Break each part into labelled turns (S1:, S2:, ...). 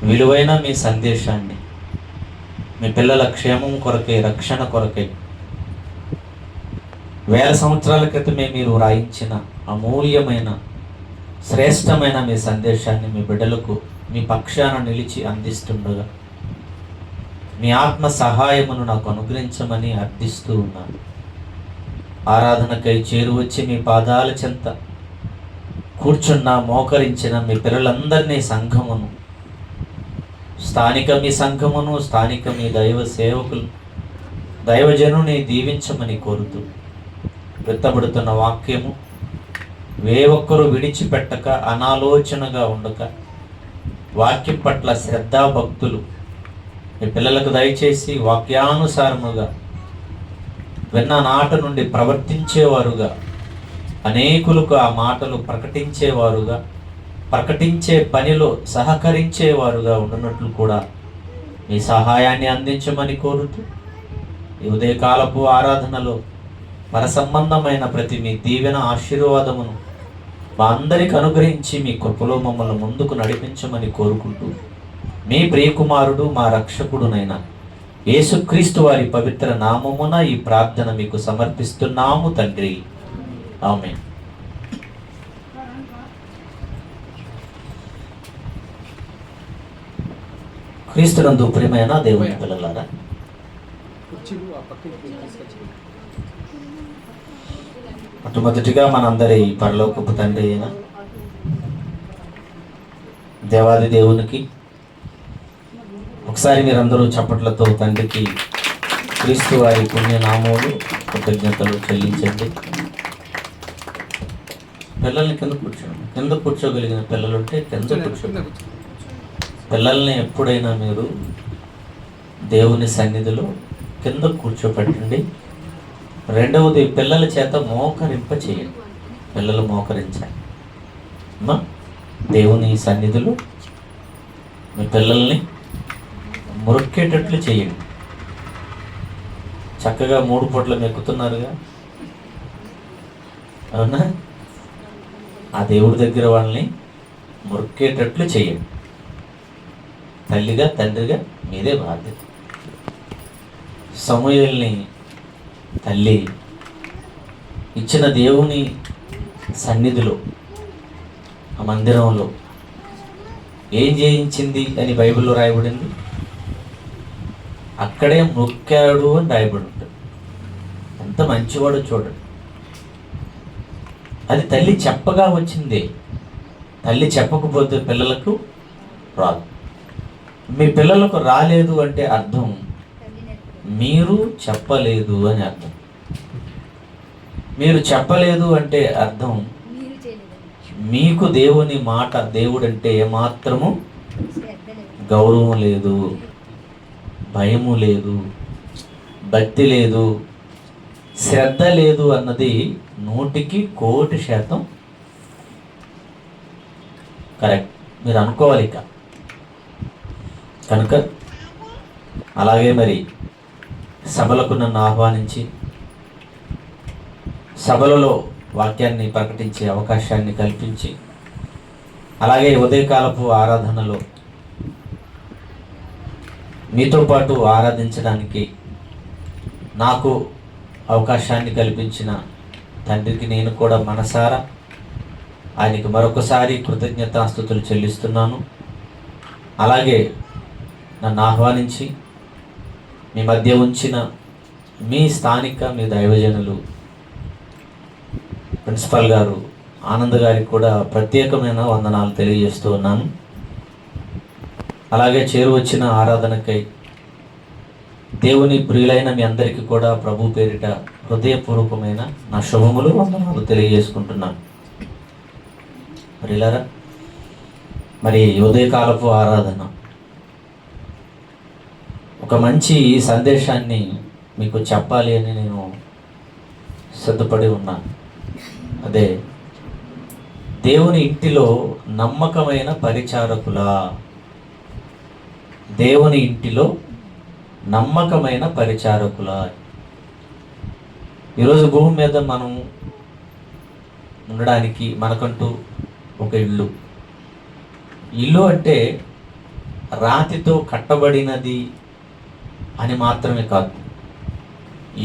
S1: విలువైన మీ సందేశాన్ని మీ పిల్లల క్షేమం కొరకే, రక్షణ కొరకే వేల సంవత్సరాల క్రితమే మీరు రాయించిన అమూల్యమైన శ్రేష్టమైన మీ సందేశాన్ని మీ బిడ్డలకు మీ పక్షాన నిలిచి అందిస్తుండగా మీ ఆత్మ సహాయమును నాకు అనుగ్రహించమని అర్థిస్తూ ఉన్నాను. ఆరాధనకై చేరువచ్చి మీ పాదాల చెంత కూర్చున్న మోకరించిన మీ పిల్లలందరినీ సంఘమును, స్థానిక మీ సంఘమును, స్థానిక మీ దైవ సేవకులు, దైవజనుని దీవించమని కోరుతూ వెత్తబడుతున్న వాక్యము ఒక్కరు విడిచిపెట్టక, అనాలోచనగా ఉండక, వాక్యం పట్ల శ్రద్ధాభక్తులు మీ పిల్లలకు దయచేసి వాక్యానుసారముగా విన్న నాట నుండి ప్రవర్తించేవారుగా, అనేకులకు ఆ మాటలు ప్రకటించేవారుగా, ప్రకటించే పనిలో సహకరించేవారుగా ఉండునట్లు కూడా మీ సహాయాన్ని అందించమని కోరుతూ ఈ ఉదయకాలపు ఆరాధనలో పరసంబంధమైన ప్రతి మీ దీవెన ఆశీర్వాదమును మా అందరికి అనుగ్రహించి మీ కృపలో మమ్మల్ని ముందుకు నడిపించమని కోరుకుంటూ మీ ప్రియకుమారుడు మా రక్షకుడునైన యేసుక్రీస్తు వారి పవిత్ర నామమున ఈ ప్రార్థన మీకు సమర్పిస్తున్నాము తండ్రి, ఆమేన్. క్రీస్తునందు ప్రియమైన దేవుని పిల్లలారా, మొట్టమొదటిగా మనందరి పరలోకపు తండ్రి అయిన దేవాది దేవునికి ఒకసారి మీరందరూ చప్పట్లతో తండ్రికి క్రీస్తు వారి పుణ్యనామములు కృతజ్ఞతలు చెల్లించండి. పిల్లల్ని కింద కూర్చోగలిగిన పిల్లలుంటే కింద కూర్చోండి. పిల్లల్ని ఎప్పుడైనా మీరు దేవుని సన్నిధిలో కింద కూర్చోపెట్టండి. రెండవది, పిల్లల చేత మోకరింప చేయండి. పిల్లలు మోకరించాలి. అమ్మా, దేవుని సన్నిధిలో మీ పిల్లల్ని మురుక్కేటట్లు చేయండి. చక్కగా 3 పూట్ల మెక్కుతున్నారుగా, అవునా? ఆ దేవుడి దగ్గర వాళ్ళని మురుక్కేటట్లు చేయండి. తల్లిగా తండ్రిగా మీదే బాధ్యత. సమూయేలుని తల్లి ఇచ్చిన దేవుని సన్నిధిలో, ఆ మందిరంలో ఏం చేయించింది అని బైబిల్లో రాయబడింది. అక్కడే మొక్కాడు అని రాయబడి ఉంటుంది. ఎంత మంచివాడు చూడండి. అది తల్లి చెప్పగా వచ్చిందే. తల్లి చెప్పకపోతే పిల్లలకు రాదు. మీ పిల్లలకు రాలేదు అంటే అర్థం మీరు చెప్పలేదు అని అర్థం. మీరు చెప్పలేదు అంటే అర్థం మీకు దేవుని మాట, దేవుడు అంటే ఏమాత్రము గౌరవం లేదు, భయము లేదు, భక్తి లేదు, శ్రద్ధ లేదు అన్నది 100% కరెక్ట్. మీరు అనుకోవాలి. కనుక అలాగే మరి సభలకు నన్ను ఆహ్వానించి సభలలో వాక్యాన్ని ప్రకటించే అవకాశాన్ని కల్పించి, అలాగే ఉదయకాలపు ఆరాధనలో మీతో పాటు ఆరాధించడానికి నాకు అవకాశాన్ని కల్పించిన తండ్రికి నేను కూడా మనసారా ఆయనకి మరొకసారి కృతజ్ఞతాస్తుతులు చెల్లిస్తున్నాను. అలాగే నన్ను ఆహ్వానించి మీ మధ్య ఉంచిన మీ స్థానిక మీ దైవజనులు ప్రిన్సిపల్ గారు ఆనంద్ గారికి కూడా ప్రత్యేకమైన వందనాలు తెలియజేస్తూ ఉన్నాను. అలాగే చేరువచ్చిన ఆరాధనకై దేవుని ప్రియులైన మీ అందరికీ కూడా ప్రభు పేరిట హృదయపూర్వకమైన నా శుభములు, వందనాలు తెలియజేసుకుంటున్నాను. మరి ఉదయకాలపు ఆరాధన ఒక మంచి సందేశాన్ని మీకు చెప్పాలి అని నేను సిద్ధపడి ఉన్నాను. అదే, దేవుని ఇంటిలో నమ్మకమైన పరిచారకులా. దేవుని ఇంటిలో నమ్మకమైన పరిచారకులా. ఈరోజు భూమి మీద మనం ఉండడానికి మనకంటూ ఒక ఇల్లు అంటే రాతితో కట్టబడినది అని మాత్రమే కాదు.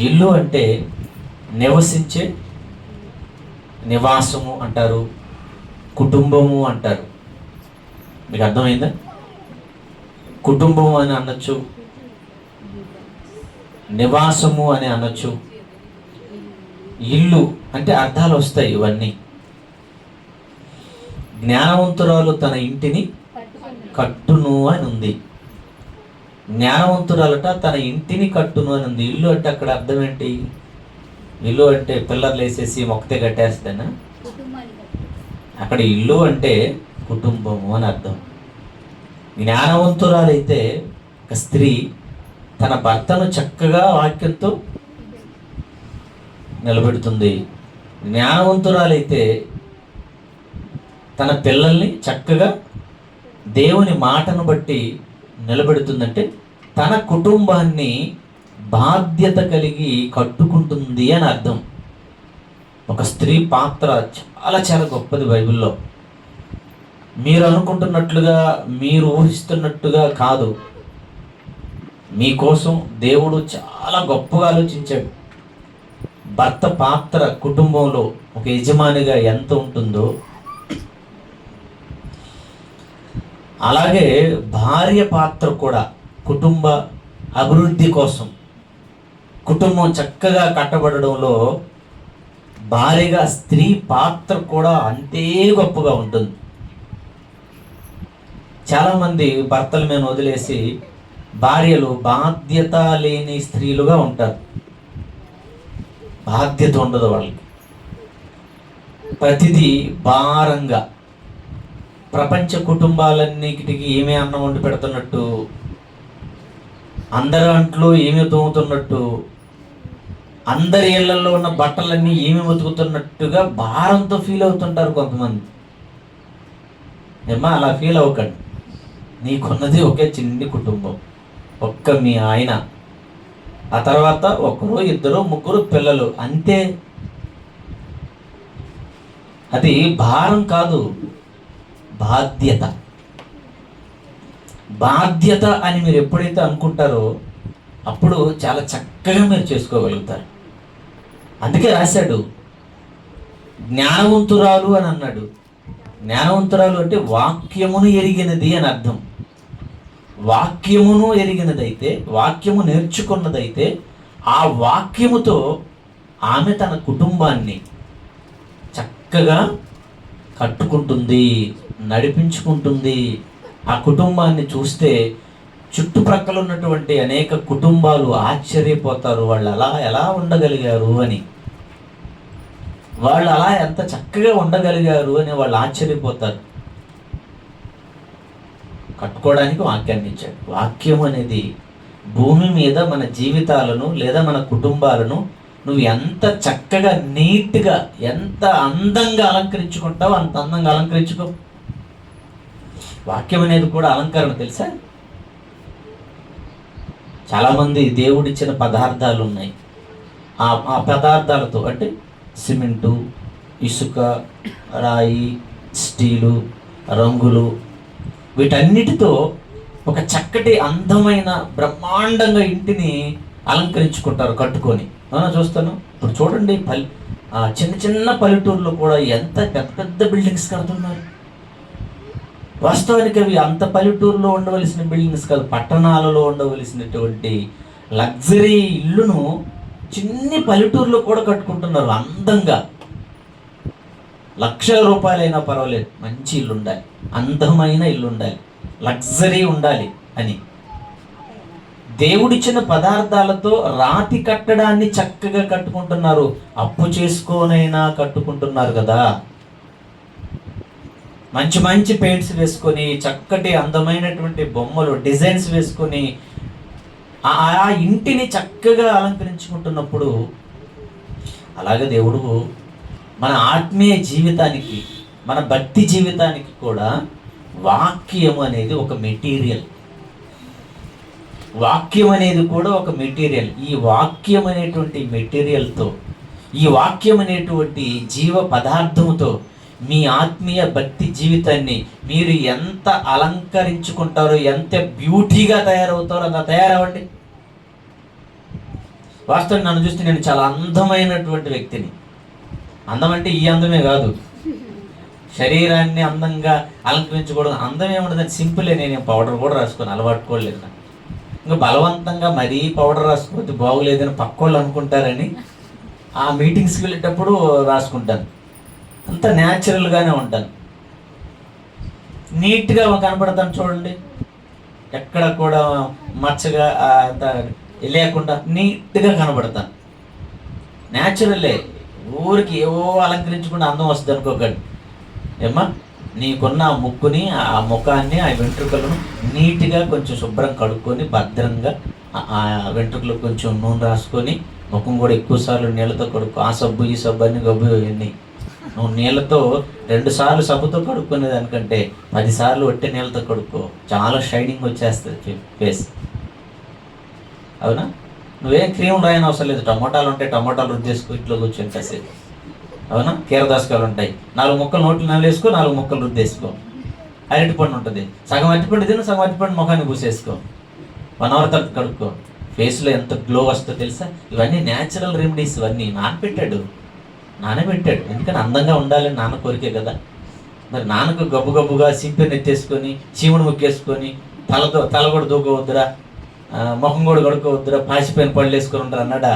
S1: ఇల్లు అంటే నివసించే నివాసము అంటారు, కుటుంబము అంటారు. మీకు అర్థమైందా? కుటుంబము అని అనొచ్చు, నివాసము అని అనొచ్చు. ఇల్లు అంటే అర్థాలు వస్తాయి ఇవన్నీ. జ్ఞానవంతురాలు తన ఇంటిని కట్టును అని ఉంది. జ్ఞానవంతురాలట తన ఇంటిని కట్టును అని ఉంది. ఇల్లు అంటే అక్కడ అర్థం ఏంటి? ఇల్లు అంటే పిల్లర్లు వేసేసి మొక్కతే కట్టేస్తేనా? అక్కడ ఇల్లు అంటే కుటుంబము అని అర్థం. జ్ఞానవంతురాలైతే ఒక స్త్రీ తన భర్తను చక్కగా వాక్యంతో నిలబెడుతుంది. జ్ఞానవంతురాలైతే తన పిల్లల్ని చక్కగా దేవుని మాటను బట్టి నిలబెడుతుందంటే తన కుటుంబాన్ని బాధ్యత కలిగి కట్టుకుంటుంది అని అర్థం. ఒక స్త్రీ పాత్ర చాలా చాలా గొప్పది బైబిల్లో. మీరు అనుకుంటున్నట్లుగా, మీరు ఊహిస్తున్నట్టుగా కాదు. మీకోసం దేవుడు చాలా గొప్పగా ఆలోచించాడు. భర్త పాత్ర కుటుంబంలో ఒక యజమానిగా ఎంత ఉంటుందో, అలాగే భార్య పాత్ర కూడా కుటుంబ అభివృద్ధి కోసం, కుటుంబం చక్కగా కట్టబడడంలో భార్యగా స్త్రీ పాత్ర కూడా అంతే గొప్పగా ఉంటుంది. చాలామంది భర్తల మీద వదిలేసి భార్యలు బాధ్యత లేని స్త్రీలుగా ఉంటారు. బాధ్యత ఉండదు వాళ్ళకి. ప్రతిదీ భారంగా, ప్రపంచ కుటుంబాలన్నిటికీ ఏమీ అన్నం వండి పెడుతున్నట్టు, అందరి అంట్లో ఏమి తోముతున్నట్టు, అందరి ఇళ్లలో ఉన్న బట్టలన్నీ ఏమి ఉతుకుతున్నట్టుగా భారంతో ఫీల్ అవుతుంటారు కొంతమంది. ఏమా అలా ఫీల్ అవ్వకండి. నీకున్నది ఒకే చిన్ని కుటుంబం, ఒక్క మీ ఆయన, ఆ తర్వాత ఒకరు ఇద్దరు ముగ్గురు పిల్లలు, అంతే. అది భారం కాదు, బాధ్యత. బాధ్యత అని మీరు ఎప్పుడైతే అనుకుంటారో అప్పుడు చాలా చక్కగా మీరు చేసుకోగలుగుతారు. అందుకే రాశాడు జ్ఞానవంతురాలు అని అన్నాడు. జ్ఞానవంతురాలు అంటే వాక్యమును ఎరిగినది అని అర్థం. వాక్యమును ఎరిగినదైతే, వాక్యము నేర్చుకున్నదైతే, ఆ వాక్యముతో ఆమె తన కుటుంబాన్ని చక్కగా కట్టుకుంటుంది, నడిపించుకుంటుంది. ఆ కుటుంబాన్ని చూస్తే చుట్టుప్రక్కల ఉన్నటువంటి అనేక కుటుంబాలు ఆశ్చర్యపోతారు. వాళ్ళు అలా ఎలా ఉండగలిగారు అని, వాళ్ళు అలా ఎంత చక్కగా ఉండగలిగారు అని వాళ్ళు ఆశ్చర్యపోతారు. కట్టుకోవడానికి వాక్యాన్ని ఇచ్చాడు. వాక్యం అనేది భూమి మీద మన జీవితాలను లేదా మన కుటుంబాలను నువ్వు ఎంత చక్కగా నీట్గా ఎంత అందంగా అలంకరించుకుంటావో అంత అందంగా అలంకరించుకో. వాక్యం అనేది కూడా అలంకరణ, తెలుసా? చాలామంది దేవుడిచ్చిన పదార్థాలు ఉన్నాయి. ఆ పదార్థాలతో అంటే సిమెంటు, ఇసుక, రాయి, స్టీలు, రంగులు, వీటన్నిటితో ఒక చక్కటి అందమైన బ్రహ్మాండంగా ఇంటిని అలంకరించుకుంటారు కట్టుకొని. అవునా? చూస్తాను. ఇప్పుడు చూడండి, చిన్న చిన్న పల్లెటూరులో కూడా ఎంత పెద్ద పెద్ద బిల్డింగ్స్ కడుతున్నారు. వాస్తవానికి అవి అంత పల్లెటూరులో ఉండవలసిన బిల్డింగ్స్ కాదు, పట్టణాలలో ఉండవలసినటువంటి లగ్జరీ ఇల్లును చిన్ని పల్లెటూరులో కూడా కట్టుకుంటున్నారు అందంగా. ₹1,00,000 పర్వాలేదు, మంచి ఇల్లు ఉండాలి, అందమైన ఇల్లు ఉండాలి, లగ్జరీ ఉండాలి అని. దేవుడిచ్చిన పదార్థాలతో రాతి కట్టడాన్ని చక్కగా కట్టుకుంటున్నారు. అప్పు చేసుకోనైనా కట్టుకుంటున్నారు కదా. మంచి మంచి పెయింట్స్ వేసుకొని, చక్కటి అందమైనటువంటి బొమ్మలు, డిజైన్స్ వేసుకొని ఆ ఇంటిని చక్కగా అలంకరించుకుంటున్నప్పుడు, అలాగే దేవుడు మన ఆత్మీయ జీవితానికి, మన భక్తి జీవితానికి కూడా వాక్యం అనేది ఒక మెటీరియల్. వాక్యం అనేది కూడా ఒక మెటీరియల్. ఈ వాక్యం అనేటువంటి మెటీరియల్తో, ఈ వాక్యం అనేటువంటి జీవ పదార్థంతో మీ ఆత్మీయ భక్తి జీవితాన్ని మీరు ఎంత అలంకరించుకుంటారో, ఎంత బ్యూటీగా తయారవుతారో అంత తయారవ్వండి. వాస్తవం నన్ను చూస్తే నేను చాలా అందమైనటువంటి వ్యక్తిని. అందం అంటే ఈ అందమే కాదు, శరీరాన్ని అందంగా అలంకరించుకోవడం అందం ఏముండదని సింపులే. నేను పౌడర్ కూడా రాసుకొని అలవాటుకోలేదు. ఇంకా బలవంతంగా మరీ పౌడర్ రాసుకోవద్దు బాగోలేదని పక్క వాళ్ళు అనుకుంటారని ఆ మీటింగ్స్కి వెళ్ళేటప్పుడు రాసుకుంటాను. అంత న్యాచురల్గానే ఉంటాను, నీట్గా కనపడతాను. చూడండి, ఎక్కడ కూడా మచ్చగా అంత లేకుండా నీట్గా కనపడతాను. న్యాచురలే, ఊరికి ఏవో అలంకరించుకుంటే అందం వస్తుంది అనుకోకండి. ఏమ్మా, నీకున్న ఆ ముక్కుని, ఆ ముఖాన్ని, ఆ వెంట్రుకలను నీట్గా కొంచెం శుభ్రం కడుక్కొని భద్రంగా ఆ వెంట్రుకలు కొంచెం నూనె రాసుకొని, ముఖం కూడా ఎక్కువసార్లు నీళ్ళతో కడుక్కో. ఆ సబ్బు ఈ సబ్బు అన్ని గబ్బు ఇవన్నీ నువ్వు నీళ్ళతో 2 సార్లు సబ్బుతో కడుక్కునే దానికంటే 10 సార్లు ఒట్టి నీళ్ళతో కడుక్కో. చాలా షైనింగ్ వచ్చేస్తుంది ఫేస్. అవునా? నువ్వేం క్రీమ్ రాయని అవసరం లేదు. టమోటాలు ఉంటాయి, టమోటాలు రుద్దేసుకో, ఇంట్లో కూర్చొని కాసేపు. అవునా? కీరదోసకాయలు ఉంటాయి, 4 ముక్కలు నోట్లు నవ్వేసుకో, 4 ముక్కలు రుద్దేసుకో. అరటిపండు ఉంటుంది, సగం అరటిపండు తిను, సగం అరటిపండు ముఖాన్ని పూసేసుకో. 1 అవర్ తర్వాత కడుక్కో. ఫేస్లో ఎంత గ్లో వస్తుందో తెలుసా? ఇవన్నీ న్యాచురల్ రెమెడీస్. ఇవన్నీ నానబెట్టాడు. ఎందుకని అందంగా ఉండాలని నాన్న కోరికే కదా. మరి నాన్నకు గబ్బు గబ్బుగా సింపెన్ ఎత్తేసుకొని, చీముడు ముక్కేసుకొని, తల కూడా దూకోవద్దురా, ముఖం కూడా కడుక్కోవద్దురా, పాసిపోయిన పళ్ళు వేసుకొని ఉంటారు అన్నాడా?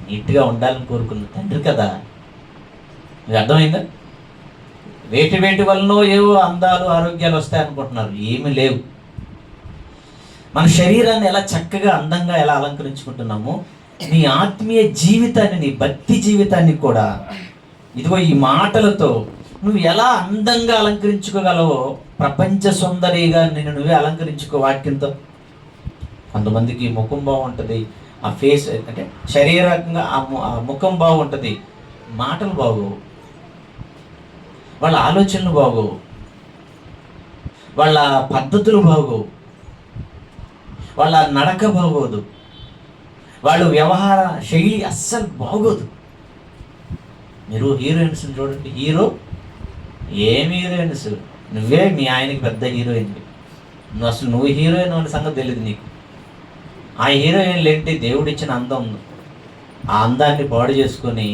S1: నీట్గా ఉండాలని కోరుకున్న తండ్రి కదా. మీకు అర్థమైందా? వేటి వలనో ఏవో అందాలు ఆరోగ్యాలు వస్తాయనుకుంటున్నారు, ఏమీ లేవు. మన శరీరాన్ని ఎలా చక్కగా అందంగా ఎలా అలంకరించుకుంటున్నామో, నీ ఆత్మీయ జీవితాన్ని, నీ భక్తి జీవితాన్ని కూడా ఇదిగో ఈ మాటలతో నువ్వు ఎలా అందంగా అలంకరించుకోగలవో, ప్రపంచ సుందరిగా నిన్ను నువ్వే అలంకరించుకో వాక్యంతో. కొంతమందికి ముఖం బాగుంటుంది, ఆ ఫేస్ అంటే శరీరకంగా ఆ ముఖం బాగుంటుంది, మాటలు బాగోవు, వాళ్ళ ఆలోచనలు బాగోవు, వాళ్ళ పద్ధతులు బాగోవు, వాళ్ళ నడక బాగోదు, వాళ్ళు వ్యవహార శైలి అస్సలు బాగోదు. మీరు హీరోయిన్స్ చూడండి, ఏమి హీరోయిన్స్, నువ్వే మీ ఆయనకి పెద్ద హీరోయిన్. నువ్వు హీరోయిన్ అనే సంగతి తెలియదు నీకు. ఆ హీరోయిన్లు ఏంటి? దేవుడిచ్చిన అందం, ఆ అందాన్ని పాడు చేసుకొని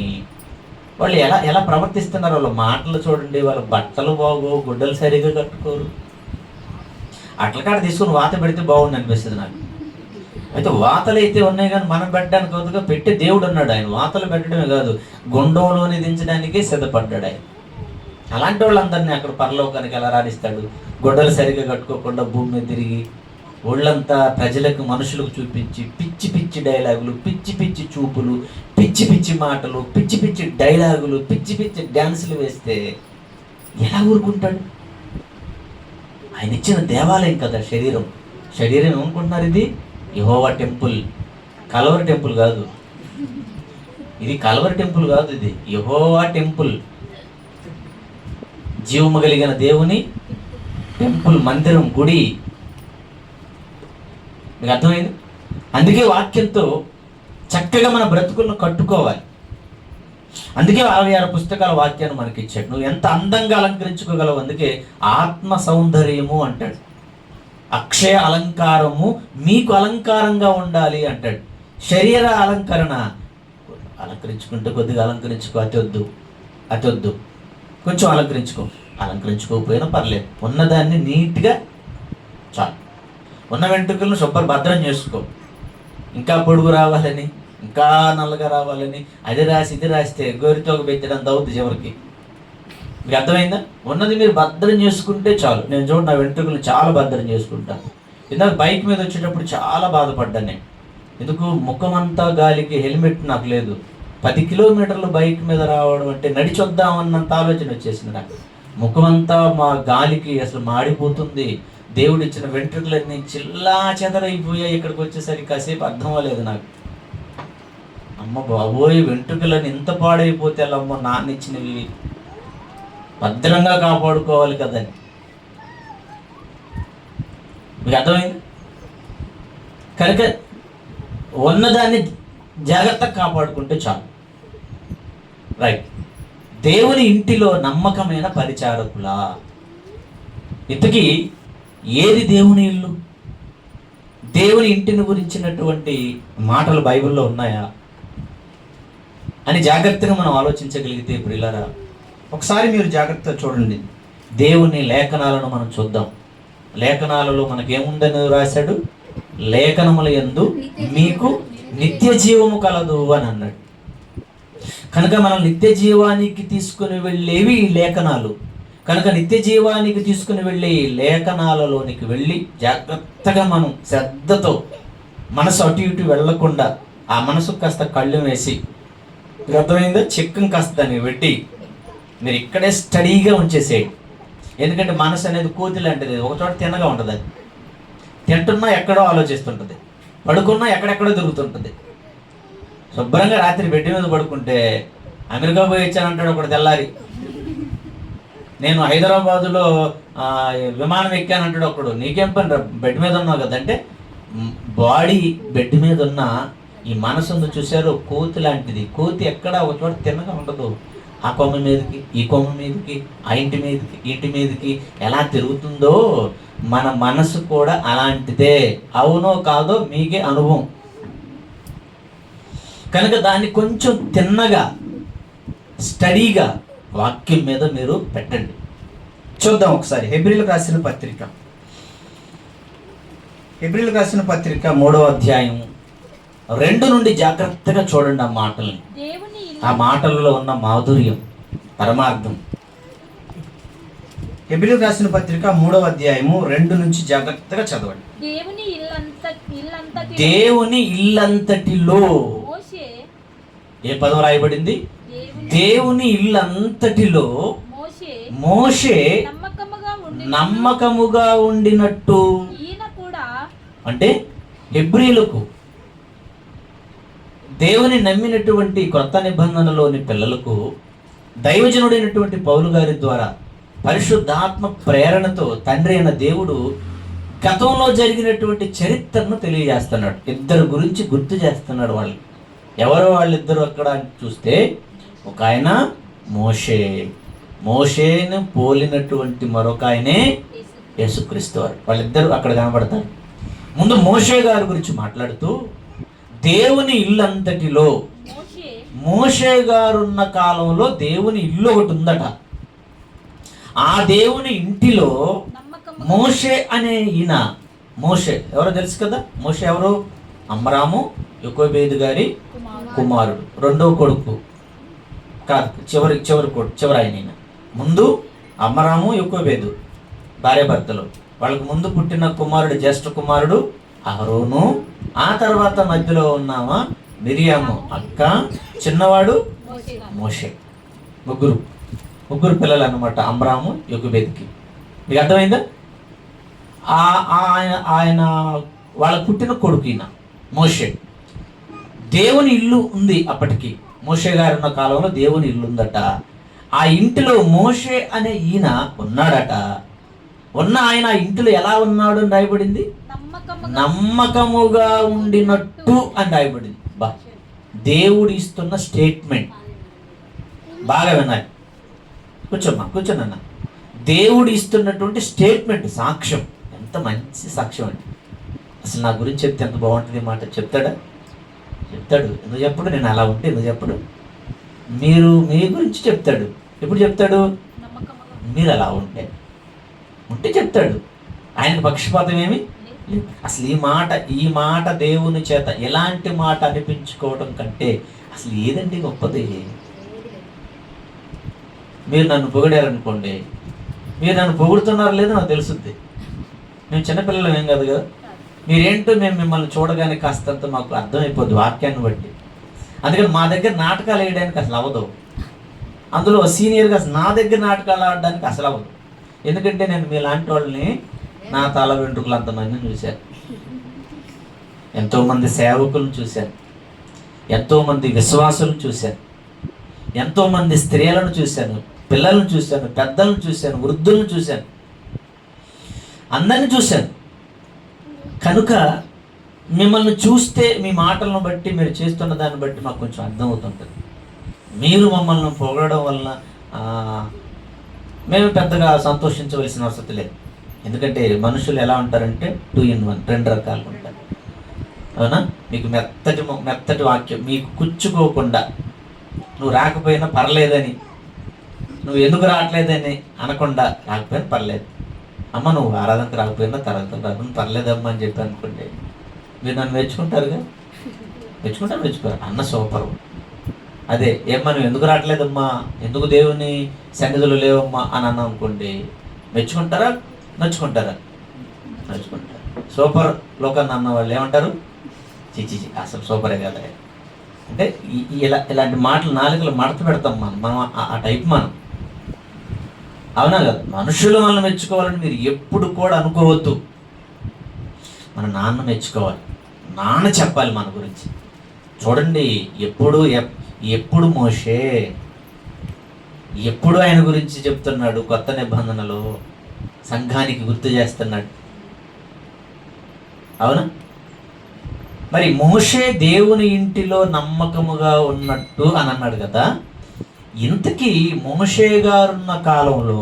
S1: వాళ్ళు ఎలా ప్రవర్తిస్తున్నారు. వాళ్ళ మాటలు చూడండి, వాళ్ళ బట్టలు బాగోవు, గుడ్డలు సరిగా కట్టుకోరు. అట్ల కాడ తీసుకుని వాత పెడితే బాగుంది అనిపిస్తుంది నాకు. అయితే వాతలు అయితే ఉన్నాయి, కానీ మనం పెట్టడానికి కొద్దిగా పెట్టే దేవుడు ఉన్నాడు. ఆయన వాతలు పెట్టడమే కాదు, గుండంలోని దించడానికి సిద్ధపడ్డాడు ఆయన. అలాంటి వాళ్ళందరినీ అక్కడ పరలోకానికి ఎలా రాణిస్తాడు? గొడ్డలు సరిగ్గా కట్టుకోకుండా భూమి మీద తిరిగి ఒళ్ళంతా ప్రజలకు, మనుషులకు చూపించి పిచ్చి పిచ్చి డైలాగులు, పిచ్చి పిచ్చి చూపులు, పిచ్చి పిచ్చి మాటలు, పిచ్చి పిచ్చి డైలాగులు, పిచ్చి పిచ్చి డ్యాన్సులు వేస్తే ఎలా ఊరుకుంటాడు? ఆయన ఇచ్చిన దేవాలయం కదా శరీరం. ఏమనుకుంటున్నారు? ఇది యెహోవా టెంపుల్, కల్వరి టెంపుల్ కాదు. ఇది కల్వరి టెంపుల్ కాదు, ఇది యెహోవా టెంపుల్, జీవము కలిగిన దేవుని టెంపుల్, మందిరం, గుడి. మీకు అర్థమైంది? అందుకే వాక్యంతో చక్కగా మన బ్రతుకులను కట్టుకోవాలి. అందుకే 66 పుస్తకాల వాక్యాన్ని మనకి ఇచ్చాడు. నువ్వు ఎంత అందంగా అలంకరించుకోగలవు. అందుకే ఆత్మ సౌందర్యము అంటాడు, అక్షయ అలంకారము మీకు అలంకారంగా ఉండాలి అంటాడు. శరీర అలంకరణ అలంకరించుకుంటే కొద్దిగా అలంకరించుకో, అతొద్దు, కొంచెం అలంకరించుకోకపోయినా పర్లేదు. ఉన్నదాన్ని నీట్గా చాలు. ఉన్న వెంట్రుకలను భద్రం చేసుకో. ఇంకా పొడుగు రావాలని, ఇంకా నల్లగా రావాలని అది రాసి ఇది రాస్తే గోరితో పెట్టడంత అవుతుంది చివరికి. మీకు అర్థమైందా? ఉన్నది మీరు భద్రం చేసుకుంటే చాలు. నేను చూడండి, నా వెంట్రుకలు చాలా భద్రం చేసుకుంటాను. ఇందాక బైక్ మీద వచ్చేటప్పుడు చాలా బాధపడ్డాను నేను. ఎందుకు? ముఖం అంతా గాలికి, హెల్మెట్ నాకు లేదు. 10 కిలోమీటర్లు బైక్ మీద రావడం అంటే నడిచొద్దామన్నంత ఆలోచన వచ్చేసింది నాకు. ముఖం అంతా మా గాలికి అసలు మాడిపోతుంది. దేవుడు ఇచ్చిన వెంట్రుకలన్నీ చిల్లా చెదరైపోయాయి. ఇక్కడికి వచ్చేసరికి కాసేపు అర్థం అవ్వలేదు నాకు. అమ్మ బాబోయ్, వెంట్రుకలని ఇంత పాడైపోతే అలా, అమ్మ నాన్న ఇచ్చినవి భద్రంగా కాపాడుకోవాలి కదని. మీకు అర్థమైంది? కనుక ఉన్నదాన్ని జాగ్రత్తగా కాపాడుకుంటే చాలు. రైట్. దేవుని ఇంటిలో నమ్మకమైన పరిచారకులా. ఇంతకీ ఏది దేవుని ఇల్లు? దేవుని ఇంటిని గురించినటువంటి మాటలు బైబిల్లో ఉన్నాయా అని జాగ్రత్తగా మనం ఆలోచించగలిగితే ప్రియులారా, ఒకసారి మీరు జాగ్రత్తగా చూడండి. దేవుని లేఖనాలను మనం చూద్దాం. లేఖనాలలో మనకేముందని రాశాడు? లేఖనముల యందు మీకు నిత్య జీవము కలదు అని అన్నాడు. కనుక మనం నిత్య జీవానికి తీసుకుని వెళ్ళేవి ఈ లేఖనాలు. కనుక నిత్య జీవానికి తీసుకుని వెళ్ళే ఈ లేఖనాలలోనికి వెళ్ళి జాగ్రత్తగా మనం శ్రద్ధతో, మనసు అటు ఇటు వెళ్లకుండా ఆ మనసు కాస్త కళ్ళు వేసి, అర్థమైందా, చిక్కం కాస్త దాన్ని పెట్టి మీరు ఇక్కడే స్టడీగా ఉంచేసేయండి. ఎందుకంటే మనసు అనేది కోతి లాంటిది, ఒక చోట తిన్నగా ఉంటుంది. అది తింటున్నా ఎక్కడో ఆలోచిస్తుంటుంది, పడుకున్నా ఎక్కడెక్కడో తిరుగుతుంటుంది. శుభ్రంగా రాత్రి బెడ్ మీద పడుకుంటే అమెరికా పోయి వచ్చానంటాడు ఒకటి తెల్లారి. నేను హైదరాబాదులో విమానం ఎక్కానంటాడు ఒకడు. నీకేం పని, బెడ్ మీద ఉన్నావు కదా అంటే, బాడీ బెడ్ మీద ఉన్న ఈ మనసు చూశారు కోతి లాంటిది. కోతి ఎక్కడ ఒక చోట తిన్నగా ఉండదు. ఆ కొమ్మ మీదకి, ఈ కొమ్మ మీదకి, ఆ ఇంటి మీదకి, ఇంటి మీదకి ఎలా తిరుగుతుందో మన మనసు కూడా అలాంటిదే. అవునో కాదో మీకే అనుభవం. కనుక దాన్ని కొంచెం తిన్నగా, స్టడీగా వాక్యం మీద మీరు పెట్టండి. చూద్దాం ఒకసారి హెబ్రీలకు రాసిన పత్రిక, హెబ్రీలకు రాసిన పత్రిక 3వ అధ్యాయం 2 నుండి జాగ్రత్తగా చూడండి ఆ మాటల్ని. ఆ మాటలలో ఉన్న మాధుర్యం, పరమార్థం. హెబ్రీలకు రాసిన పత్రిక 3వ అధ్యాయము 2 నుంచి జాగ్రత్తగా చదవండి. దేవుని ఇల్లంతటిలో ఏ పదం రాయబడింది? దేవుని ఇల్లంతటిలో మోషే నమ్మకముగా ఉండినట్టు. అంటే హెబ్రీలకు, దేవుని నమ్మినటువంటి క్రొత్త నిబంధనలోని పిల్లలకు దైవజనుడైనటువంటి పౌలు గారి ద్వారా పరిశుద్ధాత్మ ప్రేరణతో తండ్రి అయిన దేవుడు గతంలో జరిగినటువంటి చరిత్రను తెలియజేస్తున్నాడు. ఇద్దరు గురించి గుర్తు చేస్తున్నాడు. వాళ్ళు ఎవరు? వాళ్ళిద్దరు అక్కడ చూస్తే, ఒక ఆయన మోషే, మోషేను పోలినటువంటి మరొక ఆయనే యేసుక్రీస్తు వారు. వాళ్ళిద్దరు అక్కడ కనబడతారు. ముందు మోషే గారి గురించి మాట్లాడుతూ, దేవుని ఇల్లంతటిలో, మోషే గారున్న కాలంలో దేవుని ఇల్లు ఒకటి ఉందట. ఆ దేవుని ఇంటిలో మోషే అనే ఈయన, మోషే ఎవరో తెలుసు కదా. మోషే ఎవరు? అమ్రాము యోకోబేదు గారి కుమారుడు, రెండో కొడుకు కాదు, చివరి ఆయన. ముందు అమ్రాము యోకోబేదు భార్య భర్తలు. వాళ్ళకు ముందు పుట్టిన కుమారుడు, జ్యేష్ఠ కుమారుడు అహరోను. ఆ తర్వాత మధ్యలో ఉన్నామా మిరియాము అక్క, చిన్నవాడు మోషే. ముగ్గురు పిల్లలు అన్నమాట అమ్రాము యోకోబేదుకి. మీకు అర్థమైందా? ఆయన వాళ్ళ పుట్టిన కొడుకు ఈయన మోషే. దేవుని ఇల్లు ఉంది అప్పటికి. మోషే గారు ఉన్న కాలంలో దేవుని ఇల్లు ఉందట. ఆ ఇంటిలో మోషే అనే ఈయన ఉన్నాడట. ఉన్న ఆయన ఆ ఇంటిలో ఎలా ఉన్నాడు అని రాయబడింది? నమ్మకముగా ఉండినట్టు అని రాయబడింది. దేవుడు ఇస్తున్న స్టేట్మెంట్ బాగా వినాలి. కూర్చోనన్న. దేవుడు ఇస్తున్నటువంటి స్టేట్మెంట్, సాక్ష్యం. ఎంత మంచి సాక్ష్యం అండి. అసలు నా గురించి చెప్తే ఎంత బాగుంటుంది మాట. చెప్తాడు. ఎందుకు చెప్పడు? నేను అలా ఉంటే ఎందుకు చెప్పడు? మీరు మీ గురించి చెప్తాడు. ఎప్పుడు చెప్తాడు? మీరు అలా ఉంటే చెప్తాడు. ఆయనకు పక్షపాతం ఏమి? అసలు ఈ మాట దేవుని చేత ఎలాంటి మాట అనిపించుకోవడం కంటే అసలు ఏదండి గొప్పది? మీరు నన్ను పొగిడారనుకోండి, మీరు నన్ను పొగుడుతున్నారో లేదో నాకు తెలుస్తుంది. మేము చిన్నపిల్లలు ఏం కాదు కదా. మీరేంటో మేము మిమ్మల్ని చూడగానే కాస్తంత మాకు అర్థమైపోద్ది వాక్యాన్ని బట్టి. అందుకని మా దగ్గర నాటకాలు వేయడానికి అసలు అవ్వదు. అందులో సీనియర్గా నా దగ్గర నాటకాలు ఆడడానికి అసలు అవ్వదు. ఎందుకంటే నేను మీలాంటి వాళ్ళని, నా తల వెంట్రుకలు అంతమందిని చూశాను, ఎంతోమంది సేవకులను చూశాను, ఎంతోమంది విశ్వాసులను చూశాను, ఎంతోమంది స్త్రీలను చూశాను, పిల్లలను చూశాను, పెద్దలను చూశాను, వృద్ధులను చూశాను, అందరిని చూశాను. కనుక మిమ్మల్ని చూస్తే మీ మాటలను బట్టి, మీరు చేస్తున్న దాన్ని బట్టి మాకు కొంచెం అర్థమవుతుంటుంది. మీరు మమ్మల్ని పొగడడం వలన మేము పెద్దగా సంతోషించవలసిన అవసరం లేదు. ఎందుకంటే మనుషులు ఎలా ఉంటారంటే 2 in 1, 2 రకాలు ఉంటారు. అవునా? మీకు మెత్తటి వాక్యం మీకు కుచ్చుకోకుండా, నువ్వు రాకపోయినా పర్లేదని, నువ్వు ఎందుకు రావట్లేదని అనకుండా, రాకపోయినా పర్లేదు అమ్మ, నువ్వు ఆరాధనకు రాకపోయినా తర్వాత రాకుండా పర్లేదమ్మా అని చెప్పి అనుకోండి, మీరు నన్ను మెచ్చుకుంటారుగా. మెచ్చుకోరు అన్న సూపరు. అదే ఏమ్మా నువ్వు ఎందుకు రావట్లేదమ్మా, ఎందుకు దేవుని సన్నిధులు లేవమ్మా అని అన్నా అనుకోండి, మెచ్చుకుంటారా నచ్చుకుంటారా? నచ్చుకుంటారు. సూపర్ లోకాన్ని అన్న వాళ్ళు ఏమంటారు? చిచి అసలు సూపరే కదా అంటే ఇలాంటి మాటలు నాలుకలు మడత పెడతాం మనం ఆ టైప్ మనం. అవునా కదా? మనుషులు మనల్ని మెచ్చుకోవాలని మీరు ఎప్పుడు కూడా అనుకోవద్దు. మన నాన్న మెచ్చుకోవాలి, నాన్న చెప్పాలి మన గురించి. చూడండి, ఎప్పుడు మోషే ఎప్పుడు ఆయన గురించి చెప్తున్నాడు, కొత్త నిబంధనలో సంఘానికి గుర్తు చేస్తున్నాడు. అవునా? మరి మోషే దేవుని ఇంటిలో నమ్మకముగా ఉన్నట్టు అని అన్నాడు కదా. ఇంతకీ మోషే గారున్న కాలంలో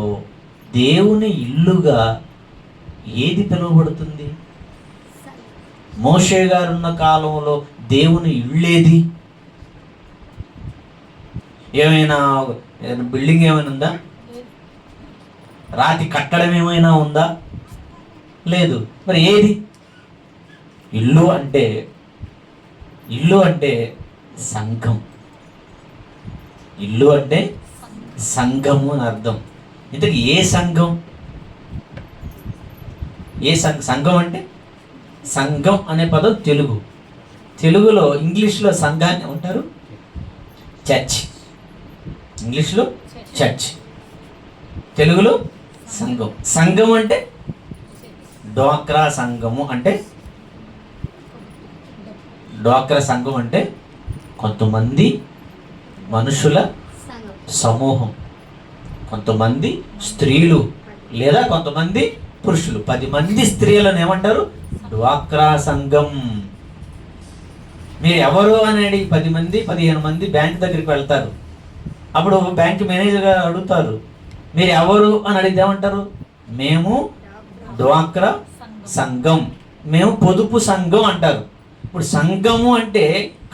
S1: దేవుని ఇల్లుగా ఏది పిలువబడుతుంది? మోషే గారున్న కాలంలో దేవుని ఇల్లేది? ఏమైనా బిల్డింగ్ ఏమైనా ఉందా? రాతి కట్టడం ఏమైనా ఉందా? లేదు. మరి ఏది? ఇల్లు అంటే సంఘం. ఇల్లు అంటే సంఘము అని అర్థం. ఇంతకీ ఏ సంఘం? సంఘం అంటే, సంఘం అనే పదం తెలుగులో, ఇంగ్లీష్లో సంఘాన్ని ఉంటారు చర్చ్. ఇంగ్లీష్లో చర్చ్, తెలుగులో సంఘం. సంఘం అంటే డ్వాక్రా సంఘము అంటే, డ్వాక్రా సంఘం అంటే కొంతమంది మనుషుల సమూహం, కొంతమంది స్త్రీలు లేదా కొంతమంది పురుషులు, 10 మంది స్త్రీలను ఏమంటారు? డ్వాక్రా సంఘం. మీరు ఎవరు అనేది 10 మంది 15 మంది బ్యాంక్ దగ్గరికి వెళ్తారు. అప్పుడు బ్యాంక్ మేనేజర్ గారు అడుగుతారు, మీరు ఎవరు అని అడిగితే ఏమంటారు? మేము డ్వాక్రా సంఘం, మేము పొదుపు సంఘం అంటారు. ఇప్పుడు సంఘము అంటే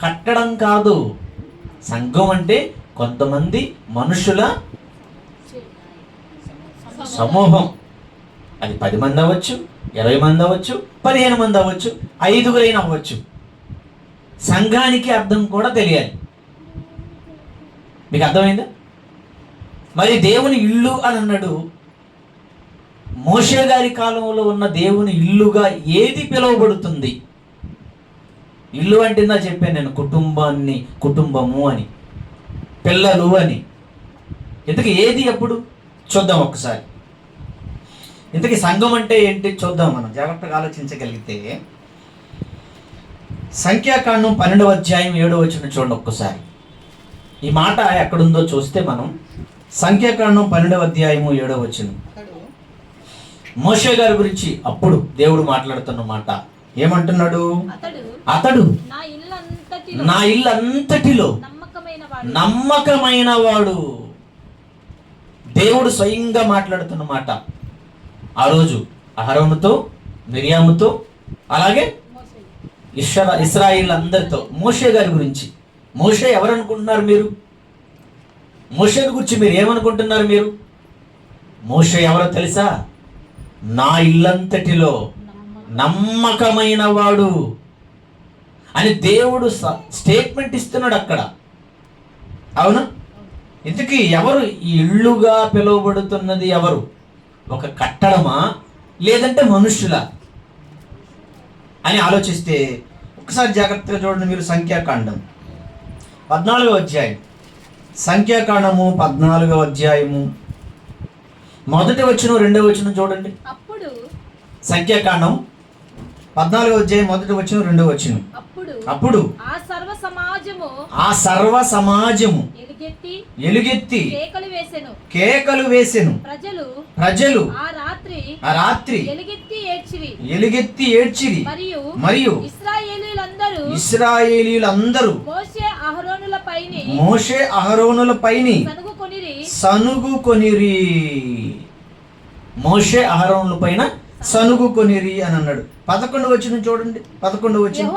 S1: కట్టడం కాదు. సంఘం అంటే కొంతమంది మనుషుల సమూహం. అది 10 మంది అవ్వచ్చు, 20 మంది అవ్వచ్చు, 15 మంది అవ్వచ్చు, 5గురైనా అవ్వచ్చు. సంఘానికి అర్థం కూడా తెలియాలి. మీకు అర్థమైందా? మరి దేవుని ఇల్లు అని అన్నాడు. మోషే గారి కాలంలో ఉన్న దేవుని ఇల్లుగా ఏది పిలువబడుతుంది? ఇల్లు అంటే నా చెప్పాను నేను, కుటుంబము అని, పిల్లలు అని. ఇంతకీ ఏది ఎప్పుడు చూద్దాం ఒక్కసారి. ఇంతకీ సంఘం అంటే ఏంటి చూద్దాం. మనం జాగ్రత్తగా ఆలోచించగలిగితే సంఖ్యాకాండం 12వ అధ్యాయం 7వ వచనం చూడండి ఒక్కసారి. ఈ మాట ఎక్కడుందో చూస్తే మనం సంఖ్యాకాండం 12వ అధ్యాయము 7వ వచనం, మోషే గారి గురించి అప్పుడు దేవుడు మాట్లాడుతున్న మాట ఏమంటున్నాడు? అతడు నా ఇల్లంతటిలో నమ్మకమైన వాడు. దేవుడు స్వయంగా మాట్లాడుతున్న మాట. ఆ రోజు అహరోనుతో, మిరియాముతో, అలాగే ఇశ్రాయేల్ అందరితో మోషే గారి గురించి. మోషే ఎవరు అనుకుంటున్నారు మీరు? మోషే గురించి మీరు ఏమనుకుంటున్నారు మీరు? మోషే ఎవరో తెలుసా? నా ఇల్లంతటిలో నమ్మకమైన వాడు అని దేవుడు స్టేట్మెంట్ ఇస్తున్నాడు అక్కడ. అవును? ఇంతకీ ఎవరు ఈ ఇల్లుగా పిలువబడుతున్నది? ఎవరు? ఒక కట్టడమా లేదంటే మనుష్యులా అని ఆలోచిస్తే ఒకసారి జాగ్రత్తగా చూడండి మీరు. సంఖ్యాకాండం 14వ అధ్యాయం, సంఖ్యాకాండము 14వ అధ్యాయము 1వ వచనం 2వ వచనం చూడండి. సంఖ్యాకాండం 14వ అధ్యాయం 1వ వచనం 2వ వచనం. అప్పుడు ఆ సర్వ సమాజము ఎలుగెత్తి కేకలు వేసెను. ప్రజలు ఆ రాత్రి ఎలుగెత్తి ఏడ్చిరి. మరియు ఇశ్రాయేలీయులందరూ మోషే అహరోనుల పైని సనుగు కొనిరి. మోషే అహరోనుల పైన సనుగు కొనిరి అని అన్నాడు. 11వ వచనం చూడండి. 11వ వచనం,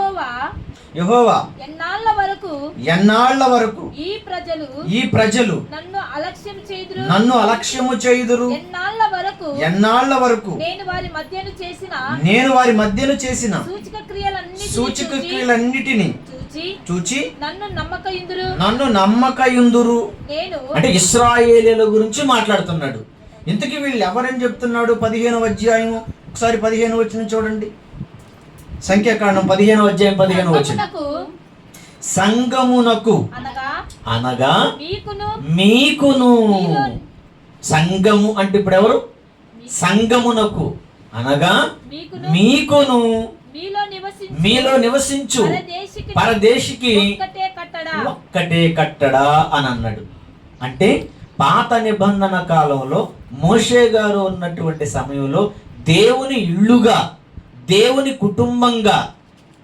S1: యెహోవా ఎన్నాళ్ళ వరకు ఈ ప్రజలు నన్ను అలక్ష్యము చేయుదురు, ఎన్నాళ్ళ వరకు నేను వారి మధ్యను చేసిన సూచక క్రియలన్నిటిని చూచి నన్ను నమ్మకయుందురు. అంటే ఇశ్రాయేలీయుల గురించి మాట్లాడుతున్నాడు. ఇంతకీ వీళ్ళు ఎవరని చెప్తున్నాడు? 15వ అధ్యాయం ఒకసారి 15వ వచనం చూడండి. సంఖ్యాకాండం 15వ అధ్యాయం 15వ వచనం, సంగమునకు అనగా మీకును. సంగము అంటే ఇప్పుడు ఎవరు? సంగమునకు అనగా మీకును, మీలో నివసించు పరదేశికి ఒక్కటే కట్టడా అని అన్నాడు. అంటే పాత నిబంధన కాలంలో మోషే గారు ఉన్నటువంటి సమయంలో దేవుని ఇల్లుగా, దేవుని కుటుంబంగా,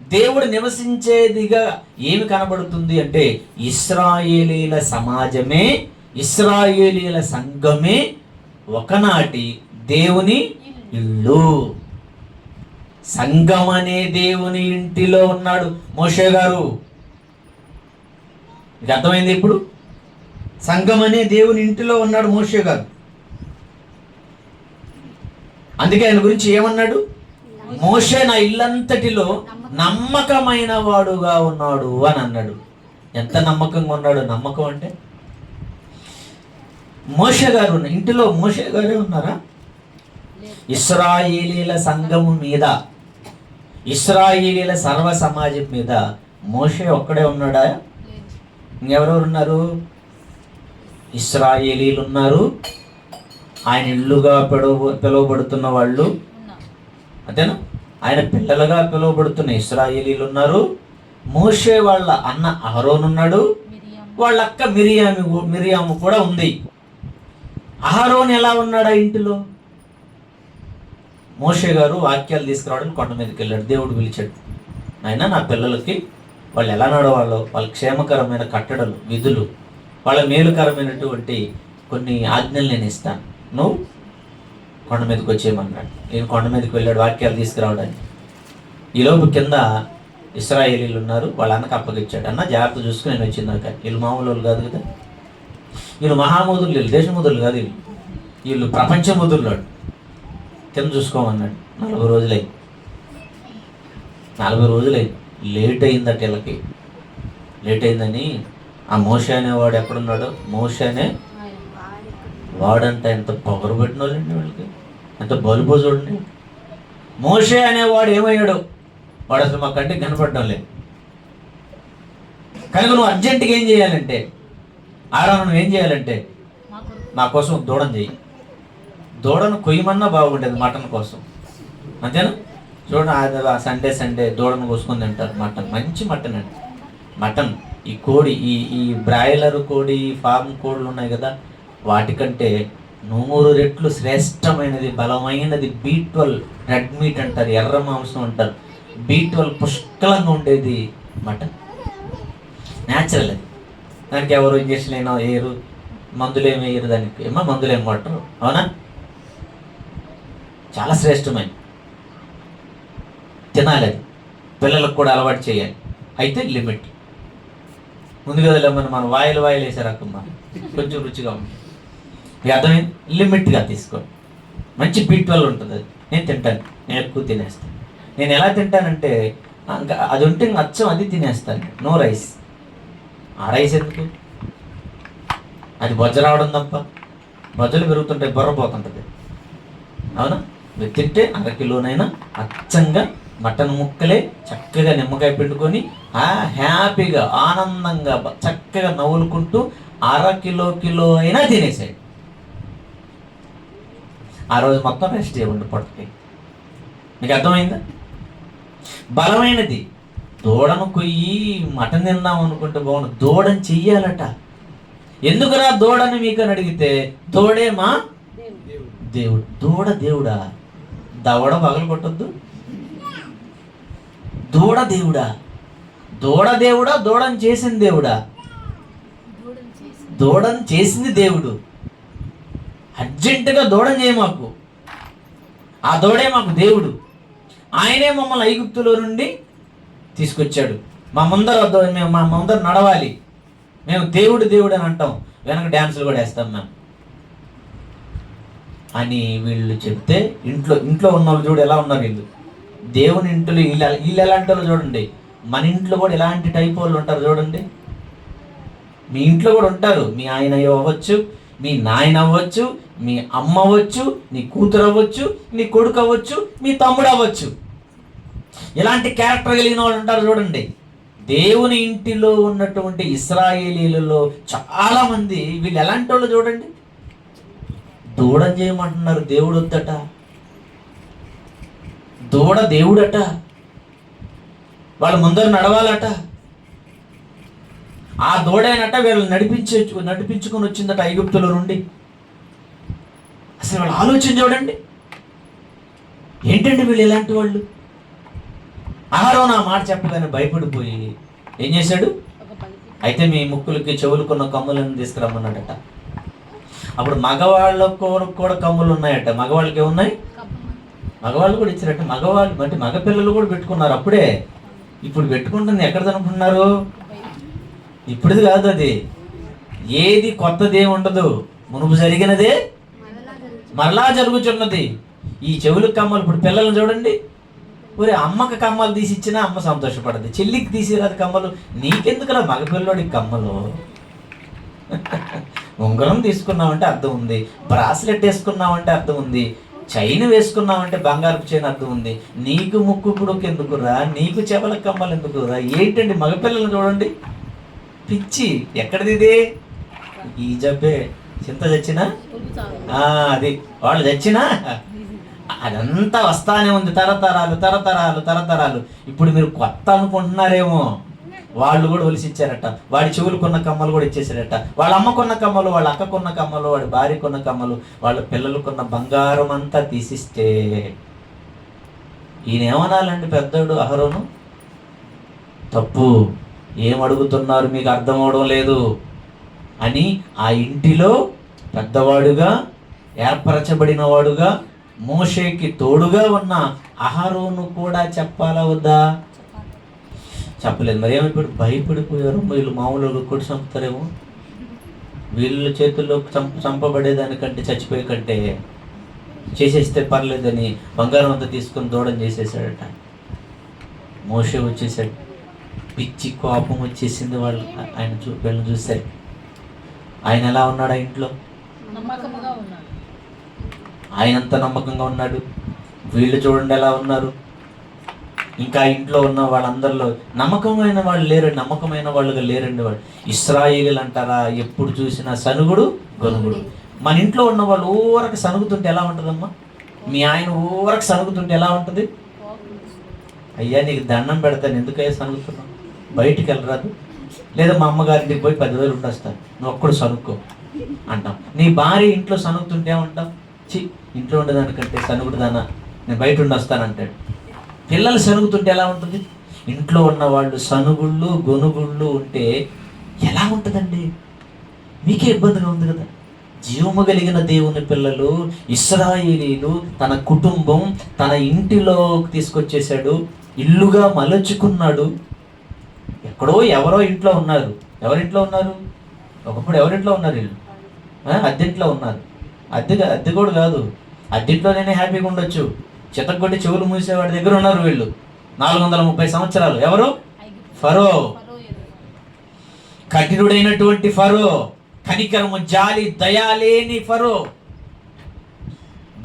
S1: దేవుడు నివసించేదిగా ఏమి కనబడుతుంది అంటే ఇశ్రాయేలీల సమాజమే, ఇశ్రాయేలీల సంఘమే ఒకనాటి దేవుని ఇల్లు. సంఘం అనే దేవుని ఇంటిలో ఉన్నాడు మోషే గారు. ఇది అర్థమైంది ఇప్పుడు? సంఘం అనే దేవుని ఇంటిలో ఉన్నాడు మోషే గారు. అందుకే ఆయన గురించి ఏమన్నాడు? మోషే నా ఇల్లంతటిలో నమ్మకమైన వాడుగా ఉన్నాడు అని అన్నాడు. ఎంత నమ్మకంగా ఉన్నాడు? నమ్మకం అంటే మోషే గారు ఇంటిలో మోషే గారే ఉన్నారా? ఇశ్రాయేలీల సంఘము మీద, ఇశ్రాయేలీల సర్వ సమాజం మీద మోషే ఒక్కడే ఉన్నాడా? ఇంకెవరెవరు ఉన్నారు? ఇశ్రాయేలీలు ఉన్నారు, ఆయన ఇల్లుగా పిలువబడుతున్న వాళ్ళు, అంతేనా? ఆయన పిల్లలుగా పిలువబడుతున్న ఇశ్రాయేలీలు ఉన్నారు, మోషే వాళ్ళ అన్న అహరోను ఉన్నాడు, వాళ్ళ అక్క మిరియాము కూడా ఉంది. అహరోను ఎలా ఉన్నాడా ఇంటిలో? మోషే గారు వాక్యాలు తీసుకురావడానికి కొండ మీదకి వెళ్ళాడు. దేవుడు పిలిచాడు, ఆయన నా పిల్లలకి వాళ్ళు ఎలా నడవాలో, వాళ్ళ క్షేమకరమైన కట్టడలు, విధులు, వాళ్ళ మేలుకరమైనటువంటి కొన్ని ఆజ్ఞలు నేను ఇస్తాను, నువ్వు కొండ మీదకి వచ్చేయమన్నాడు. నేను కొండ మీదకి వెళ్ళాడు వాక్యాలు తీసుకురావడానికి. ఈలోపు కింద ఇశ్రాయేలీలు ఉన్నారు, వాళ్ళ అన్నకు అప్పగిచ్చాడు. అన్న జాగ్రత్త చూసుకుని నేను వచ్చిందాక. వీళ్ళు మామూలు వాళ్ళు కాదు కదా, వీళ్ళు మహాముదులు, వీళ్ళు దేశముదులు కాదు, వీళ్ళు ప్రపంచముదులు. కింద చూసుకోమన్నాడు. 40 రోజులైంది. 40 రోజులైంది. లేట్ అయిందట వీళ్ళకి. లేట్ అయిందని ఆ మోషే అనేవాడు ఎక్కడున్నాడు? మోషే అనే వాడంటే ఎంత పొగరు పెట్టిన వాళ్ళండి వీళ్ళకి, ఎంత బలుపు చూడండి. మోషే అనేవాడు ఏమయ్యాడు? వాడు అసలు మా కంటికి కనపడడం లేదు. కనుక నువ్వు అర్జెంటుగా ఏం చేయాలంటే, ఆరాను నువ్వు ఏం చేయాలంటే మా కోసం దూడం చేయి. దూడను కొయ్యమన్నా బాగుండేది మటన్ కోసం, అంతేనా? చూడండి, సండే దూడను కోసుకొని తింటారు. మటన్, మంచి మటన్ అండి. మటన్, ఈ కోడి, ఈ బ్రాయిలర్ కోడి, ఫార్మ్ కోళ్ళు ఉన్నాయి కదా, వాటికంటే 100 రెట్లు శ్రేష్టమైనది, బలమైనది B12 రెడ్ మీట్ అంటారు, ఎర్ర మాంసం అంటారు. B12 పుష్కలంగా ఉండేది మటన్. న్యాచురల్ అది. దానికి ఎవరు ఇంజక్షన్ అయినా వేయరు, మందులేమి వేయరు, దానికి ఏమో మందులేమి కొట్టరు, అవునా? చాలా శ్రేష్టమైన తినాలి. అది పిల్లలకు కూడా అలవాటు చేయాలి. అయితే లిమిట్. ముందుగా మనం వాయిలు వేసారక్కమ్మ, కొంచెం రుచిగా ఉంటుంది. మీకు అర్థమైంది? లిమిట్గా తీసుకోండి. మంచి B12 ఉంటుంది, అది నేను తింటాను. నేను ఎక్కువ తినేస్తాను. నేను ఎలా తింటానంటే అది ఉంటే అచ్చం అది తినేస్తాను, నో రైస్. ఆ రైస్ ఎందుకు? అది బొజ్జ రావడం తప్ప. బొజ్జలు పెరుగుతుంటాయి, బొర్ర పోతుంటుంది, అవునా? మీరు తింటే 1/2 కిలోనైనా అచ్చంగా మటన్ ముక్కలే చక్కగా నిమ్మకాయ పెట్టుకొని హ్యాపీగా ఆనందంగా చక్కగా నవ్వులుకుంటూ 1/2 కిలో అయినా తినేసాడు. ఆ రోజు మొత్తం రెస్ట్ ఇవ్వండి పొట్టకి. మీకు అర్థమైందా? బలమైనది. దూడను కొయ్యి మటన్ తిందాం అనుకుంటే బాగుండు. దూడని చెయ్యాలట. ఎందుకురా దూడని మీకు అని అడిగితే, దూడే మా దేవుడు. దూడ దేవుడా? దవడ పగలు కొట్టద్దు. దూడ దేవుడా? దూడ దేవుడా? దూడని చేసింది దేవుడా? దూడని చేసింది దేవుడు. అర్జెంటుగా దూడం చేయ మాకు. ఆ దూడే మాకు దేవుడు. ఆయనే మమ్మల్ని ఐగుప్తులో నుండి తీసుకొచ్చాడు. మా ముందర నడవాలి. మేము దేవుడు అని అంటాం, వెనక డ్యాన్సులు కూడా వేస్తాం మేము అని వీళ్ళు చెప్తే, ఇంట్లో ఉన్న వాళ్ళు చూడు ఎలా ఉన్నారు వీళ్ళు. దేవుని ఇంట్లో వీళ్ళు ఎలాంటి వాళ్ళు చూడండి. మన ఇంట్లో కూడా ఇలాంటి టైప్ వాళ్ళు ఉంటారు చూడండి. మీ ఇంట్లో కూడా ఉంటారు. మీ ఆయన అవ్వచ్చు, మీ నాయన అవ్వచ్చు, మీ అమ్మ అవ్వచ్చు, నీ కూతురు అవ్వచ్చు, నీ కొడుకు అవ్వచ్చు, మీ తమ్ముడు అవ్వచ్చు. ఇలాంటి క్యారెక్టర్ కలిగిన వాళ్ళు ఉంటారు చూడండి. దేవుని ఇంటిలో ఉన్నటువంటి ఇశ్రాయేలీలలో చాలా మంది వీళ్ళు ఎలాంటి వాళ్ళు చూడండి. దూడం చేయమంటున్నారు, దేవుడు వద్దట. దూడ దేవుడట, వాళ్ళు ముందర నడవాలట. ఆ దూడేనట వీళ్ళు నడిపించుకొని వచ్చిందట ఐగుప్తుల నుండి. అసలు వాళ్ళ ఆలోచన చూడండి. ఏంటండి వీళ్ళు ఇలాంటి వాళ్ళు. అహరోను ఆ మాట చెప్పగానే భయపడిపోయి ఏం చేశాడు, అయితే మీ ముక్కులకి చెవులకున్న కమ్ములను తీసుకురమ్మన్నాడట. అప్పుడు మగవాళ్ళకు కూడా కమ్ములు ఉన్నాయట. మగవాళ్ళకి ఏమున్నాయి, మగవాళ్ళు కూడా ఇచ్చారట. మగవాళ్ళు అంటే మగపిల్లలు కూడా పెట్టుకున్నారు అప్పుడే. ఇప్పుడు పెట్టుకుంటుంది ఎక్కడ అనుకుంటున్నారు, ఇప్పుడుది కాదు అది. ఏది కొత్తది ఏమి ఉండదు, మునుపు జరిగినదే మరలా జరుగుతున్నది. ఈ చెవులకు కమ్మలు, ఇప్పుడు పిల్లలు చూడండి, ఒరే అమ్మకి కమ్మలు తీసి ఇచ్చినా అమ్మ సంతోషపడదు, చెల్లికి తీసిరాదు కమ్మలు, నీకెందుకులా మగపిల్లోడికి కమ్మలు. ఉంగరం తీసుకున్నామంటే అర్థం ఉంది, బ్రాస్లెట్ వేసుకున్నామంటే అర్థం ఉంది, చైన్ వేసుకున్నామంటే బంగారపు చైన్ అర్థం ఉంది. నీకు ముక్కు పుడుకు ఎందుకురా, నీకు చెవుల కమ్మలు ఎందుకురా. ఏంటండి మగపిల్లలు చూడండి, పిచ్చి ఎక్కడిది ఇది. ఈ జబ్బే చింత చచ్చినా అది వాళ్ళు చచ్చినా అదంతా వస్తానే ఉంది, తరతరాలు. ఇప్పుడు మీరు కొత్త అనుకుంటున్నారేమో, వాళ్ళు కూడా ఒలిసిచ్చారట. వాడి చెవులుకున్న కమ్మలు కూడా ఇచ్చేసారట. వాళ్ళ అమ్మకున్న కమ్మలు, వాళ్ళ అక్కకున్న కమ్మలు, వాడి భార్యకున్న కమ్మలు, వాళ్ళ పిల్లలకున్న బంగారం అంతా తీసిస్తే ఈయన ఏమనాలండి పెద్దోడు అహరోను? తప్పు, ఏమడుగుతున్నారు మీకు అర్థం అవడం లేదు అని ఆ ఇంటిలో పెద్దవాడుగా ఏర్పరచబడిన వాడుగా మోషేకి తోడుగా ఉన్న అహరోను కూడా చెప్పాలా వద్దా? చెప్పలేదు. మరి ఏమైపోయాడు, భయపడిపోయారు. వీళ్ళు మామూలుగా కొట్టి చంపుతారేమో, వీళ్ళ చేతుల్లో చంపబడేదానికంటే చచ్చిపోయే కంటే చేసేస్తే పర్లేదని బంగారం అంతా తీసుకొని దూడం చేసేసాడట. మోషే వచ్చేసాడు, పిచ్చి కోపం వచ్చేసింది వీళ్ళని చూశారు. ఆయన ఎలా ఉన్నాడు ఆ ఇంట్లో, ఆయనంత నమ్మకంగా ఉన్నాడు. వీళ్ళు చూడండి ఎలా ఉన్నారు. ఇంకా ఇంట్లో ఉన్న వాళ్ళందరిలో నమ్మకమైన వాళ్ళు లేరండి, నమ్మకమైన వాళ్ళుగా లేరండి వాళ్ళు. ఇశ్రాయేలీలు అంటారా, ఎప్పుడు చూసినా సనుగుడు గొనుగుడు. మన ఇంట్లో ఉన్న వాళ్ళు ఊరకు సనుగుతుంటే ఎలా ఉంటుందమ్మా? మీ ఆయన ఊరకు సనుగుతుంటే ఎలా ఉంటుంది? అయ్యా నీకు దండం పెడతాను, ఎందుకయ్యా సనుగుతున్నావు, బయటికి వెళ్ళరాదు, లేదా మా అమ్మగారింటికి పోయి 10 రోజులు ఉండొస్తాను, నువ్వు ఒక్కడు సనుక్కో అంటాం. నీ భార్య ఇంట్లో సనుగుతుంటే ఏమంటాం? ఇంట్లో ఉండేదానికంటే సనుగుడు దానా, నేను బయట ఉండొస్తానంటాడు. పిల్లలు సనుగుతుంటే ఎలా ఉంటుంది? ఇంట్లో ఉన్న వాళ్ళు సనుగుళ్ళు గొనుగుళ్ళు ఉంటే ఎలా ఉంటుందండి? మీకే ఇబ్బందిగా ఉంది కదా. జీవము కలిగిన దేవుని పిల్లలు ఇశ్రాయేలీలు తన కుటుంబం తన ఇంటిలో తీసుకొచ్చేసాడు, ఇల్లుగా మలచుకున్నాడు. ఎక్కడో ఎవరో ఇంట్లో ఉన్నారు. ఎవరింట్లో ఉన్నారు? ఒకప్పుడు ఎవరింట్లో ఉన్నారు? వీళ్ళు అద్దెంట్లో ఉన్నారు. అద్దె కూడా కాదు, అద్దెంట్లోనే హ్యాపీగా ఉండొచ్చు. చితకొట్టి చెవులు మూసేవాడి దగ్గర ఉన్నారు వీళ్ళు 430 సంవత్సరాలు. ఎవరు? ఫరో. కఠినుడైనటువంటి ఫరో, కనికరము జాలి దయాలేని ఫరో,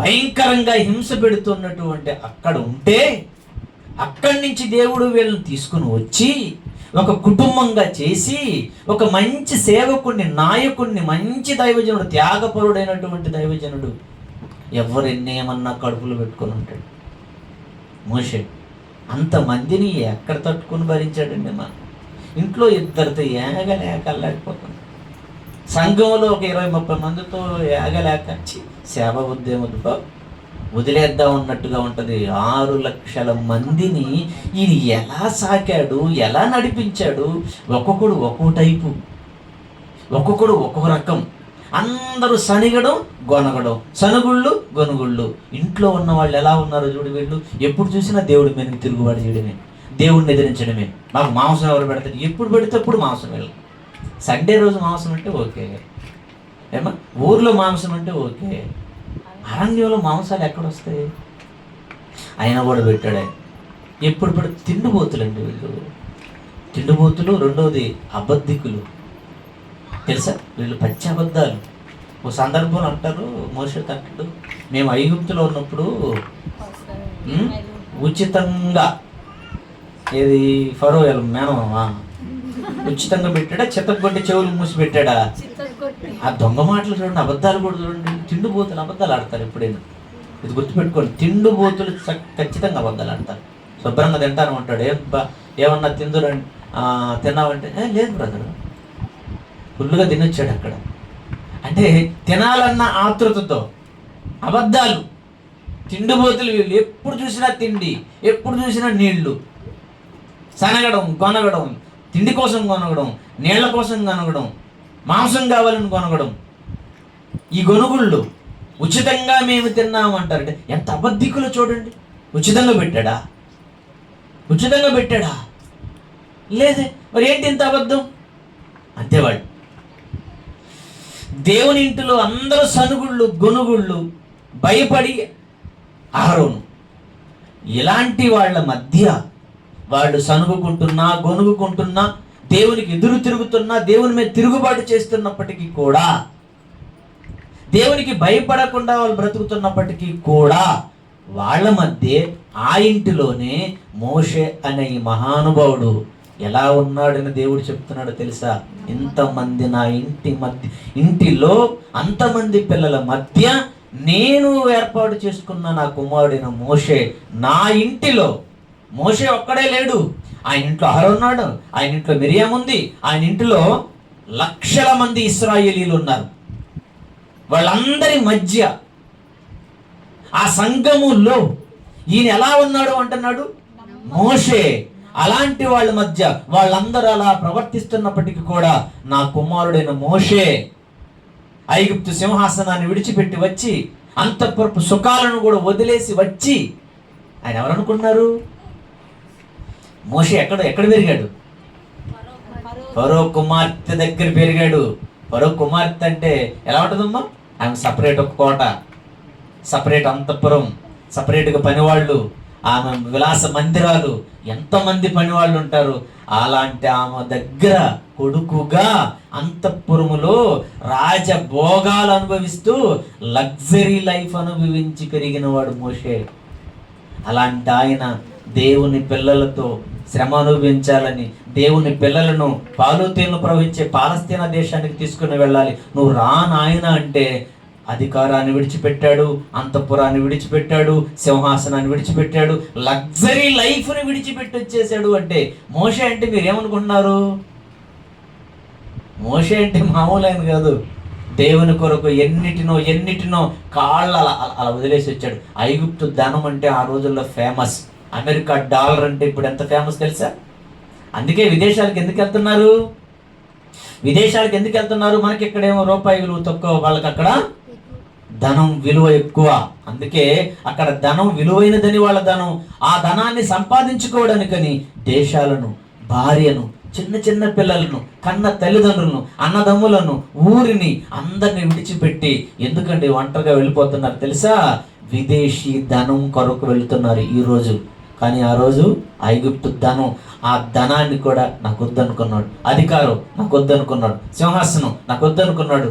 S1: భయంకరంగా హింస పెడుతున్నటువంటి అక్కడ ఉంటే, అక్కడి నుంచి దేవుడు వీళ్ళని తీసుకుని వచ్చి ఒక కుటుంబంగా చేసి ఒక మంచి సేవకుడిని, నాయకుడిని, మంచి దైవజనుడు, త్యాగపరుడైనటువంటి దైవజనుడు, ఎవరెన్నేమన్నా కడుపులు పెట్టుకొని ఉంటాడు మోషే. అంతమందిని ఎక్కడ తట్టుకుని భరించాడండి. మా ఇంట్లో ఇద్దరితో ఏగలేకలేకపోతుంది. సంఘంలో ఒక 20-30 మందితో ఏగలేక సేవ ఉద్యమంతో వదిలేద్దాం ఉన్నట్టుగా ఉంటుంది. 6 లక్షల మందిని ఈయన ఎలా సాకాడు, ఎలా నడిపించాడు. ఒక్కొక్కడు ఒక్కో టైపు, ఒక్కొక్కడు ఒక్కొక్క రకం. అందరూ సనిగడం గొనగడం, సనుగుళ్ళు గొనుగుళ్ళు. ఇంట్లో ఉన్న వాళ్ళు ఎలా ఉన్నారో చూడు. వీళ్ళు ఎప్పుడు చూసినా దేవుడి మీద తిరుగుబాటు చేయడమే, దేవుడిని ఎదిరించడమే. మాకు మాంసం ఎవరు పెడతారు? ఎప్పుడు పెడితే అప్పుడు మాంసం. వీళ్ళు సండే రోజు మాంసం అంటే ఓకే, ఏమా ఊర్లో మాంసం అంటే ఓకే, అరణ్యంలో మాంసాలు ఎక్కడొస్తాయి? ఆయన కూడా పెట్టాడు. ఎప్పుడు పెడితే తిండిపోతులండి వీళ్ళు, తిండిపోతులు. రెండవది అబద్ధికులు, తెలుసా? వీళ్ళు పచ్చి అబద్ధాలు. ఓ సందర్భంలో అంటారు, మోషేతో అంటాడు, మేము ఐగుప్తులో ఉన్నప్పుడు ఉచితంగా, ఏది ఫరో మేనమా ఉచితంగా పెట్టాడా, చిత్తగొట్టి చెవులు మూసి పెట్టాడా? ఆ దొంగ మాటలు చూడండి, అబద్ధాలు కూడా చూడండి. తిండిపోతులు అబద్ధాలు ఆడతారు ఎప్పుడైనా. ఇది గుర్తుపెట్టుకోండి, తిండిపోతులు ఖచ్చితంగా అబద్ధాలు ఆడతారు. శుభ్రంగా తింటాను అంటాడు, ఏమన్నా తిందురండి తిన్నావంటే లేదు బ్రదరు, ఫుల్గా తినొచ్చాడు అక్కడ. అంటే తినాలన్న ఆతృతతో అబద్ధాలు. తిండిపోతులు వీళ్ళు. ఎప్పుడు చూసినా తిండి, ఎప్పుడు చూసినా నీళ్లు, సనగడం కొనగడం, తిండి కోసం కొనగడం, నీళ్ల కోసం కొనగడం, మాంసం కావాలని కొనగడం. ఈ గొనుగుళ్ళు. ఉచితంగా మేము తిన్నామంటారంటే ఎంత అబద్ధికులు చూడండి. ఉచితంగా పెట్టాడా? ఉచితంగా పెట్టాడా? లేదే. మరి ఏంటి ఇంత అబద్ధం? అంతేవాడు. దేవుని ఇంటిలో అందరూ సనుగుళ్ళు గొనుగుళ్ళు, భయపడి ఆరోను. ఇలాంటి వాళ్ళ మధ్య వాళ్ళు సనుగుకుంటున్నా గొనుగుకుంటున్నా, దేవునికి ఎదురు తిరుగుతున్నా, దేవుని మీద తిరుగుబాటు చేస్తున్నప్పటికీ కూడా, దేవునికి భయపడకుండా వాళ్ళు బ్రతుకుతున్నప్పటికీ కూడా, వాళ్ళ మధ్య ఆ ఇంటిలోనే మోషే అనే ఈ మహానుభావుడు ఎలా ఉన్నాడని దేవుడు చెప్తున్నాడో తెలుసా? ఇంతమంది నా ఇంటిలో అంతమంది పిల్లల మధ్య నేను ఏర్పాటు చేసుకున్న నా కుమారుడైన మోషే నా ఇంటిలో. మోషే ఒక్కడే లేడు, ఆయన ఇంట్లో అహరోను ఉన్నాడు, ఆయన ఇంట్లో మిరియాము ఉంది, ఆయన ఇంటిలో లక్షల మంది ఇశ్రాయేలీలు ఉన్నారు. వాళ్ళందరి మధ్య ఆ సంఘములో ఈయన ఎలా ఉన్నాడు అంటున్నాడు మోషే. అలాంటి వాళ్ళ మధ్య వాళ్ళందరూ అలా ప్రవర్తిస్తున్నప్పటికీ కూడా నా కుమారుడైన మోషే ఐగుప్తు సింహాసనాన్ని విడిచిపెట్టి వచ్చి, అంతఃపురపు సుఖాలను కూడా వదిలేసి వచ్చి, ఆయన ఎవరనుకున్నారు? మోషే ఎక్కడ పెరిగాడు? ఫరో కుమార్తె దగ్గర పెరిగాడు. ఫరో కుమార్తె అంటే ఎలా ఉంటుందమ్మా? ఆమె సపరేట్ ఒక కోట, సపరేట్ అంతఃపురం, సపరేట్గా పనివాళ్ళు, ఆమె విలాస మందిరాలు, ఎంతమంది పనివాళ్ళు ఉంటారు. అలాంటి ఆమె దగ్గర కొడుకుగా అంతఃపురములో రాజభోగాలు అనుభవిస్తూ లగ్జరీ లైఫ్ అనుభవించి పెరిగిన వాడు మోషే. అలాంటి ఆయన దేవుని పిల్లలతో శ్రమ అనుభవించాలని, దేవుని పిల్లలను పాలు తేనెలు ప్రవహించే పాలస్తీనా దేశానికి తీసుకుని వెళ్ళాలి, నువ్వు రా నాయన అంటే అధికారాన్ని విడిచిపెట్టాడు, అంతఃపురాన్ని విడిచిపెట్టాడు, సింహాసనాన్ని విడిచిపెట్టాడు, లగ్జరీ లైఫ్ని విడిచిపెట్టి వచ్చేసాడు. అంటే మోషే అంటే మీరు ఏమనుకుంటున్నారు? మోషే అంటే మామూలు ఆయన కాదు. దేవుని కొరకు ఎన్నిటినో కాళ్ళ అలా వదిలేసి వచ్చాడు. ఐగుప్తు ధనం అంటే ఆ రోజుల్లో ఫేమస్. అమెరికా డాలర్ అంటే ఇప్పుడు ఎంత ఫేమస్ తెలుసా? అందుకే విదేశాలకు ఎందుకు వెళ్తున్నారు? మనకి ఇక్కడేమో రూపాయి విలువ తక్కువ, వాళ్ళకి అక్కడ ధనం విలువ ఎక్కువ. అందుకే అక్కడ ధనం విలువైనదని వాళ్ళ ధనం. ఆ ధనాన్ని సంపాదించుకోవడానికని దేశాలను, భార్యను, చిన్న పిల్లలను, కన్న తల్లిదండ్రులను, అన్నదమ్ములను, ఊరిని అందరిని విడిచిపెట్టి ఎందుకండి ఒంటరిగా వెళ్ళిపోతున్నారు తెలుసా? విదేశీ ధనం కొరకు వెళుతున్నారు ఈరోజు. కానీ ఆ రోజు ఐగుప్తు ధనం, ఆ ధనాన్ని కూడా నాకు వద్దనుకున్నాడు. అధికారం నాకు వద్దనుకున్నాడు, సింహాసనం నాకు వద్దనుకున్నాడు,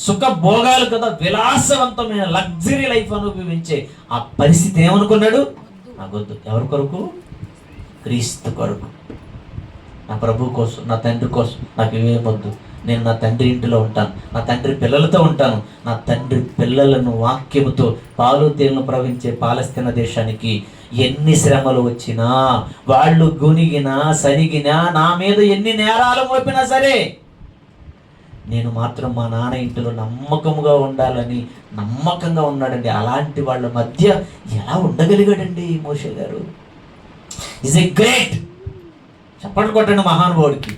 S1: సుఖ భోగాలు కదా, విలాసవంతమైన లగ్జరీ లైఫ్ అనుభవించే ఆ పరిస్థితి ఏమనుకున్నాడు? నాకు వద్దు. ఎవరి కొరకు? క్రీస్తు కొరకు, నా ప్రభు కోసం, నా తండ్రి కోసం నాకు ఇవేమొద్దు. నేను నా తండ్రి ఇంటిలో ఉంటాను, నా తండ్రి పిల్లలతో ఉంటాను. నా తండ్రి పిల్లలను వాక్యముతో పాలు తేనెలు ప్రవహించే పాలస్తీనా దేశానికి ఎన్ని శ్రమలు వచ్చినా, వాళ్ళు గునిగినా సరిగినా, నా మీద ఎన్ని నేరాలు మోపినా సరే, నేను మాత్రం మా నాన్న ఇంటిలో నమ్మకంగా ఉండాలని నమ్మకంగా ఉన్నాడండి. అలాంటి వాళ్ళ మధ్య ఎలా ఉండగలిగాడండి మోషే గారు? Is a great. చప్పట్లు కొట్టండి మహానుభావుడికి.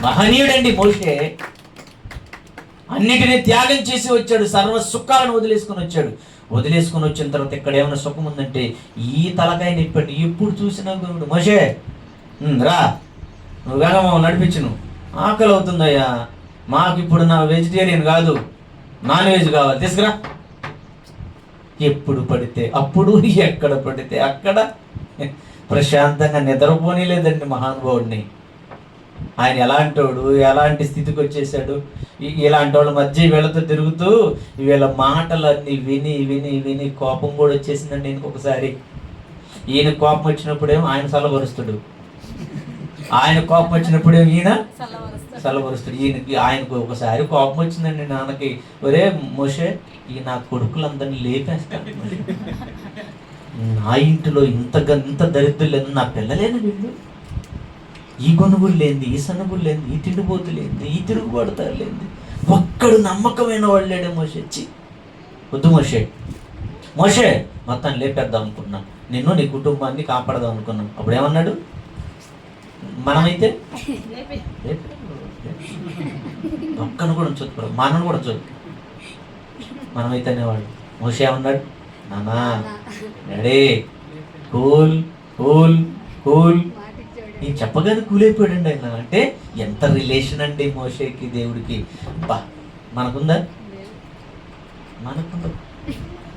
S1: మహనీయుడండి మోషే. అన్నిటినీ త్యాగం చేసి వచ్చాడు, సర్వ సుఖాలను వదిలేసుకొని వచ్చాడు. వదిలేసుకొని వచ్చిన తర్వాత ఇక్కడ ఏమైనా సుఖం ఉందంటే ఈ తలకాయ నిప్పండి. ఎప్పుడు చూసినా గురుడు మోషే రా, నువ్వు వేగమో నడిపించును, ఆకలి అవుతుందయ్యా, మాకు ఇప్పుడు నా వెజిటేరియన్ కాదు, నాన్ వెజ్ కావాలి, తీసుకురా. ఎప్పుడు పడితే అప్పుడు, ఎక్కడ పడితే అక్కడ ప్రశాంతంగా నిద్రపోనీ లేదండి మహానుభావుడిని. ఆయన ఎలాంటోడు, ఎలాంటి స్థితికి వచ్చేసాడు. ఇలాంటి వాళ్ళ మధ్య వీళ్ళతో తిరుగుతూ వీళ్ళ మాటలన్నీ విని విని విని కోపం కూడా వచ్చేసిందండి ఈయనకు ఒకసారి. ఈయన కోపం వచ్చినప్పుడేమో ఆయన చల్లబరుస్తాడు, ఆయన కోపం వచ్చినప్పుడేమో ఈయన చల్లబరుస్తాడు. ఆయనకు ఒకసారి కోపం వచ్చిందండి నాన్నకి. ఒరే మోషే, ఈ నా కొడుకులందరినీ లేపేస్తాను, నా ఇంటిలో ఇంత దరిద్రం లేదు, నా పిల్లలేని వీళ్ళు, ఈ గొనుగులు లేనిది, ఈ సనుగులు లేనిది, ఈ తిండిపోతు లేనిది, ఈ తిరుగుబడతారు లేనిది, ఒక్కడు నమ్మకమైన వాళ్ళు లేడే మోషే. వచ్చి వద్దు మోషే మొత్తాన్ని లేపేద్దాం అనుకున్నాం, నిన్ను నీ కుటుంబాన్ని కాపాడదాం అనుకున్నాం. అప్పుడు ఏమన్నాడు? మనమైతే ఒక్కను కూడా చూద్దాం, మనను కూడా చూద్దాం. మనమైతే అనేవాడు. మోషే ఏమన్నాడు? నానా డాడీ కూల్ కూల్ కూల్, ఈ చెప్పగానే కూలైపోయాడండి ఆయన. అంటే ఎంత రిలేషన్ అండి మోషేకి దేవుడికి. బా మనకుందా? మనకుందా?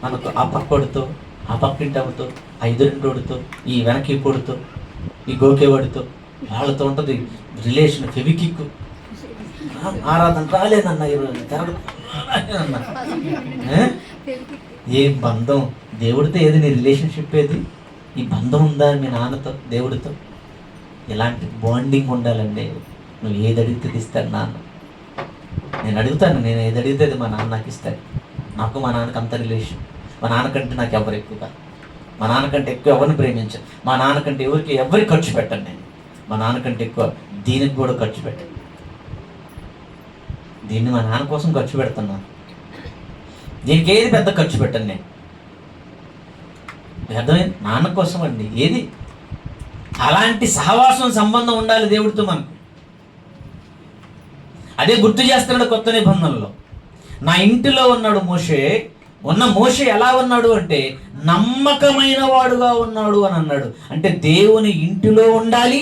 S1: మనకు ఆ పక్కోడితో, ఆ పక్కింటోడితో, ఆ ఎదురింటోడితో, ఈ వెనక్కి పొడితో, ఈ గోకేవాడితో, వాళ్ళతో ఉంటుంది రిలేషన్. ఫెవికిక్ ఆరాధన రాలేదన్న ఈరోజు జరగదన్న. ఏ బంధం దేవుడితో ఏది నీ రిలేషన్షిప్ ఏది? ఈ బంధం ఉందా మీ నాన్నతో, దేవుడితో? ఇలాంటి బాండింగ్ ఉండాలండి. నువ్వు ఏది అడిగితే ఇస్తాడు నాన్న. నేను అడుగుతాను, నేను ఏది అడిగితే మా నాన్న నాకు ఇస్తాడు. నాకు మా నాన్నకి అంత రిలేషన్. మా నాన్నకంటే నాకు ఎవరు ఎక్కువగా, మా నాన్నకంటే ఎక్కువ ఎవరిని ప్రేమించాను, మా నాన్నకంటే ఎవరికి ఖర్చు పెట్టాను నేను. మా నాన్నకంటే ఎక్కువ దీనికి కూడా ఖర్చు పెట్టాను. దీన్ని మా నాన్న కోసం ఖర్చు పెడుతున్నాను, దీనికి ఏది పెద్ద ఖర్చు పెట్టాను నేను. అర్థమైంది? నాన్న కోసం అండి ఏది. అలాంటి సహవాసం, సంబంధం ఉండాలి దేవుడితో మనకు. అదే గుర్తు చేస్తున్నాడు కొత్త నిబంధనలో. నా ఇంటిలో ఉన్నాడు మోషే. మోషే ఎలా ఉన్నాడు అంటే నమ్మకమైన వాడుగా ఉన్నాడు అని అన్నాడు. అంటే దేవుని ఇంటిలో ఉండాలి,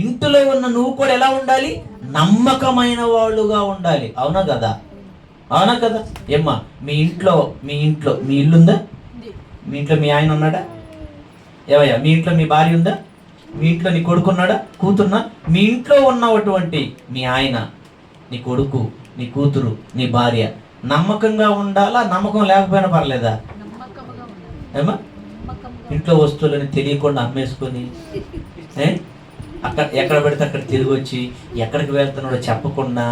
S1: ఇంటిలో ఉన్న నువ్వు కూడా ఎలా ఉండాలి? నమ్మకమైన వాళ్ళుగా ఉండాలి. అవునా కదా? అవునా కదా? ఏమ్మా మీ ఇంట్లో మీ ఇల్లుందా? మీ ఇంట్లో మీ ఆయన ఉన్నాడా? ఏవయ్యా మీ ఇంట్లో మీ భార్య ఉందా? మీ ఇంట్లో నీ కొడుకున్నాడా, కూతురున్నా? మీ ఇంట్లో ఉన్నటువంటి మీ ఆయన, నీ కొడుకు, నీ కూతురు, నీ భార్య నమ్మకంగా ఉండాలా? నమ్మకం లేకపోయినా పర్లేదా? ఏమా ఇంట్లో వస్తువులని తెలియకుండా అమ్మేసుకొని ఎక్కడ పెడితే అక్కడ తిరిగి వచ్చి ఎక్కడికి వెళ్తున్నాడో చెప్పకుండా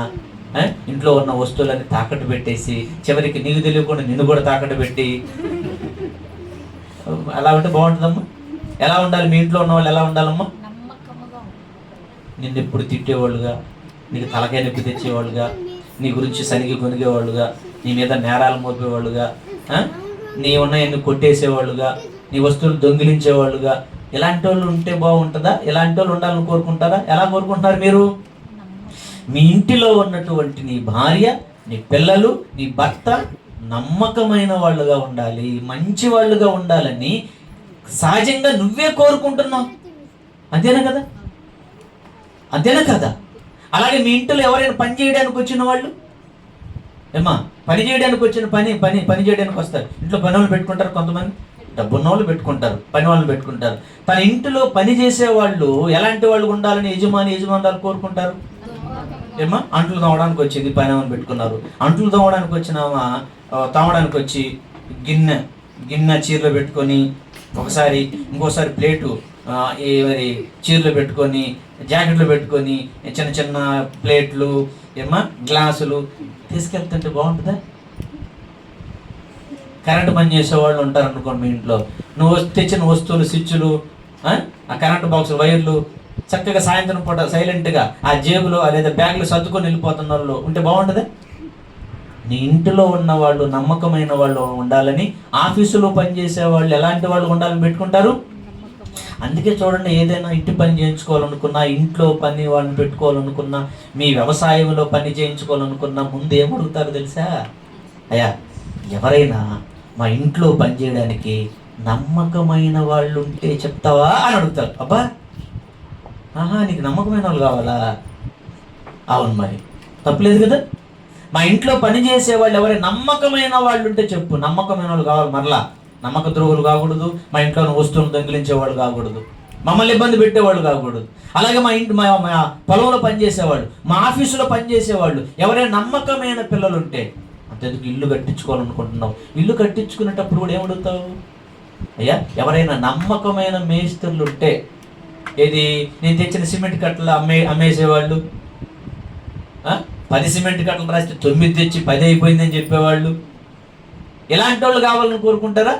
S1: ఇంట్లో ఉన్న వస్తువులని తాకట్టు పెట్టేసి చివరికి నీకు తెలియకుండా నిన్ను కూడా తాకట్టు పెట్టి అలా ఉంటే బాగుంటుందమ్మా? ఎలా ఉండాలి? మీ ఇంట్లో ఉన్న వాళ్ళు ఎలా ఉండాలమ్మా? నిన్ను ఎప్పుడు తిట్టేవాళ్ళుగా, నీకు తలకాయ నొప్పి తెచ్చేవాళ్ళుగా, నీ గురించి సనిగి కొనిగేవాళ్ళుగా, నీ మీద నేరాలు మోపేవాళ్ళుగా, నీ ఉన్నాయన్ని కొట్టేసేవాళ్ళుగా, నీ వస్తువులు దొంగిలించేవాళ్ళుగా, ఇలాంటి వాళ్ళు ఉంటే బాగుంటుందా? ఇలాంటి వాళ్ళు ఉండాలని కోరుకుంటారా? ఎలా కోరుకుంటున్నారు మీరు? మీ ఇంటిలో ఉన్నటువంటి నీ భార్య, నీ పిల్లలు, నీ భర్త నమ్మకమైన వాళ్ళుగా ఉండాలి, మంచి వాళ్ళుగా ఉండాలని సహజంగా నువ్వే కోరుకుంటున్నావు. అంతేనా కదా? అంతేనా కదా? అలాగే మీ ఇంట్లో ఎవరైనా పని చేయడానికి వచ్చిన వాళ్ళు ఏమా పని చేయడానికి వచ్చిన పని చేయడానికి వస్తారు. ఇంట్లో పని వాళ్ళు పెట్టుకుంటారు, కొంతమంది డబ్బున్న వాళ్ళు పెట్టుకుంటారు, పని వాళ్ళని పెట్టుకుంటారు. తన ఇంటిలో పని చేసే వాళ్ళు ఎలాంటి వాళ్ళు ఉండాలని యజమానురాలు కోరుకుంటారు. ఏమా అంట్లు తోమడానికి వచ్చింది, పని వాళ్ళని పెట్టుకున్నారు. అంట్లు తోమడానికి వచ్చినామా తోమడానికి వచ్చి గిన్నె చీరలో పెట్టుకొని, ఇంకోసారి ప్లేటు చీరలో పెట్టుకొని, జాకెట్లో పెట్టుకొని, చిన్న చిన్న ప్లేట్లు ఏమా గ్లాసులు తీసుకెళ్తుంటే బాగుంటుందా? కరెంటు పని చేసేవాళ్ళు ఉంటారు అనుకోండి మీ ఇంట్లో. నువ్వు తెచ్చిన వస్తువులు, స్విచ్లు, ఆ కరెంటు బాక్స్ వైర్లు చక్కగా సాయంత్రం పూట సైలెంట్గా ఆ జేబులో లేదా బ్యాగ్లో సర్దుకొని వెళ్ళిపోతున్న వాళ్ళు ఉంటే బాగుంటుందా? నీ ఇంటిలో ఉన్న వాళ్ళు నమ్మకమైన వాళ్ళు ఉండాలని, ఆఫీసులో పనిచేసే వాళ్ళు ఎలాంటి వాళ్ళు ఉండాలని పెట్టుకుంటారు? అందుకే చూడండి, ఏదైనా ఇంటి పని చేయించుకోవాలనుకున్నా, ఇంట్లో పని వాళ్ళని పెట్టుకోవాలనుకున్నా, మీ వ్యవసాయంలో పని చేయించుకోవాలనుకున్నా ముందు ఏమడుగుతారు తెలుసా? అయ్యా, ఎవరైనా మా ఇంట్లో పని చేయడానికి నమ్మకమైన వాళ్ళు ఉంటే చెప్తావా అని అడుగుతారు. అబ్బా, నీకు నమ్మకమైన వాళ్ళు కావాలా? అవును, మరి తప్పులేదు కదా. మా ఇంట్లో పని చేసేవాళ్ళు ఎవరైనా నమ్మకమైన వాళ్ళు ఉంటే చెప్పు. నమ్మకమైన వాళ్ళు కావాలి. మరలా నమ్మక ద్రోహులు కాకూడదు, మా ఇంట్లో వస్తువులు దొంగిలించేవాళ్ళు కాకూడదు, మమ్మల్ని ఇబ్బంది పెట్టేవాళ్ళు కాకూడదు. అలాగే మా పొలంలో పనిచేసేవాళ్ళు, మా ఆఫీసులో పనిచేసేవాళ్ళు ఎవరైనా నమ్మకమైన పిల్లలు ఉంటే, అంతెందుకు ఇల్లు కట్టించుకోవాలనుకుంటున్నావు, ఇల్లు కట్టించుకునేటప్పుడు కూడా ఏమడుగుతావు? అయ్యా, ఎవరైనా నమ్మకమైన మేస్త్రులు ఉంటే, ఏది నేను తెచ్చిన సిమెంట్ కట్టలు అమ్మేసేవాళ్ళు, 10 సిమెంట్ కట్టలు రాస్తే 9 తెచ్చి 10 అయిపోయిందని చెప్పేవాళ్ళు, ఎలాంటి వాళ్ళు కావాలని కోరుకుంటారా?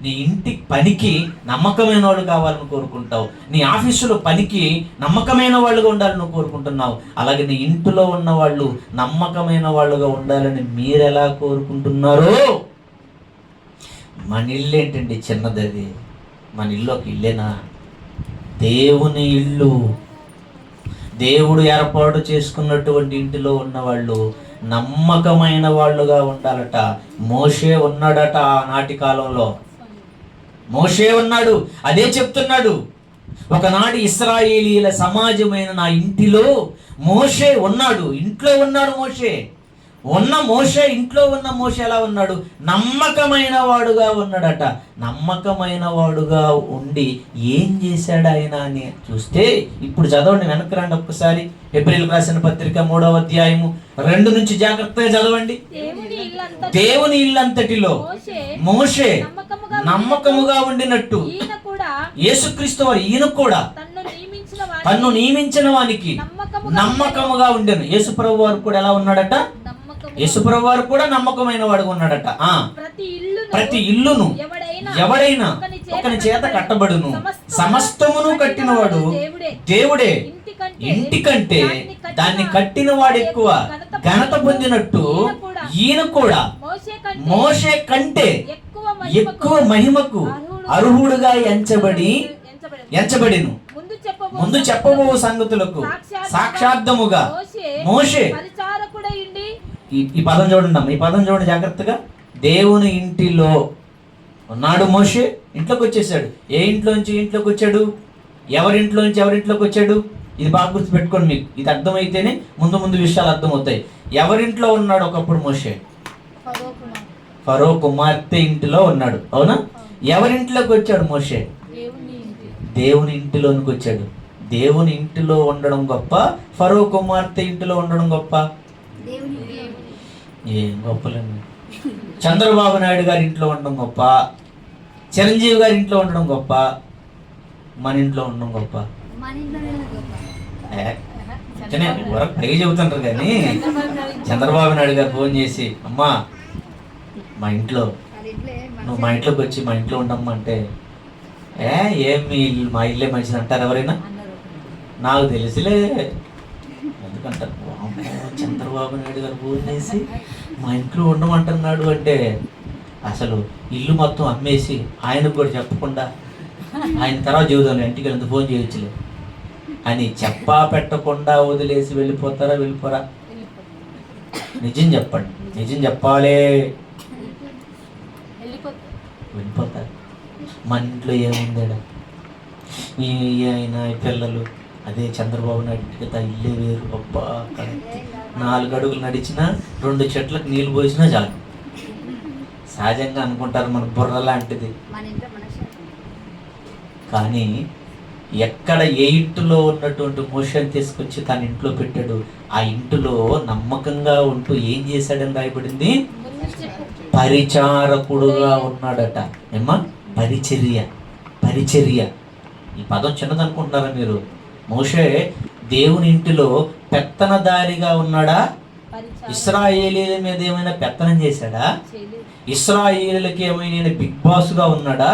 S1: నీ ఇంటి పనికి నమ్మకమైన వాళ్ళు కావాలని కోరుకుంటావు. నీ ఆఫీసులో పనికి నమ్మకమైన వాళ్ళుగా ఉండాలని కోరుకుంటున్నావు. అలాగే నీ ఇంటిలో ఉన్న వాళ్ళు నమ్మకమైన వాళ్ళుగా ఉండాలని మీరెలా కోరుకుంటున్నారు? మన ఇల్లు ఏంటండి చిన్నది? మన ఇల్లు ఒక ఇల్లేనా? దేవుని ఇల్లు, దేవుడు ఏర్పాటు చేసుకున్నటువంటి ఇంటిలో ఉన్నవాళ్ళు నమ్మకమైన వాళ్ళుగా ఉండాలట. మోషే ఉన్నాడట ఆనాటి కాలంలో. మోషే ఉన్నాడు, అదే చెప్తున్నాడు. ఒకనాడు ఇశ్రాయేలీల సమాజమైన నా ఇంటిలో మోషే ఉన్నాడు. ఇంట్లో ఉన్నాడు మోషే. ఇంట్లో ఉన్న మోషే ఎలా ఉన్నాడు? నమ్మకమైన వాడుగా ఉన్నాడట. నమ్మకమైన వాడుగా ఉండి ఏం చేశాడు ఆయన అని చూస్తే, ఇప్పుడు చదవండి, వెనక్కి రండి ఒక్కసారి. హెబ్రీయులకు రాసిన పత్రిక 3వ అధ్యాయము 2 నుంచి జాగ్రత్తగా చదవండి. దేవుని ఇల్లంతటిలో మోషే నమ్మకముగా ఉండినట్టు యేసుక్రీస్తు వారు ఈయన కూడా తన్ను నియమించిన వానికి నమ్మకముగా ఉండెను. యేసుప్రభు వారు కూడా ఎలా ఉన్నాడట? యేసుప్రభు వారు కూడా నమ్మకమైన వాడుగా ఉన్నాడట. ప్రతి ఇల్లును ఎవడైనా ఒకని చేత కట్టబడును, సమస్తమును కట్టినవాడు దేవుడే. ఇంటికంటే దాన్ని కట్టిన వాడు ఎక్కువ ఘనత పొందినట్టు ఈయన కూడా మోషే కంటే ఎక్కువ మహిమకు అర్హుడుగా ఎంచబడిను. ముందు చెప్పబో సంగతులకు సాక్షార్థముగా మోషే. ఈ పదం చూడండి అమ్మ, ఈ పదం చూడండి జాగ్రత్తగా. దేవుని ఇంటిలో ఉన్నాడు మోషే. ఇంట్లోకి వచ్చేసాడు. ఏ ఇంట్లోంచి ఇంట్లోకి వచ్చాడు? ఎవరింట్లోకి వచ్చాడు? ఇది బాగా గుర్తుపెట్టుకోండి. మీకు ఇది అర్థమైతేనే ముందు విషయాలు అర్థమవుతాయి. ఎవరింట్లో ఉన్నాడు ఒకప్పుడు మోషే? ఫరో కుమార్తె ఇంటిలో ఉన్నాడు. అవునా? ఎవరింట్లోకి వచ్చాడు మోషే? దేవుని ఇంటిలోనికి వచ్చాడు. దేవుని ఇంటిలో ఉండడం గొప్ప, ఫరో కుమార్తె ఇంటిలో ఉండడం గొప్ప? ఏం గొప్పలండి. చంద్రబాబు నాయుడు గారి ఇంట్లో ఉండడం గొప్ప, చిరంజీవి గారి ఇంట్లో ఉండడం గొప్ప, మన ఇంట్లో ఉండడం గొప్ప? పైగా చెబుతుంటారు కానీ చంద్రబాబు నాయుడు గారు ఫోన్ చేసి, అమ్మా నువ్వు మా ఇంట్లోకి వచ్చి మా ఇంట్లో ఉండమ్మా అంటే, మా ఇల్లే మంచిది అంటారు ఎవరైనా? నాకు తెలిసిలే. ఎందుకంటారు, చంద్రబాబు నాయుడు గారు ఫోన్ చేసి మా ఇంట్లో ఉండమంటున్నాడు అంటే, అసలు ఇల్లు మొత్తం అమ్మేసి ఆయనకు కూడా చెప్పకుండా ఆయన తర్వాత జీవితంలో ఇంటికి వెళ్ళి ఫోన్ చేయొచ్చులే అని చెప్పా పెట్టకుండా వదిలేసి వెళ్ళిపోతారా? వెళ్ళిపోరా? నిజం చెప్పండి, నిజం చెప్పాలే. వెళ్ళిపోతారు. మన ఇంట్లో ఏముందేడా? ఆయన పిల్లలు అదే చంద్రబాబు నాయుడు ఇల్లే వేరు. గొప్ప 4 అడుగులు నడిచినా 2 చెట్లకు నీళ్ళు పోసినా చాలు. సహజంగా అనుకుంటారు మన బుర్ర లాంటిది. కానీ ఎక్కడ ఏ ఇంటిలో ఉన్నటువంటి మోషేని తీసుకొచ్చి తన ఇంట్లో పెట్టాడు, ఆ ఇంటిలో నమ్మకంగా ఉంటూ ఏం చేశాడని రాయబడింది? పరిచారకుడుగా ఉన్నాడట. ఏమ్మా? పరిచర్య. ఈ పదం చిన్నదనుకుంటున్నారా మీరు? మోషే దేవుని ఇంటిలో పెత్తనదారిగా ఉన్నాడా? ఇశ్రాయేలీల మీద ఏమైనా పెత్తనం చేశాడా? ఇశ్రాయేలీలకి ఏమైనా బిగ్ బాస్గా ఉన్నాడా?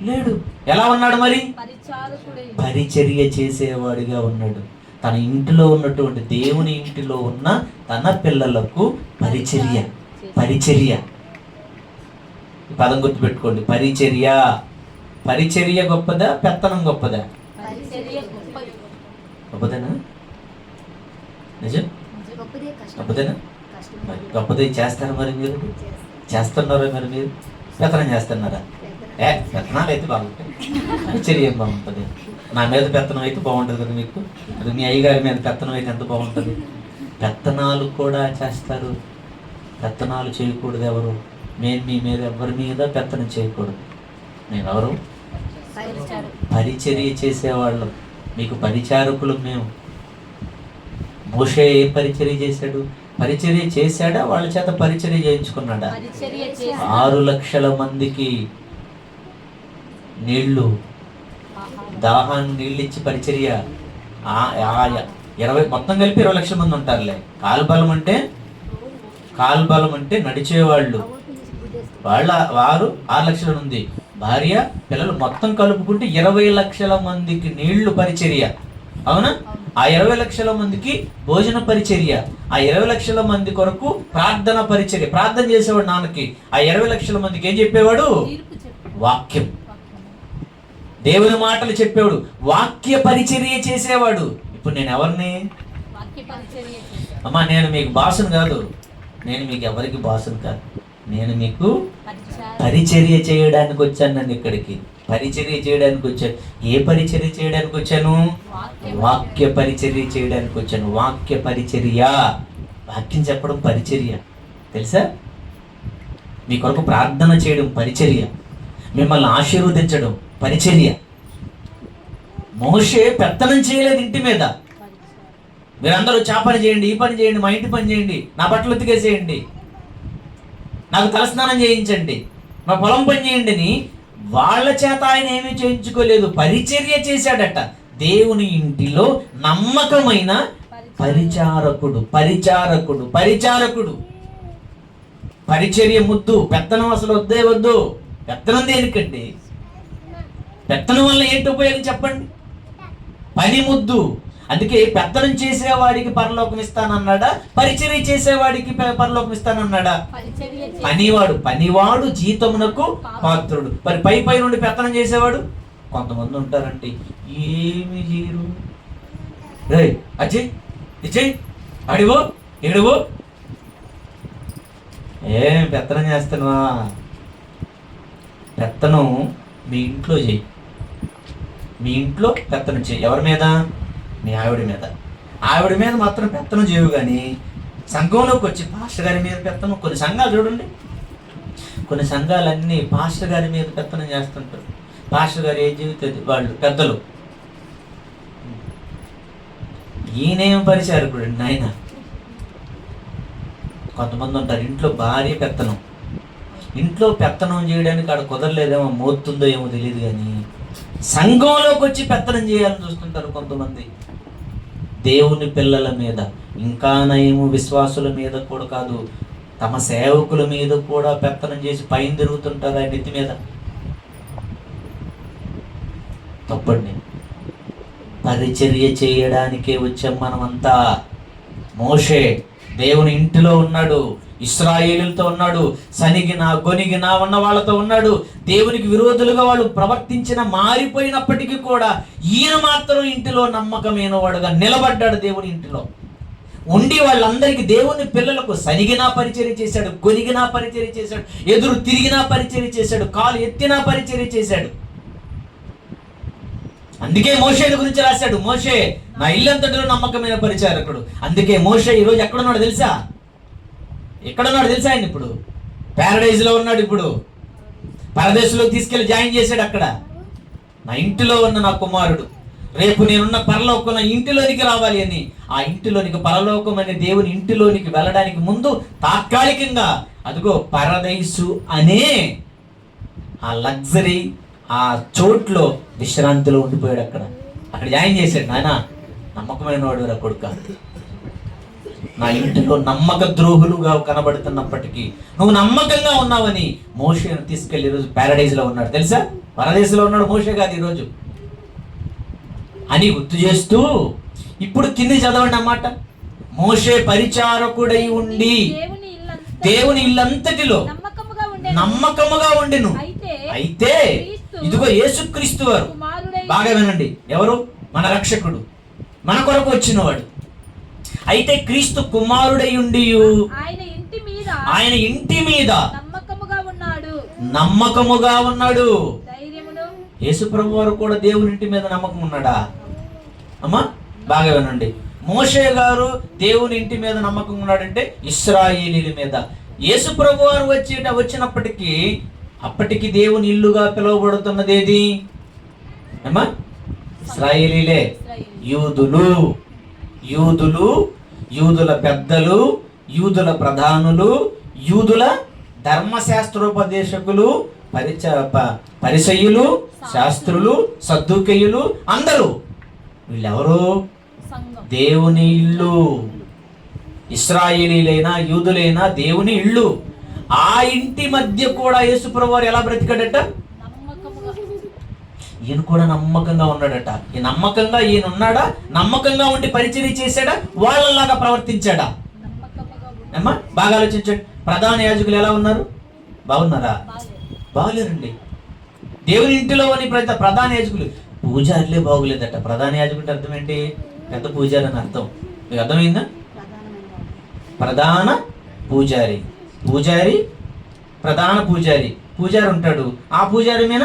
S1: లేడు. ఎలా ఉన్నాడు మరి? పరిచర్య చేసేవాడిగా ఉన్నాడు. తన ఇంటిలో ఉన్నటువంటి దేవుని ఇంటిలో ఉన్న తన పిల్లలకు పరిచర్య. ఈ పదం గుర్తుపెట్టుకోండి. పరిచర్య గొప్పదా, పెత్తనం గొప్పదా? గొప్పదేనా? నిజం గొప్పదేనా? మరి గొప్పదే చేస్తారా? మరి మీరు చేస్తున్నారా? మరి మీరు పెత్తనం చేస్తున్నారా? పెత్తనాలు అయితే బాగుంటాయి, పరిచర్య ఏం బాగుంటుంది? నా మీద పెత్తనం అయితే బాగుంటుంది కదా మీకు. అది మీ అయ్యగారి మీద పెత్తనం అయితే ఎంత బాగుంటుంది? పెత్తనాలు కూడా చేస్తారు. పెత్తనాలు చేయకూడదు ఎవరు? నేను మీ మీద ఎవరి మీద పెత్తనం చేయకూడదు. నేను ఎవరు? పరిచర్య చేసేవాళ్ళం, మీకు పరిచారకులు మేము. మోషే ఏ పరిచర్య చేశాడు? పరిచర్య చేశాడా? వాళ్ళ చేత పరిచర్య చేయించుకున్నాడా? 6 లక్షల మందికి నీళ్లు, దాహాన్ని నీళ్ళు ఇచ్చి పరిచర్య. 20 మొత్తం కలిపి 20 లక్షల మంది ఉంటారులే. కాల్బలం అంటే నడిచేవాళ్ళు, వారు 6 లక్షల మంది, భార్య పిల్లలు మొత్తం కలుపుకుంటే 20 లక్షల మందికి నీళ్లు పరిచర్య. అవునా? ఆ 20 లక్షల మందికి భోజన పరిచర్య. ఆ 20 లక్షల మంది కొరకు ప్రార్థన పరిచర్య. ప్రార్థన చేసేవాడు నాన్నకి. ఆ 20 లక్షల మందికి ఏం చెప్పేవాడు? వాక్యం, దేవుని మాటలు చెప్పేవాడు, వాక్య పరిచర్య చేసేవాడు. ఇప్పుడు నేను ఎవరిని? అమ్మా, నేను మీకు బాసును కాదు, నేను మీకు ఎవరికి బాసును కాదు, నేను మీకు పరిచర్య చేయడానికి వచ్చాను. నన్ను ఇక్కడికి పరిచర్య చేయడానికి వచ్చాను. ఏ పరిచర్య చేయడానికి వచ్చాను? వాక్య పరిచర్య చేయడానికి వచ్చాను. వాక్య పరిచర్య, వాక్యం చెప్పడం పరిచర్య, తెలుసా? మీ కొరకు ప్రార్థన చేయడం పరిచర్య, మిమ్మల్ని ఆశీర్వదించడం పరిచర్య. మోషే పెత్తనం చేయలేదు ఇంటి మీద. మీరందరూ ఆ పని చేయండి, ఈ పని చేయండి, మా ఇంటి పని చేయండి, నా బట్టలు ఉతికేసేయండి, నాకు తలస్నానం చేయించండి, మా పొలం పని చేయండి అని వాళ్ళ చేత ఆయన ఏమీ చేయించుకోలేదు. పరిచర్య చేశాడట. దేవుని ఇంటిలో నమ్మకమైన పరిచారకుడు. పరిచర్య ముద్దు. పెత్తనం అసలు వద్దు. పెత్తనం దేనికండి? పెత్తనం వల్ల ఏంటి ఉపయోగం చెప్పండి? పని ముద్దు. అందుకే పెత్తనం చేసేవాడికి పరలోకం ఇస్తానన్నాడా? పరిచర్య చేసేవాడికి పరలోకం ఇస్తానన్నాడా? పనివాడు జీతమునకు పాత్రుడు. మరి పై నుండి పెత్తనం చేసేవాడు కొంతమంది ఉంటారంటే ఏమి చేయరు. అజయ్ ఇచ్చయ్, అడివో ఎడువో, ఏం పెత్తనం చేస్తున్నావా? పెత్తనం మీ ఇంట్లో చేయి. మీ ఇంట్లో పెత్తనం చేయి. ఎవరి మీద? మీ ఆవిడ మీద. ఆవిడ మీద మాత్రం పెత్తనం చేయవు. కానీ సంఘంలోకి వచ్చి పాస్టర్ గారి మీద పెత్తనం. కొన్ని సంఘాలు చూడండి, కొన్ని సంఘాలన్నీ పాస్టర్ గారి మీద పెత్తనం చేస్తుంటారు. పాస్టర్ గారు ఏ జీవితం వాళ్ళు పెద్దలు, ఈయనేం పరిచారకుడు నాయన. కొంతమంది ఉంటారు ఇంట్లో భార్య పెత్తనం. ఇంట్లో పెత్తనం చేయడానికి ఆడ కుదరలేదేమో, మోతుందో ఏమో తెలియదు, కానీ సంఘంలోకి వచ్చి పెత్తనం చేయాలని చూస్తుంటారు కొంతమంది. దేవుని పిల్లల మీద, ఇంకా నయము విశ్వాసుల మీద కూడా కాదు, తమ సేవకుల మీద కూడా పెత్తనం చేసి పైన తిరుగుతుంటారు ఆయన నెత్తి మీద. తప్పండి. పరిచర్య చేయడానికే వచ్చాం మనమంతా. మోషే దేవుని ఇంటిలో ఉన్నాడు, ఇశ్రాయేలులతో ఉన్నాడు, సనిగినా గొనిగినా ఉన్న వాళ్ళతో ఉన్నాడు. దేవునికి విరోధులుగా వాళ్ళు ప్రవర్తించిన మారిపోయినప్పటికీ కూడా ఈయన మాత్రం ఇంటిలో నమ్మకమైన వాడుగా నిలబడ్డాడు. దేవుని ఇంటిలో ఉండి వాళ్ళందరికీ, దేవుని పిల్లలకు సనిగినా పరిచర్య చేశాడు, గొనిగినా పరిచర్య చేశాడు, ఎదురు తిరిగినా పరిచర్య చేశాడు, కాలు ఎత్తినా పరిచర్య చేశాడు. అందుకే మోషేని గురించి రాశాడు, మోషే నా ఇల్లంతటిలో నమ్మకమైన పరిచారకుడు. అందుకే మోషే ఈరోజు ఎక్కడున్నాడు తెలుసా? ఆయన ఇప్పుడు ప్యారడైజ్లో ఉన్నాడు. ఇప్పుడు పరదేశంలో తీసుకెళ్లి జాయిన్ చేశాడు. అక్కడ నా ఇంటిలో ఉన్న నా కుమారుడు, రేపు నేనున్న పరలోకం ఇంటిలోనికి రావాలి అని. ఆ ఇంటిలోనికి, పరలోకం అనే దేవుని ఇంటిలోనికి వెళ్ళడానికి ముందు తాత్కాలికంగా అదిగో పరదేశు అనే ఆ లగ్జరీ, ఆ చోట్లో విశ్రాంతిలో ఉండిపోయాడు. అక్కడ జాయిన్ చేశాడు. నాయన నమ్మకమైన వాడు రా కొడుక, నా ఇంటిలో నమ్మక ద్రోహులుగా కనబడుతున్నప్పటికీ నువ్వు నమ్మకంగా ఉన్నావని మోషేను తీసుకెళ్లి ఈరోజు ప్యారడైజ్లో ఉన్నాడు. తెలుసా? పరదేశంలో ఉన్నాడు మోషే కాదు ఈరోజు అని గుర్తు చేస్తూ, ఇప్పుడు కింది చదవండి అన్నమాట. మోషే పరిచారకుడై ఉండి దేవుని ఇల్లంతటిలో నమ్మకముగా ఉండెను. అయితే ఇదిగో యేసుక్రీస్తు వారు, బాగా వినండి, ఎవరు? మన రక్షకుడు, మన కొరకు వచ్చినవాడు. అయితే క్రీస్తు కుమారుడై ఉండి ఆయన ఇంటి మీద నమ్మకముగా ఉన్నాడు. యేసు ప్రభు వారు కూడా దేవుని ఇంటి మీద నమ్మకం ఉన్నాడా అమ్మా? బాగా వినండి. మోషే గారు దేవుని ఇంటి మీద నమ్మకం ఉన్నాడంటే ఇశ్రాయేలీల మీద. యేసు ప్రభు వారు వచ్చినప్పటికీ అప్పటికి దేవుని ఇల్లుగా పిలువబడుతున్నది ఏది అమ్మా? ఇశ్రాయేలీలే, యూదులు. యూదుల పెద్దలు, యూదుల ప్రధానులు, యూదుల ధర్మశాస్త్రోపదేశకులు, పరిసయ్యులు, శాస్త్రులు, సద్దూకయ్యులు, అందరూ వీళ్ళెవరు? దేవుని ఇల్లు. ఇశ్రాయేలీలైనా యూదులైనా దేవుని ఇల్లు. ఆ ఇంటి మధ్య కూడా యేసుప్రభువు వారు ఎలా బ్రతికాడట? ఈయన కూడా నమ్మకంగా ఉన్నాడట. ఈ నమ్మకంగా ఈయన ఉన్నాడా? నమ్మకంగా ఉండి పరిచర్య చేశాడా? వాళ్ళలాగా ప్రవర్తించాడా? అమ్మా బాగా ఆలోచించండి. ప్రధాన యాజకులు ఎలా ఉన్నారు? బాగున్నారా? బాగలేరండి. దేవుని ఇంటిలో అని ప్రధాన యాజకులు, పూజారులే బాగులేదట. ప్రధాన యాజకుడు అర్థం ఏంటి? పెద్ద పూజారి అని అర్థం. మీకు అర్థమైందా? ప్రధాన పూజారి, ప్రధాన పూజారి ఉంటాడు. ఆ పూజారి మీద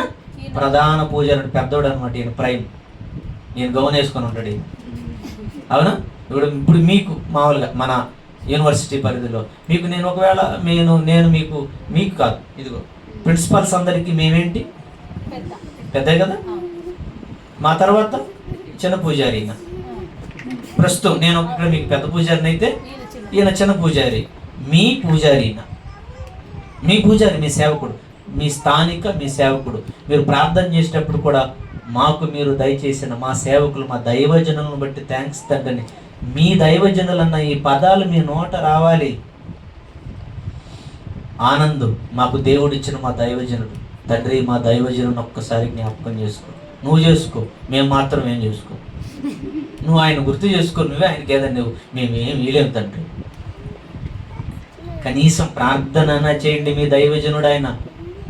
S1: ప్రధాన పూజారి పెద్దోడు అనమాట. ఈయన ప్రైమ్, ఈయన గౌన్ వేసుకొని ఉంటాడు. అవునా? ఇప్పుడు మీకు మామూలుగా మన యూనివర్సిటీ పరిధిలో మీకు నేను ఒకవేళ నేను మీకు కాదు, ఇదిగో ప్రిన్సిపల్స్ అందరికీ మేమేంటి? పెద్దే కదా. మా తర్వాత చిన్న పూజారి. ఈయన ప్రస్తుతం నేను ఇక్కడ మీకు పెద్ద పూజారిని అయితే ఈయన చిన్న పూజారి. మీ పూజారి ఈయన, మీ పూజారి, మీ సేవకుడు, మీ స్థానిక మీ సేవకుడు. మీరు ప్రార్థన చేసేటప్పుడు కూడా మాకు మీరు దయచేసిన మా సేవకులు, మా దైవజనులను బట్టి థ్యాంక్స్ తండ్రి. మీ దైవజనులన్న ఈ పదాలు మీ నోట రావాలి. ఆనందం మాకు దేవుడిచ్చిన మా దైవజనుడు. తండ్రి, మా దైవజనుని ఒక్కసారి జ్ఞాపకం చేసుకో. నువ్వు చేసుకో, మేము మాత్రం ఏం చేసుకో. నువ్వు ఆయన గుర్తు చేసుకో. నువ్వే ఆయనకి ఏదన్నా మేమేం వీలేము తండ్రి. కనీసం ప్రార్థన చేయండి. మీ దైవజనుడు ఆయన,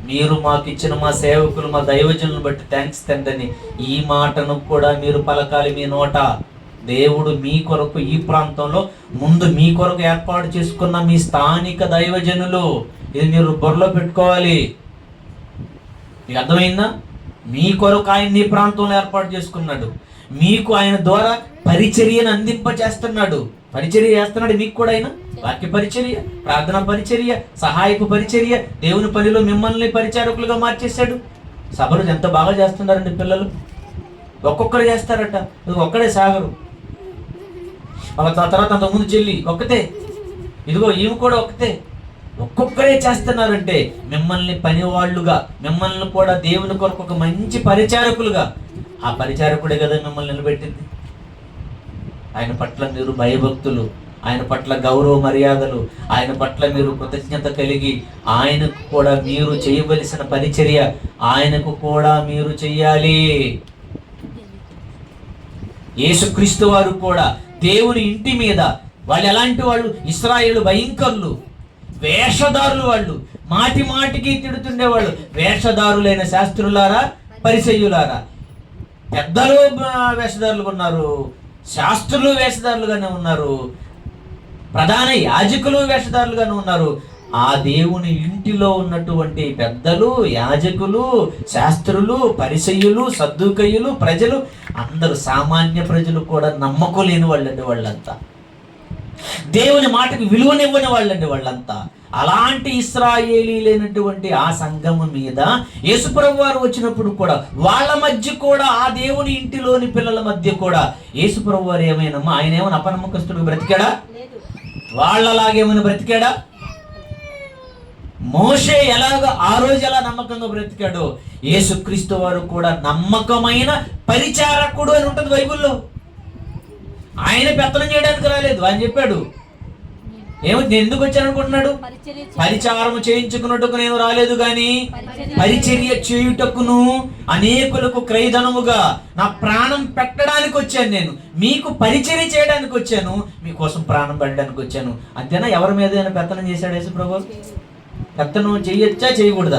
S1: మీరు మాకు ఇచ్చిన మా సేవకులు, మా దైవజనులను బట్టి థ్యాంక్స్ తండ్రి. ఈ మాటను కూడా మీరు పలకాలి మీ నోట. దేవుడు మీ కొరకు ఈ ప్రాంతంలో ముందు మీ కొరకు ఏర్పాటు చేసుకున్న మీ స్థానిక దైవజనులు, ఇది మీరు బుర్రలో పెట్టుకోవాలి. మీకు అర్థమైందా? మీ కొరకు ఆయన ఈ ప్రాంతంలో ఏర్పాటు చేసుకున్నాడు. మీకు ఆయన ద్వారా పరిచర్యను అందింప చేస్తున్నాడు. పరిచర్య చేస్తున్నాడు మీకు కూడా. ఆయన వాక్య పరిచర్య, ప్రార్థన పరిచర్య, సహాయపు పరిచర్య, దేవుని పనిలో మిమ్మల్ని పరిచారకులుగా మార్చేశాడు. సభలు ఎంత బాగా చేస్తున్నారండి పిల్లలు. ఒక్కొక్కరు చేస్తారట, ఒక్కడే సాగరు. తర్వాత అంతకుముందు చెల్లి ఒక్కతే, ఇదిగో ఈమె కూడా ఒక్కతే. ఒక్కొక్కరే చేస్తున్నారంటే మిమ్మల్ని పనివాళ్ళుగా, మిమ్మల్ని కూడా దేవుని కొరకు ఒక మంచి పరిచారకులుగా. ఆ పరిచారకుడే కదా మిమ్మల్ని నిలబెట్టింది. ఆయన పట్ల మీరు భయభక్తులు, ఆయన పట్ల గౌరవ మర్యాదలు, ఆయన పట్ల మీరు కృతజ్ఞత కలిగి ఆయనకు కూడా మీరు చేయవలసిన పరిచర్య ఆయనకు కూడా మీరు చెయ్యాలి. యేసుక్రీస్తు వారు కూడా దేవుని ఇంటి మీద, వాళ్ళు ఎలాంటి వాళ్ళు? ఇశ్రాయేలు భయంకరులు, వేషధారులు. వాళ్ళు మాటి మాటికి తిడుతుండేవాళ్ళు. వేషధారులైన శాస్త్రులారా, పరిసయ్యులారా. పెద్దలు వేషధారులుగా ఉన్నారు, శాస్త్రులు వేషధారులుగానే ఉన్నారు, ప్రధాన యాజకులు వేషధారులుగానే ఉన్నారు. ఆ దేవుని ఇంటిలో ఉన్నటువంటి పెద్దలు, యాజకులు, శాస్త్రులు, పరిసయ్యులు, సద్దూకయ్యులు, ప్రజలు అందరూ, సామాన్య ప్రజలు కూడా నమ్మకం లేని వాళ్ళండి వాళ్ళంతా. దేవుని మాటకి విలువనివ్వని వాళ్ళండి వాళ్ళంతా. అలాంటి ఇశ్రాయేలీలైనటువంటి ఆ సంఘము మీద యేసుప్రభు వారు వచ్చినప్పుడు కూడా వాళ్ళ మధ్య కూడా, ఆ దేవుని ఇంటిలోని పిల్లల మధ్య కూడా యేసుప్రభు వారు ఏమైనా ఆయన ఏమైనా అపనమ్మకస్తుడిగా బ్రతికాడా? వాళ్ళలాగేమైనా బ్రతికాడా? మోషే ఎలాగ ఆ రోజు ఎలా నమ్మకంగా బ్రతికాడో యేసుక్రీస్తు వారు కూడా నమ్మకమైన పరిచారకుడు అని ఉంటుంది బైబిల్లో. ఆయన పెత్తనం చేయడానికి రాలేదు. ఆయన చెప్పాడు, నేను ఎందుకు వచ్చాను అనుకుంటున్నాడు? పరిచారము చేయించుకున్నట్టుకు నేను రాలేదు గాని పరిచర్య చేయుటకును అనేకులకు క్రయధనముగా నా ప్రాణం పెట్టడానికి వచ్చాను. నేను మీకు పరిచర్య చేయడానికి వచ్చాను, మీకోసం ప్రాణం పెట్టడానికి వచ్చాను. అంతేనా? ఎవరి మీద పెత్తనం చేశాడు యేసు ప్రభు? పెత్తనం చేయొచ్చా చేయకూడదు?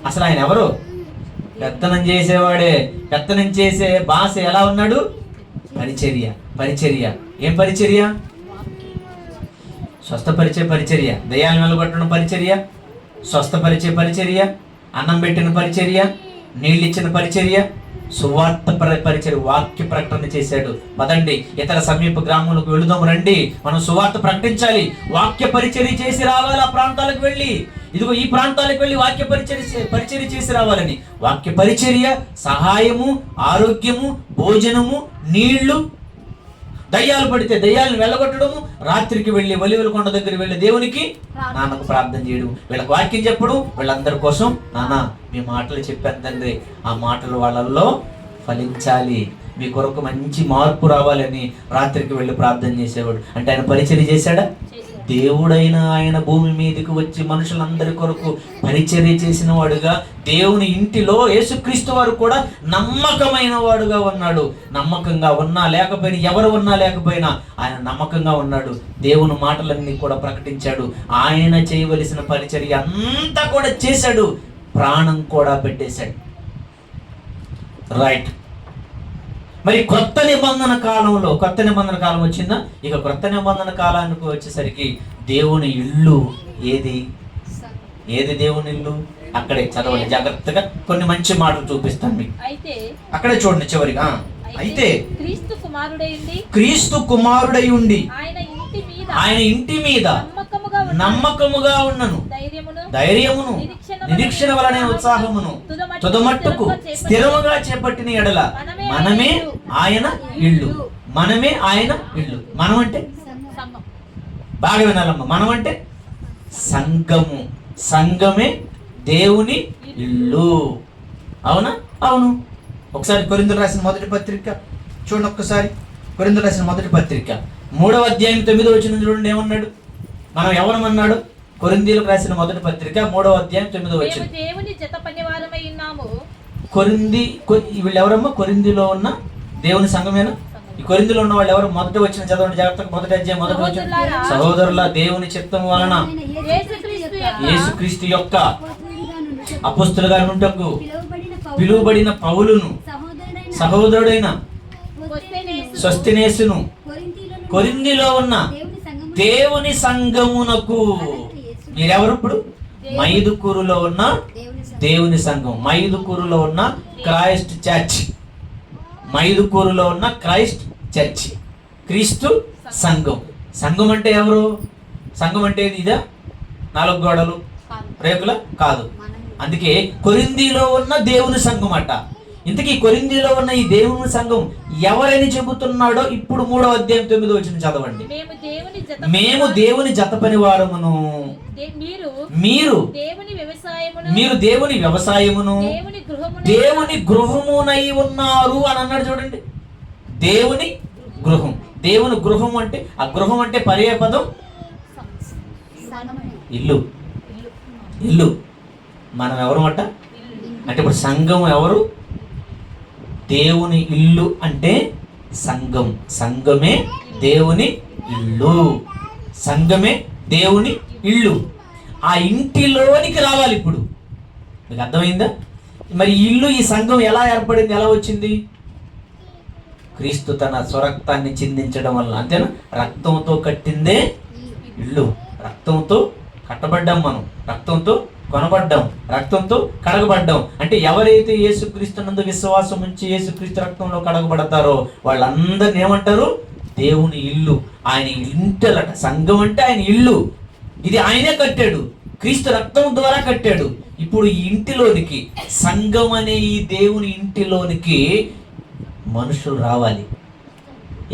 S1: అసలు ఆయన ఎవరు? పెత్తనం చేసేవాడే. పెత్తనం చేసే బాస ఎలా ఉన్నాడు? పరిచర్య. పరిచర్య ఏం పరిచర్య? స్వస్థపరిచే పరిచర్య, దయ్యాలను వెలుగొట్టడం పరిచర్య, స్వస్థపరిచే పరిచర్య, అన్నం పెట్టిన పరిచర్య, నీళ్ళు ఇచ్చిన పరిచర్య, సువార్త పరిచర్య, వాక్య ప్రకటన చేశాడు. పదండి ఇతర సమీప గ్రామాలకు వెళుదాం, రండి, మనం సువార్త ప్రకటించాలి, వాక్య పరిచర్య చేసి రావాలి. ఆ ప్రాంతాలకు వెళ్ళి, ఇదిగో ఈ ప్రాంతాలకు వెళ్ళి వాక్య పరిచర్య చేసి రావాలని. వాక్య పరిచర్య, సహాయము, ఆరోగ్యము, భోజనము, నీళ్లు, దయ్యాలు పడితే దయ్యాలను వెళ్ళగొట్టడము, రాత్రికి వెళ్ళి ఒలీవల కొండ దగ్గర వెళ్ళి దేవునికి నాన్నకు ప్రార్థన చేయడం, వీళ్ళకి వాక్యం చెప్పడం, వీళ్ళందరి కోసం నాన్న మీ మాటలు చెప్పాను తండ్రి, ఆ మాటలు వాళ్ళల్లో ఫలించాలి, మీ కొరకు మంచి మార్పు రావాలని రాత్రికి వెళ్ళి ప్రార్థన చేసేవాడు. అంటే ఆయన పరిచర్య చేశాడా? దేవుడైన ఆయన భూమి మీదకి వచ్చి మనుషులందరి కొరకు పరిచర్య చేసిన వాడుగా, దేవుని ఇంటిలో యేసుక్రీస్తు వారు కూడా నమ్మకమైన వాడుగా ఉన్నాడు. నమ్మకంగా ఉన్నా లేకపోయినా, ఎవరు ఉన్నా లేకపోయినా ఆయన నమ్మకంగా ఉన్నాడు. దేవుని మాటలన్నీ కూడా ప్రకటించాడు. ఆయన చేయవలసిన పరిచర్య అంతా కూడా చేశాడు. ప్రాణం కూడా పెట్టేశాడు. రైట్. మరి కొత్త నిబంధన కాలం వచ్చిందా? ఇక కొత్త నిబంధన కాలానికి వచ్చేసరికి దేవుని ఇల్లు ఏది దేవుని ఇల్లు? అక్కడే చదవండి జాగ్రత్తగా, కొన్ని మంచి మాటలు చూపిస్తాను మీకు. అక్కడే చూడండి చివరిగా. అయితే క్రీస్తు కుమారుడై ఉండి ఆయన ఇంటి మీద నమ్మకముగా ఉన్నను, ధైర్యమును, నిరీక్షణ వలనే ఉత్సాహమును తుదమట్టుకు స్థిరముగా చేపట్టిన ఎడల మనమే ఆయన ఇల్లు. మనమే ఆయన ఇల్లు. మనం అంటే బాగా వినాలమ్మా, మనం అంటే సంఘము. సంఘమే దేవుని ఇల్లు. అవునా? అవును. ఒకసారి కొరింథీయులకు రాసిన మొదటి పత్రిక చూడండి. ఒక్కసారి కొరింథీయులకు రాసిన మొదటి పత్రిక 3వ అధ్యాయం 9వ వచనం చూడండి. ఏమన్నాడు? మనం ఎవరమన్నాడు? కొరింథీయులకు రాసిన మొదటి పత్రిక 3వ అధ్యాయం 9వ వచనం. వీళ్ళు ఎవరమ్మా? కొరింథీలో ఉన్న దేవుని సంఘమేనా? ఈ కొరింథీలో ఉన్న వాళ్ళు ఎవరు? మొదటి వచ్చిన చదవండి జాగ్రత్తగా. మొదటి అధ్యాయం మొదటి వచనం. సహోదరుల, దేవుని చిత్తం వలన యేసుక్రీస్తు యొక్క అపొస్తలుగా ఉంటకు పిలువబడిన పౌలును, సహోదరుడైన సొస్తెనేసును, కొరింథీలో ఉన్న దేవుని సంఘమునకు. మీరెవరు ఇప్పుడు? మైదుకూరులో ఉన్న దేవుని సంఘం, మైదుకూరులో ఉన్న క్రైస్ట్ చర్చ్, మైదుకూరులో ఉన్న క్రైస్ట్ చర్చ్, క్రీస్తు సంఘం. సంఘం అంటే ఎవరు? సంఘం అంటే ఇదా? 4 గోడలు రేకుల కాదు. అందుకే కొరింథీలో ఉన్న దేవుని సంఘం అట. ఇంతకీ కొరింథీలో ఉన్న ఈ దేవుని సంఘం ఎవరని చెబుతున్నాడో ఇప్పుడు 3వ అధ్యాయం 9వ వచనం చదవండి. మేము దేవుని జతపని వారమును, మీరు దేవుని వ్యవసాయమును, దేవుని గృహమునై ఉన్నారు అని అన్నాడు. చూడండి, దేవుని గృహం. దేవుని గృహం అంటే, ఆ గృహం అంటే పర్యాయ పదం ఇల్లు. ఇల్లు. మనం ఎవరు అట? అంటే ఇప్పుడు సంఘం ఎవరు? దేవుని ఇల్లు అంటే సంఘం. సంఘమే దేవుని ఇల్లు. సంఘమే దేవుని ఇల్లు. ఆ ఇంటిలోనికి రావాలి. ఇప్పుడు మీకు అర్థమైందా? మరి ఇల్లు, ఈ సంఘం ఎలా ఏర్పడింది, ఎలా వచ్చింది? క్రీస్తు తన స్వరక్తాన్ని చిందించడం వల్ల. అంతేనా? రక్తంతో కట్టిందే ఇల్లు. రక్తంతో కట్టబడ్డాం మనం, రక్తంతో కొనబడ్డాం, రక్తంతో కడగబడ్డాం. అంటే ఎవరైతే యేసుక్రీస్తునందు విశ్వాసం ఉంచి యేసుక్రీస్తు రక్తంలో కడగబడతారో వాళ్ళందరిని ఏమంటారు? దేవుని ఇల్లు. ఆయన ఇంటలట. సంఘం అంటే ఆయన ఇల్లు. ఇది ఆయనే కట్టాడు, క్రీస్తు రక్తం ద్వారా కట్టాడు. ఇప్పుడు ఈ ఇంటిలోనికి, సంఘం అనే ఈ దేవుని ఇంటిలోనికి మనుషులు రావాలి.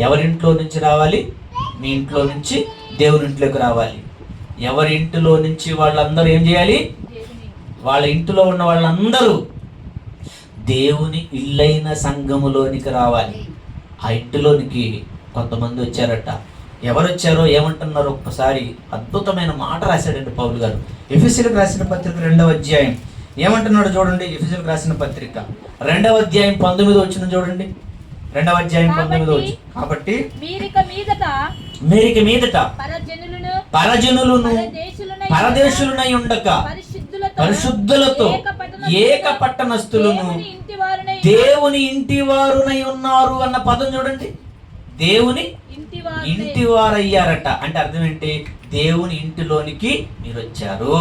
S1: ఎవరింట్లో నుంచి రావాలి? మీ ఇంట్లో నుంచి దేవుని ఇంట్లోకి రావాలి. ఎవరి ఇంటిలో నుంచి వాళ్ళందరూ ఏం చేయాలి? వాళ్ళ ఇంటిలో ఉన్న వాళ్ళందరూ దేవుని ఇల్లైన సంఘములోనికి రావాలి. ఆ ఇంటిలోనికి కొంతమంది వచ్చారట. ఎవరు వచ్చారో ఏమంటున్నారో ఒక్కసారి అద్భుతమైన మాట రాశాడండి పౌలు గారు. ఎఫెసీయులకు రాసిన పత్రిక 2వ అధ్యాయం ఏమంటున్నాడు చూడండి. ఎఫెసీయులకు రాసిన పత్రిక 2వ అధ్యాయం 19వ వచనం చూడండి. 2వ అధ్యాయం 19వ వచనం. కాబట్టి మీరిక మీదట పరజనులను పరదేశులనై ఉండక పరిశుద్ధులతో ఏక పట్టణస్థులను దేవుని ఇంటి వారునై ఉన్నారు అన్న పదం చూడండి. దేవుని ఇంటి వారయ్యారట అంటే అర్థం ఏంటి? దేవుని ఇంటిలోనికి మీరు వచ్చారు.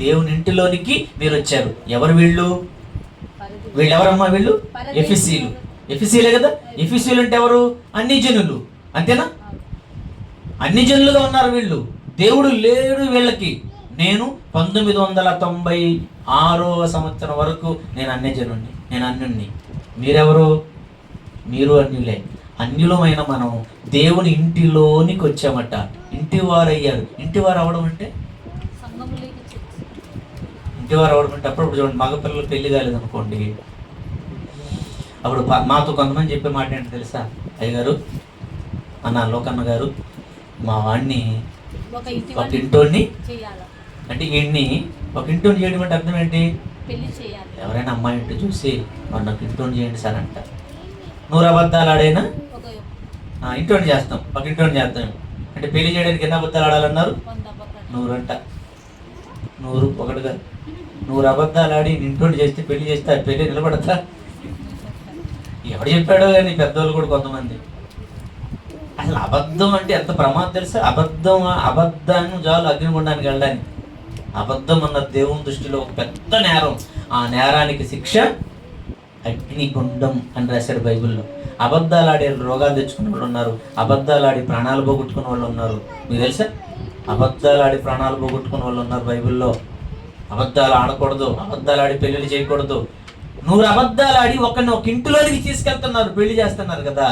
S1: దేవుని ఇంటిలోనికి మీరు వచ్చారు. ఎవరు వీళ్ళు? వీళ్ళు ఎవరమ్మా? వీళ్ళు ఎఫెసీలు. ఎఫెసీలే కదా. ఎఫెసీలు అంటే ఎవరు? అన్ని జనులు, అంతేనా? అన్ని జనులుగా ఉన్నారు వీళ్ళు. దేవుడు లేడు వీళ్ళకి. నేను 1996వ సంవత్సరం వరకు నేను అన్యజనుణ్ణి, నేను అన్యుణ్ణి. మీరెవరు? మీరు అన్యులే. అన్యులమైన మనం దేవుని ఇంటిలోనికి వచ్చామట. ఇంటి వారయ్యారు. ఇంటివారు అవడం అంటే అప్పుడప్పుడు చూడండి, మగపిల్లలు పెళ్లి కాలేదనుకోండి, అప్పుడు మాతో కొంతమంది చెప్పే మాట ఏంటి తెలుసా? అయ్యగారు, అన్న లోకన్న గారు, మా వాడిని ఒక ఇంటోని అంటే వీడిని ఒక ఇంటోని చేయడం అంటే అర్థం ఏంటి? ఎవరైనా అమ్మాయి ఇంటి చూసి వాడు నాకు ఇంటోని చేయండి సార్ అంట. 100 అబద్ధాలు ఆడైనా ఇంటోని చేస్తాం, ఒక ఇంటోని చేస్తాం. అంటే పెళ్లి చేయడానికి ఎన్ని అబద్ధాలు ఆడాలన్నారు? 100 అంట. 100 ఒకటిగా 100 అబద్ధాలు ఆడి ఇంటోని చేస్తే పెళ్లి చేస్తే ఆ పెళ్లి నిలబడతా? ఎవడు చెప్పాడో కానీ పెద్దవాళ్ళు కూడా కొంతమంది. అసలు అబద్ధం అంటే ఎంత ప్రమాదం తెలుసా? అబద్ధాన్ని చాలు అగ్నిగుండానికి వెళ్ళడానికి. అబద్ధం అన్న దేవుని దృష్టిలో ఒక పెద్ద నేరం. ఆ నేరానికి శిక్ష అగ్నిగుండం అని రాశాడు బైబిల్లో. అబద్ధాలు ఆడే రోగాలు తెచ్చుకున్న వాళ్ళు ఉన్నారు, అబద్ధాలు ఆడి ప్రాణాలు పోగొట్టుకున్న వాళ్ళు ఉన్నారు. మీకు తెలుసా? అబద్ధాలు ఆడి ప్రాణాలు పోగొట్టుకున్న వాళ్ళు ఉన్నారు బైబిల్లో. అబద్ధాలు ఆడకూడదు, అబద్ధాలు ఆడి పెళ్లిళ్ళు చేయకూడదు. 100 అబద్ధాలు ఆడి ఒక ఇంటిలోనికి తీసుకెళ్తున్నారు, పెళ్లి చేస్తున్నారు కదా.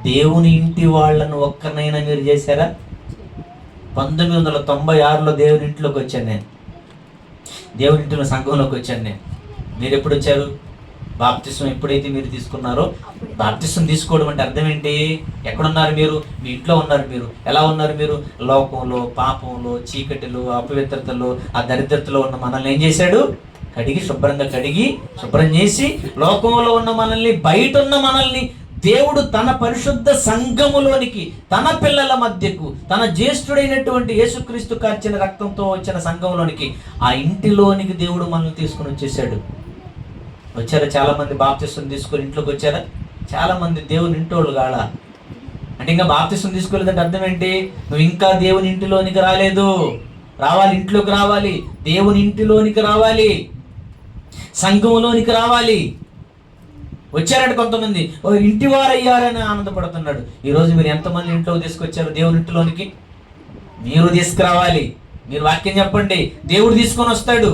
S1: దేవుని ఇంటి వాళ్ళను ఒక్కరినైనా మీరు చేశారా? 1996లో దేవుని ఇంట్లోకి వచ్చాను నేను. దేవుని ఇంటిలో సంఘంలోకి వచ్చాను నేను. మీరు ఎప్పుడు వచ్చారు? బాప్తిస్మం ఎప్పుడైతే మీరు తీసుకున్నారో, బాప్తిస్మం తీసుకోవడం అంటే అర్థం ఏంటి? ఎక్కడున్నారు మీరు? మీ ఇంట్లో ఉన్నారు. మీరు ఎలా ఉన్నారు? మీరు లోకంలో, పాపంలో, చీకటిలో, అపవిత్రతలో, ఆ దరిద్రతలో ఉన్న మనల్ని ఏం చేశాడు? శుభ్రం చేసి లోకంలో ఉన్న మనల్ని, బయట ఉన్న మనల్ని దేవుడు తన పరిశుద్ధ సంఘములోనికి, తన పిల్లల మధ్యకు, తన జ్యేష్ఠుడైనటువంటి యేసుక్రీస్తు కార్చిన రక్తంతో వచ్చిన సంఘంలోనికి, ఆ ఇంటిలోనికి దేవుడు మనల్ని తీసుకుని వచ్చేసాడు. వచ్చారా? చాలా మంది బాప్తిస్మం తీసుకొని ఇంట్లోకి వచ్చారా? చాలా మంది దేవుని ఇంటోళ్ళు కాడ. అంటే ఇంకా బాప్తిస్మం తీసుకోలేదంటే అర్థం ఏంటి? నువ్వు ఇంకా దేవుని ఇంటిలోనికి రాలేదు. రావాలి, ఇంట్లోకి రావాలి, దేవుని ఇంటిలోనికి రావాలి, సంఘంలోనికి రావాలి. వచ్చారంటే కొంతమంది ఇంటి వారయ్యారని ఆనందపడుతున్నాడు. ఈరోజు మీరు ఎంతమంది ఇంట్లోకి తీసుకొచ్చారు? దేవుని ఇంటిలోనికి మీరు తీసుకురావాలి. మీరు వాక్యం చెప్పండి, దేవుడు తీసుకొని వస్తాడు.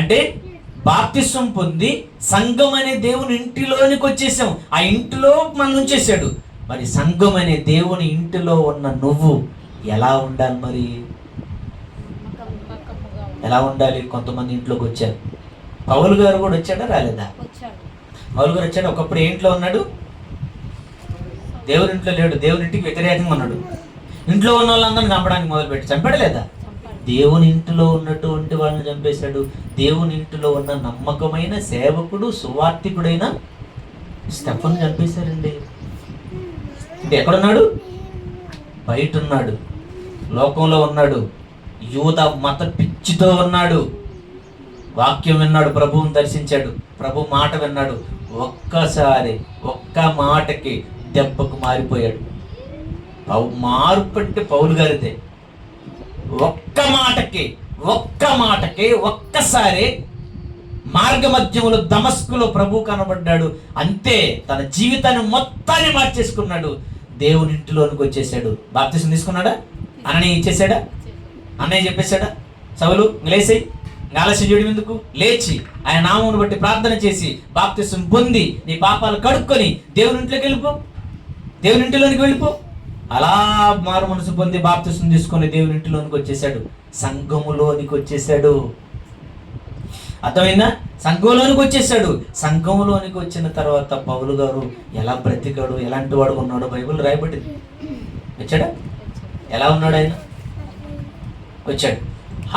S1: అంటే బాప్తిస్మం పొంది సంఘం అనే దేవుని ఇంటిలోనికి వచ్చేసాం. ఆ ఇంటిలో మనం ఉంచేసాడు. మరి సంఘం అనే దేవుని ఇంటిలో ఉన్న నువ్వు ఎలా ఉండాలి? మరి ఎలా ఉండాలి? కొంతమంది ఇంట్లోకి వచ్చారు. పౌలు గారు కూడా వచ్చాడా? రాలేదా? పౌలు గారు వచ్చాడు. ఒకప్పుడు ఇంట్లో ఉన్నాడు, దేవుని ఇంట్లో లేడు, దేవుని ఇంటికి వ్యతిరేకంగా ఉన్నాడు. ఇంట్లో ఉన్న వాళ్ళందరినీ చంపడానికి మొదలుపెట్టి చంపడలేదా? దేవుని ఇంటిలో ఉన్నటువంటి వాళ్ళని చంపేశాడు. దేవుని ఇంటిలో ఉన్న నమ్మకమైన సేవకుడు, సువార్తికుడైన స్టెఫను చంపేశారండి. అంటే ఎక్కడున్నాడు? బయట ఉన్నాడు, లోకంలో ఉన్నాడు, యూద మత పిచ్చితో ఉన్నాడు. వాక్యం విన్నాడు, ప్రభువుని దర్శించాడు, ప్రభు మాట విన్నాడు. ఒక్కసారి ఒక్క మాటకి దెబ్బకు మారిపోయాడు. మార్పు అంటే పౌలు గారిదే. ఒక్క మాటకి ఒక్కసారి మార్గ మధ్యములో దమస్కులో ప్రభు కనబడ్డాడు. అంతే, తన జీవితాన్ని మొత్తాన్ని మార్చేసుకున్నాడు. దేవుని ఇంటిలోనికి వచ్చేసాడు. బాప్తిస్మం తీసుకున్నాడా? అన్నయ్య ఇచ్చేసాడా? అన్నయ్య చెప్పేశాడా? సౌలు లేసేయి, ఆలస్యం చేయడం ఎందుకు? లేచి ఆయన నామమును బట్టి ప్రార్థన చేసి బాప్తిస్మం పొంది నీ పాపాలు కడుక్కొని దేవుని ఇంటిలోనికి వెళ్ళిపో. అలా మారు మనసు పొంది బాప్తిస్మం తీసుకొని దేవుని ఇంటిలోనికి వచ్చేసాడు, సంఘములోనికి వచ్చేసాడు. అర్థమైందా? సంఘంలోనికి వచ్చేసాడు. సంఘంలోనికి వచ్చిన తర్వాత పౌలు గారు ఎలా బ్రతికాడు, ఎలాంటి వాడు ఉన్నాడో బైబిల్ రాయబడింది. వచ్చాడా? ఎలా ఉన్నాడు ఆయన? వచ్చాడు.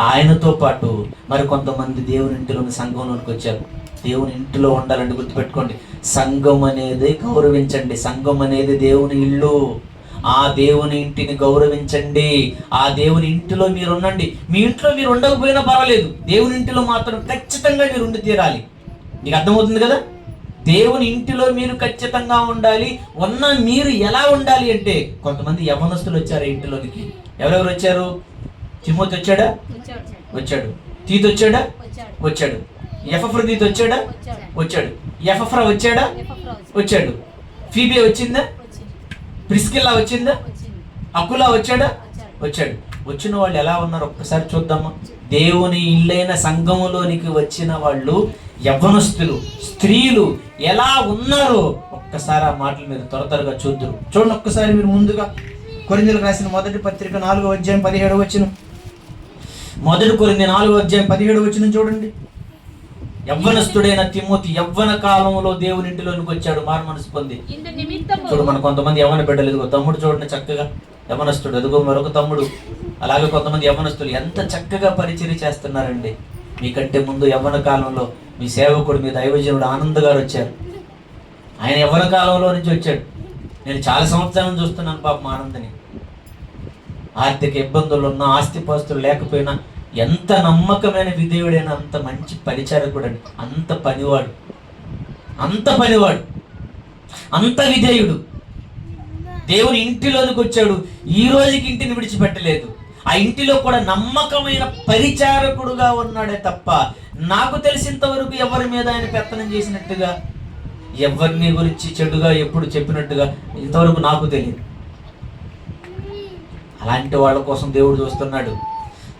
S1: ఆయనతో పాటు మరి కొంతమంది దేవుని ఇంటిలోని సంఘంలోనికి వచ్చారు. దేవుని ఇంటిలో ఉండాలంటే గుర్తుపెట్టుకోండి, సంఘం అనేది గౌరవించండి. సంఘం అనేది దేవుని ఇల్లు. ఆ దేవుని ఇంటిని గౌరవించండి. ఆ దేవుని ఇంటిలో మీరు ఉండండి. మీ ఇంట్లో మీరు ఉండకపోయినా పర్వాలేదు, దేవుని ఇంటిలో మాత్రం ఖచ్చితంగా మీరు ఉండి తీరాలి. నీకు అర్థమవుతుంది కదా? దేవుని ఇంటిలో మీరు ఖచ్చితంగా ఉండాలి. మీరు ఎలా ఉండాలి అంటే, కొంతమంది యవ్వనస్తులు వచ్చారు ఇంటిలోనికి. ఎవరెవరు వచ్చారు? తిమోతి వచ్చాడా? వచ్చాడు. తీతు వచ్చాడా? వచ్చాడు. ఎపఫ్రదీతు వచ్చాడా? వచ్చాడు. ఎపఫ్రా వచ్చాడా? వచ్చాడు. ఫీబే వచ్చిందా? ప్రిస్కిల్లా వచ్చిందా? అకులా వచ్చాడా? వచ్చాడు. వచ్చిన వాళ్ళు ఎలా ఉన్నారు ఒక్కసారి చూద్దామా? దేవుని ఇల్లైన సంఘములోనికి వచ్చిన వాళ్ళు, యవ్వనస్తులు, స్త్రీలు ఎలా ఉన్నారో ఒక్కసారి ఆ మాటలు మీరు త్వరగా చూద్దురు. చూడండి ఒక్కసారి మీరు ముందుగా కొరింథీయులకు రాసిన మొదటి పత్రిక 4వ అధ్యాయం 17వ వచనం. మొదటి కొరింథీ 4వ అధ్యాయం 17వ వచనం చూడండి. యవ్వనస్తుడైన తిమోతి యవ్వన కాలంలో దేవుని ఇంటిలోనికి వచ్చాడు, మారు మనసు పొంది. చూడు, మన కొంతమంది యవ్వన బిడ్డలు, ఇదిగో తమ్ముడు చూడండి చక్కగా యవ్వనస్తుడు, అదిగో మరొక తమ్ముడు, అలాగే కొంతమంది యవ్వనస్తులు ఎంత చక్కగా పరిచర్య చేస్తున్నారండి. మీకంటే ముందు యవ్వన కాలంలో మీ సేవకుడు, మీ దైవజనుడు ఆనంద్ గారు వచ్చారు. ఆయన యవ్వన కాలంలో నుంచి వచ్చాడు. నేను చాలా సంవత్సరాలను చూస్తున్నాను పాపం ఆనందని. ఆర్థిక ఇబ్బందులు ఉన్నా, ఆస్తిపాస్తులు లేకపోయినా ఎంత నమ్మకమైన విధేయుడైనా అంత మంచి పరిచారకుడు అండి. అంత పనివాడు, అంత విధేయుడు. దేవుని ఇంటిలోనికి వచ్చాడు, ఈ రోజుకి ఇంటిని విడిచిపెట్టలేదు. ఆ ఇంటిలో కూడా నమ్మకమైన పరిచారకుడుగా ఉన్నాడే తప్ప నాకు తెలిసినంత వరకు ఎవరి మీద ఆయన పెత్తనం చేసినట్టుగా, ఎవరిని గురించి చెడుగా ఎప్పుడు చెప్పినట్టుగా ఇంతవరకు నాకు తెలియదు. అలాంటి వాళ్ళ కోసం దేవుడు చూస్తున్నాడు.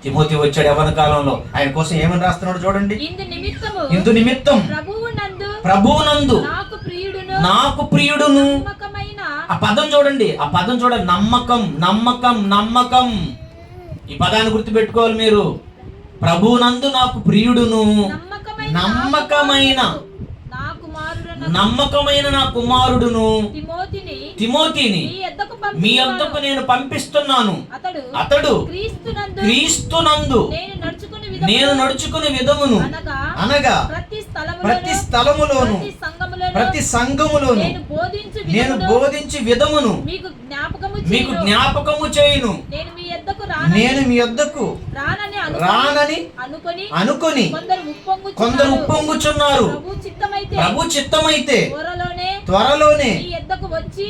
S1: తిమోతి వచ్చాడు యవ్వన కాలంలో, ఆయన కోసం ఏమని రాస్తున్నాడు చూడండి. ఇందు నిమిత్తం ప్రభువునందు నాకు ప్రియుడును. ఆ పదం చూడండి, నమ్మకం. ఈ పదాన్ని గుర్తుపెట్టుకోవాలి మీరు. ప్రభువునందు నాకు ప్రియుడును, నమ్మకమైన నా కుమారుడును తిమోతిని మీ యొద్దకు నేను పంపిస్తున్నాను. అతడు క్రీస్తునందు నేను నడుచుకునే విధమును, అనగా ప్రతి స్థలములోను ప్రతి సంఘములోను నేను బోధించి విధమును మీకు జ్ఞాపకము చేయును. నేను మీ యొద్దకు రానని అనుకొని కొందరు ఉప్పొంగుచున్నారు. ప్రభు చిత్తమైతే త్వరలోనే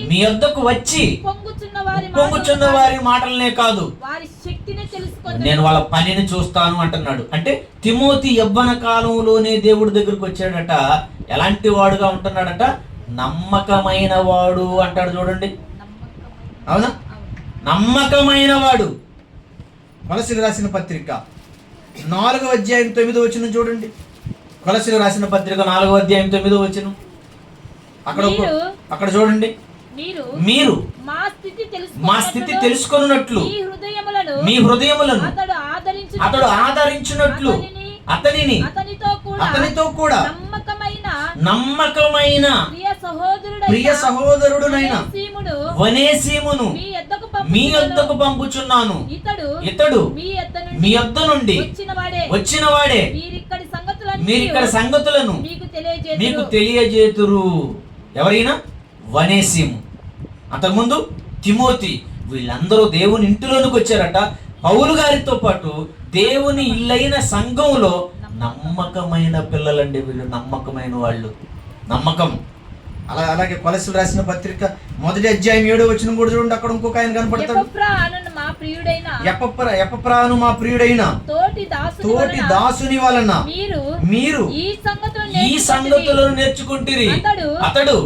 S1: మీ యొద్దకు వచ్చి ఉప్పొంగుచున్న వారి మాటలనే కాదు, నేను వాళ్ళ పనిని చూస్తాను అంటున్నాడు. అంటే తిమోతి యవ్వన కాలంలోనే దేవుడి దగ్గరకు వచ్చాడట. ఎలాంటి వాడుగా ఉంటున్నాడట? నమ్మకమైన వాడు అంటాడు చూడండి. అవునా? నమ్మకమైన వాడు. కొలసీలు రాసిన పత్రిక 4వ అధ్యాయం 9వ వచనం చూడండి. కొలసీలు రాసిన పత్రిక 4వ అధ్యాయం 9వ వచనం. అక్కడ చూడండి. మీరు మా స్థితి తెలుసుకొనున్నట్లు మీ హృదయములను అతడు ఆదరించినట్లు అతనితో కూడా నమ్మకమైన ప్రియ సహోదరుడునైన వనేసీమును మీ యొద్దకు పంపుచున్నాను. ఇతడు మీ యొద్ద నుండి వచ్చినవాడే, మీరిక్కడ సంగతులను మీకు తెలియజేతురు. ఎవరైనా? వనేసీము, అంతకుముందు తిమోతి, వీళ్ళందరూ దేవుని ఇంటిలోనికి వచ్చారట. పౌలు గారితో పాటు దేవుని ఇల్లైన సంఘంలో నమ్మకమైన పిల్లలండి వీళ్ళు, నమ్మకమైన వాళ్ళు. నమ్మకం. అలాగే కొలసీలు రాసిన పత్రిక 1వ అధ్యాయం 7వ వచనం కూడా చూడండి. అక్కడ ఇంకొక ఆయన కనపడతాడు. ఎపఫ్రాను మా ప్రియుడైన తోటి దాసుని వలన మీరు ఈ సంగతులను నేర్చుకుంటురి. అతడు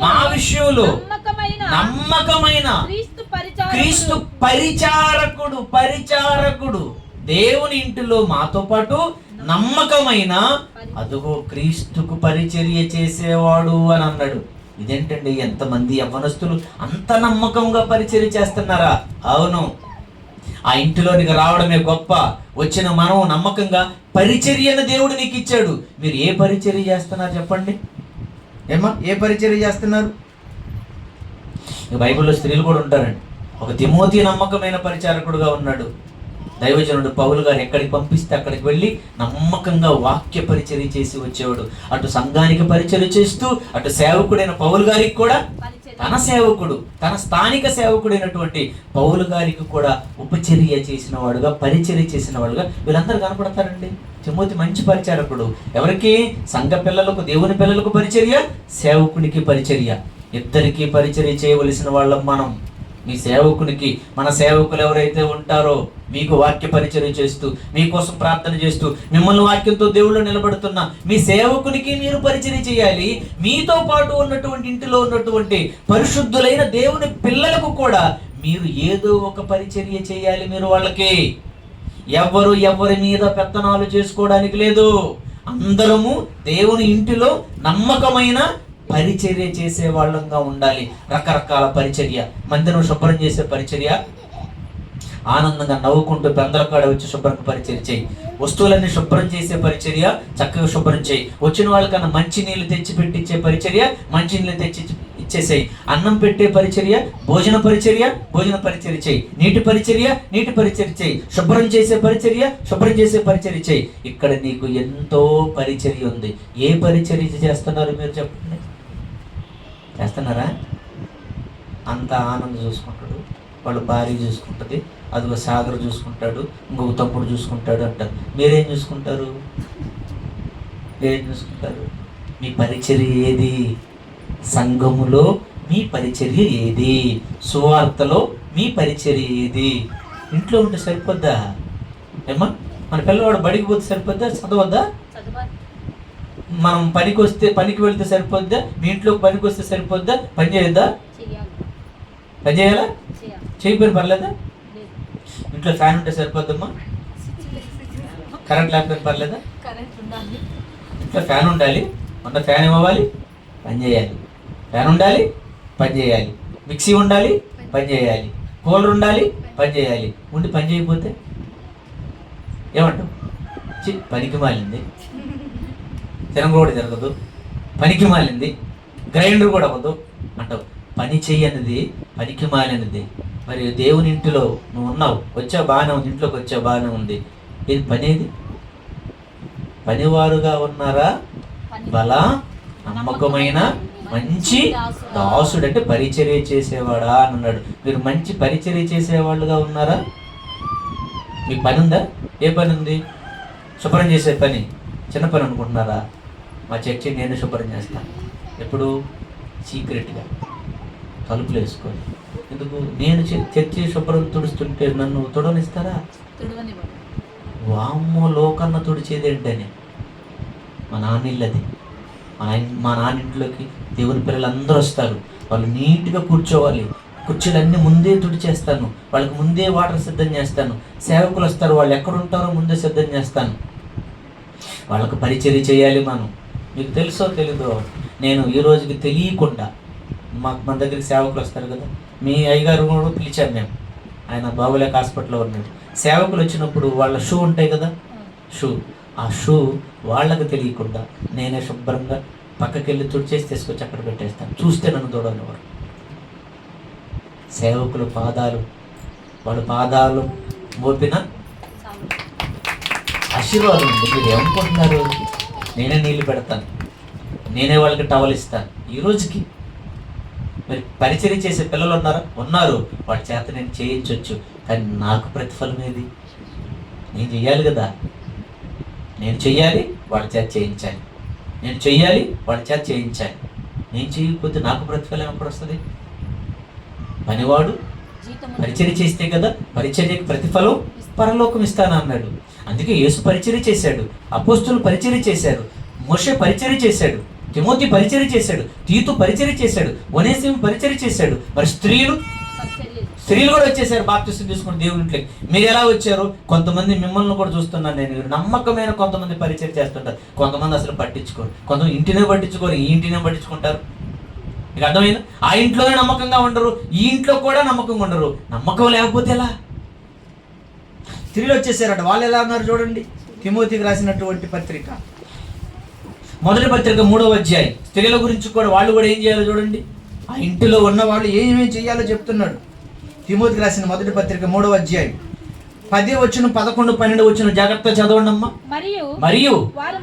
S1: మా విషయంలో నమ్మకమైన క్రీస్తు పరిచారకుడు. దేవుని ఇంటిలో మాతో పాటు నమ్మకమైన, అదుగో క్రీస్తుకు పరిచర్య చేసేవాడు అని అన్నాడు. ఇదేంటండి, ఎంతమంది యవ్వనస్తులు అంత నమ్మకంగా పరిచర్య చేస్తున్నారా? అవును, ఆ ఇంటిలోనికి రావడమే గొప్ప. వచ్చిన మనం నమ్మకంగా పరిచర్యను దేవుడు నీకు ఇచ్చాడు. మీరు ఏ పరిచర్య చేస్తున్నారు చెప్పండి? ఏ పరిచర్య చేస్తున్నారు? బైబిల్లో స్త్రీలు కూడా ఉంటారండి. ఒక తిమోతి నమ్మకమైన పరిచారకుడుగా ఉన్నాడు. దైవజనుడు పౌలు గారు ఎక్కడికి పంపిస్తే అక్కడికి వెళ్ళి నమ్మకంగా వాక్య పరిచర్య చేసి వచ్చేవాడు. అటు సంఘానికి పరిచర్య చేస్తూ, అటు సేవకుడైన పౌలు గారికి కూడా తన సేవకుడు, తన స్థానిక సేవకుడైనటువంటి పౌలు గారికి కూడా ఉపచర్య చేసిన వాడుగా, పరిచర్య చేసిన వాడుగా వీళ్ళందరూ కనపడతారండి. తిమోతి మంచి పరిచారకుడు. ఎవరికి? సంఘ పిల్లలకు, దేవుని పిల్లలకు పరిచర్య, సేవకునికి పరిచర్య. ఇద్దరికి పరిచర్య చేయవలసిన వాళ్ళం మనం. మీ సేవకునికి, మన సేవకులు ఎవరైతే ఉంటారో మీకు వాక్య పరిచర్య చేస్తూ, మీకోసం ప్రార్థన చేస్తూ, మిమ్మల్ని వాక్యంతో దేవుళ్ళు నిలబడుతున్న మీ సేవకునికి మీరు పరిచర్య చేయాలి. మీతో పాటు ఉన్నటువంటి ఇంటిలో ఉన్నటువంటి పరిశుద్ధులైన దేవుని పిల్లలకు కూడా మీరు ఏదో ఒక పరిచర్య చేయాలి. మీరు వాళ్ళకి ఎవరి మీద పెత్తనాలు చేసుకోవడానికి లేదు. అందరము దేవుని ఇంటిలో నమ్మకమైన పరిచర్య చేసే వాళ్ళంగా ఉండాలి. రకరకాల పరిచర్య, మందిరం శుభ్రం చేసే పరిచర్య, ఆనందంగా నవ్వుకుంటూ పెందలకాడ వచ్చి శుభ్రంగా పరిచర్య చేయి. వస్తువులన్నీ శుభ్రం చేసే పరిచర్య, చక్కగా శుభ్రం చేయి. వచ్చిన వాళ్ళకన్నా మంచి నీళ్ళు తెచ్చి పెట్టించే పరిచర్య, మంచి నీళ్ళు తెచ్చి ఇచ్చేసేయి. అన్నం పెట్టే పరిచర్య, భోజన పరిచర్య చేయి. నీటి పరిచర్య చేయి. శుభ్రం చేసే పరిచర్య చేయి. ఇక్కడ నీకు ఎంతో పరిచర్య ఉంది. ఏ పరిచర్య చేస్తున్నారు మీరు చెప్పండి? చేస్తున్నారా? అంత ఆనందం చూసుకుంటాడు, వాళ్ళు భార్య చూసుకుంటుంది, అదిగో సాగర్ చూసుకుంటాడు, ఇంకొక తమ్ముడు చూసుకుంటాడు అంటారు. మీరేం చూసుకుంటారు? మీ పరిచర్య ఏది? సంఘములో మీ పరిచర్య ఏది? సువార్తలో మీ పరిచర్య ఏది? ఇంట్లో ఉంటే సరిపోద్దా? ఏమా మన పిల్లవాడు బడికి పోతే సరిపోద్దా? చదవద్దా? మనం పనికి వెళ్తే సరిపోద్దా? మీ ఇంట్లో పనికి వస్తే సరిపోద్దా? పని చేయొద్దా? పని చేయాలా? చేయకపోయిన పర్లేదా? ఇంట్లో ఫ్యాన్ ఉంటే సరిపోద్దమ్మా? కరెంట్ లేకపోయిన పర్లేదా? ఇంట్లో ఫ్యాన్ ఉండాలి, మొన్న ఫ్యాన్ ఇవ్వాలి, పని చేయాలి. ఫ్యాన్ ఉండాలి, పని చేయాలి. మిక్సీ ఉండాలి, పని చేయాలి. కూలర్ ఉండాలి, పని చేయాలి. ఉండి పని చేయకపోతే ఏమంటావు? పనికి మాలింది, తినగ కూడా జరగదు, పనికి మాలింది, గ్రైండర్ కూడా అవ్వదు అంటావు. పని చెయ్యనిది పనికి మాలినది. మరి దేవుని ఇంటిలో నువ్వు ఉన్నావు, వచ్చావు బాగానే ఉంది, ఇంట్లోకి వచ్చావు బాగానే ఉంది. ఇది పనేది? పనివారుగా ఉన్నారా? బలా నమ్మకమైన మంచి దాసుడు అంటే పరిచర్య చేసేవాడా అని అన్నాడు. మీరు మంచి పరిచర్య చేసేవాళ్ళుగా ఉన్నారా? మీకు పని ఉందా? ఏ పని ఉంది? శుభ్రం చేసే పని. చిన్న పని అనుకుంటున్నారా? మా చర్చి నేను శుభ్రం చేస్తాను. ఎప్పుడు? సీక్రెట్గా తలుపులు వేసుకొని. ఎందుకు? నేను చర్చి శుభ్రం తుడుస్తుంటే నన్ను తుడవనిస్తారా? వామ్మో, లోకన్న తుడిచేదేంటని. మా నాన్నిల్లది. మా నాన్నింట్లోకి దేవుని పిల్లలందరూ వస్తారు. వాళ్ళు నీట్గా కూర్చోవాలి. కుర్చీలన్నీ ముందే తుడిచేస్తాను, వాళ్ళకి ముందే వాటర్ సిద్ధం చేస్తాను. సేవకులు వస్తారు, వాళ్ళు ఎక్కడుంటారో ముందే సిద్ధం చేస్తాను. వాళ్ళకు పరిచర్య చేయాలి మనం. మీకు తెలుసో తెలీదో, నేను ఈ రోజుకి తెలియకుండా మన దగ్గరికి సేవకులు వస్తారు కదా, మీ అయ్యగారు కూడా పిలిచాం మేము. ఆయన బాబులేక హాస్పిటల్లో ఉన్నాడు. సేవకులు వచ్చినప్పుడు వాళ్ళ షూ ఉంటాయి కదా, ఆ షూ వాళ్ళకి తెలియకుండా నేనే శుభ్రంగా పక్కకి వెళ్ళి తుడిచేసి తీసుకొచ్చి అక్కడ పెట్టేస్తాను. చూస్తే నన్ను తోడనివారు. సేవకుల పాదాలు, వాళ్ళ పాదాలు మోపిన ఆశీర్వాదం ఉంది. మీరు ఏమనుకుంటున్నారు? నేనే నీళ్ళు పెడతాను, నేనే వాళ్ళకి టవల్ ఇస్తాను. ఈ రోజుకి మరి పరిచర్య చేసే పిల్లలు ఉన్నారు. వాడి చేత నేను చేయించవచ్చు. కానీ నాకు ప్రతిఫలం ఏది? నేను చెయ్యాలి కదా. నేను చెయ్యాలి, వాడి చేత చేయించాలి. నేను చెయ్యాలి, వాడి చేత చేయించాలి. నేను చేయకపోతే నాకు ప్రతిఫలం ఎప్పుడు వస్తుంది? పనివాడు పరిచర్య చేస్తే కదా పరిచర్యకి ప్రతిఫలం పరలోకం ఇస్తాను అన్నాడు. అందుకే యేసు పరిచర్య చేశాడు, అపోస్తులు పరిచర్య చేశారు, మోషే పరిచర్య చేశాడు, తిమోతి పరిచర్య చేశాడు, తీతు పరిచర్య చేశాడు, ఒనేసిము పరిచర్య చేశాడు. మరి స్త్రీలు కూడా వచ్చేసారు బాప్తిసం తీసుకుని దేవుని ఇంట్లోకి. మీరు ఎలా వచ్చారు? కొంతమంది మిమ్మల్ని కూడా చూస్తున్నాను నేను. నమ్మకమైన కొంతమంది పరిచర్య చేస్తుంటారు, కొంతమంది అసలు పట్టించుకోరు. కొంతమంది ఇంటినే పట్టించుకోరు, ఈ ఇంటినే పట్టించుకుంటారు. మీకు అర్థమైంది? ఆ ఇంట్లోనే నమ్మకంగా ఉండరు, ఈ ఇంట్లో కూడా నమ్మకంగా ఉండరు. నమ్మకం లేకపోతే ఎలా? స్త్రీలు వచ్చేసారట. వాళ్ళు ఎలా ఉన్నారు చూడండి. తిమోతికి రాసినటువంటి పత్రిక, మొదటి పత్రిక 3వ అధ్యాయం. స్త్రీల గురించి కూడా వాళ్ళు కూడా ఏం చేయాలో చూడండి. ఆ ఇంటిలో ఉన్న వాళ్ళు ఏమేమి చేయాలో చెప్తున్నాడు. తిమోతికి రాసిన మొదటి పత్రిక 3వ అధ్యాయం 10 వచనం 11 12 వచనం జాగ్రత్త చదవండి అమ్మా. మరియు వారు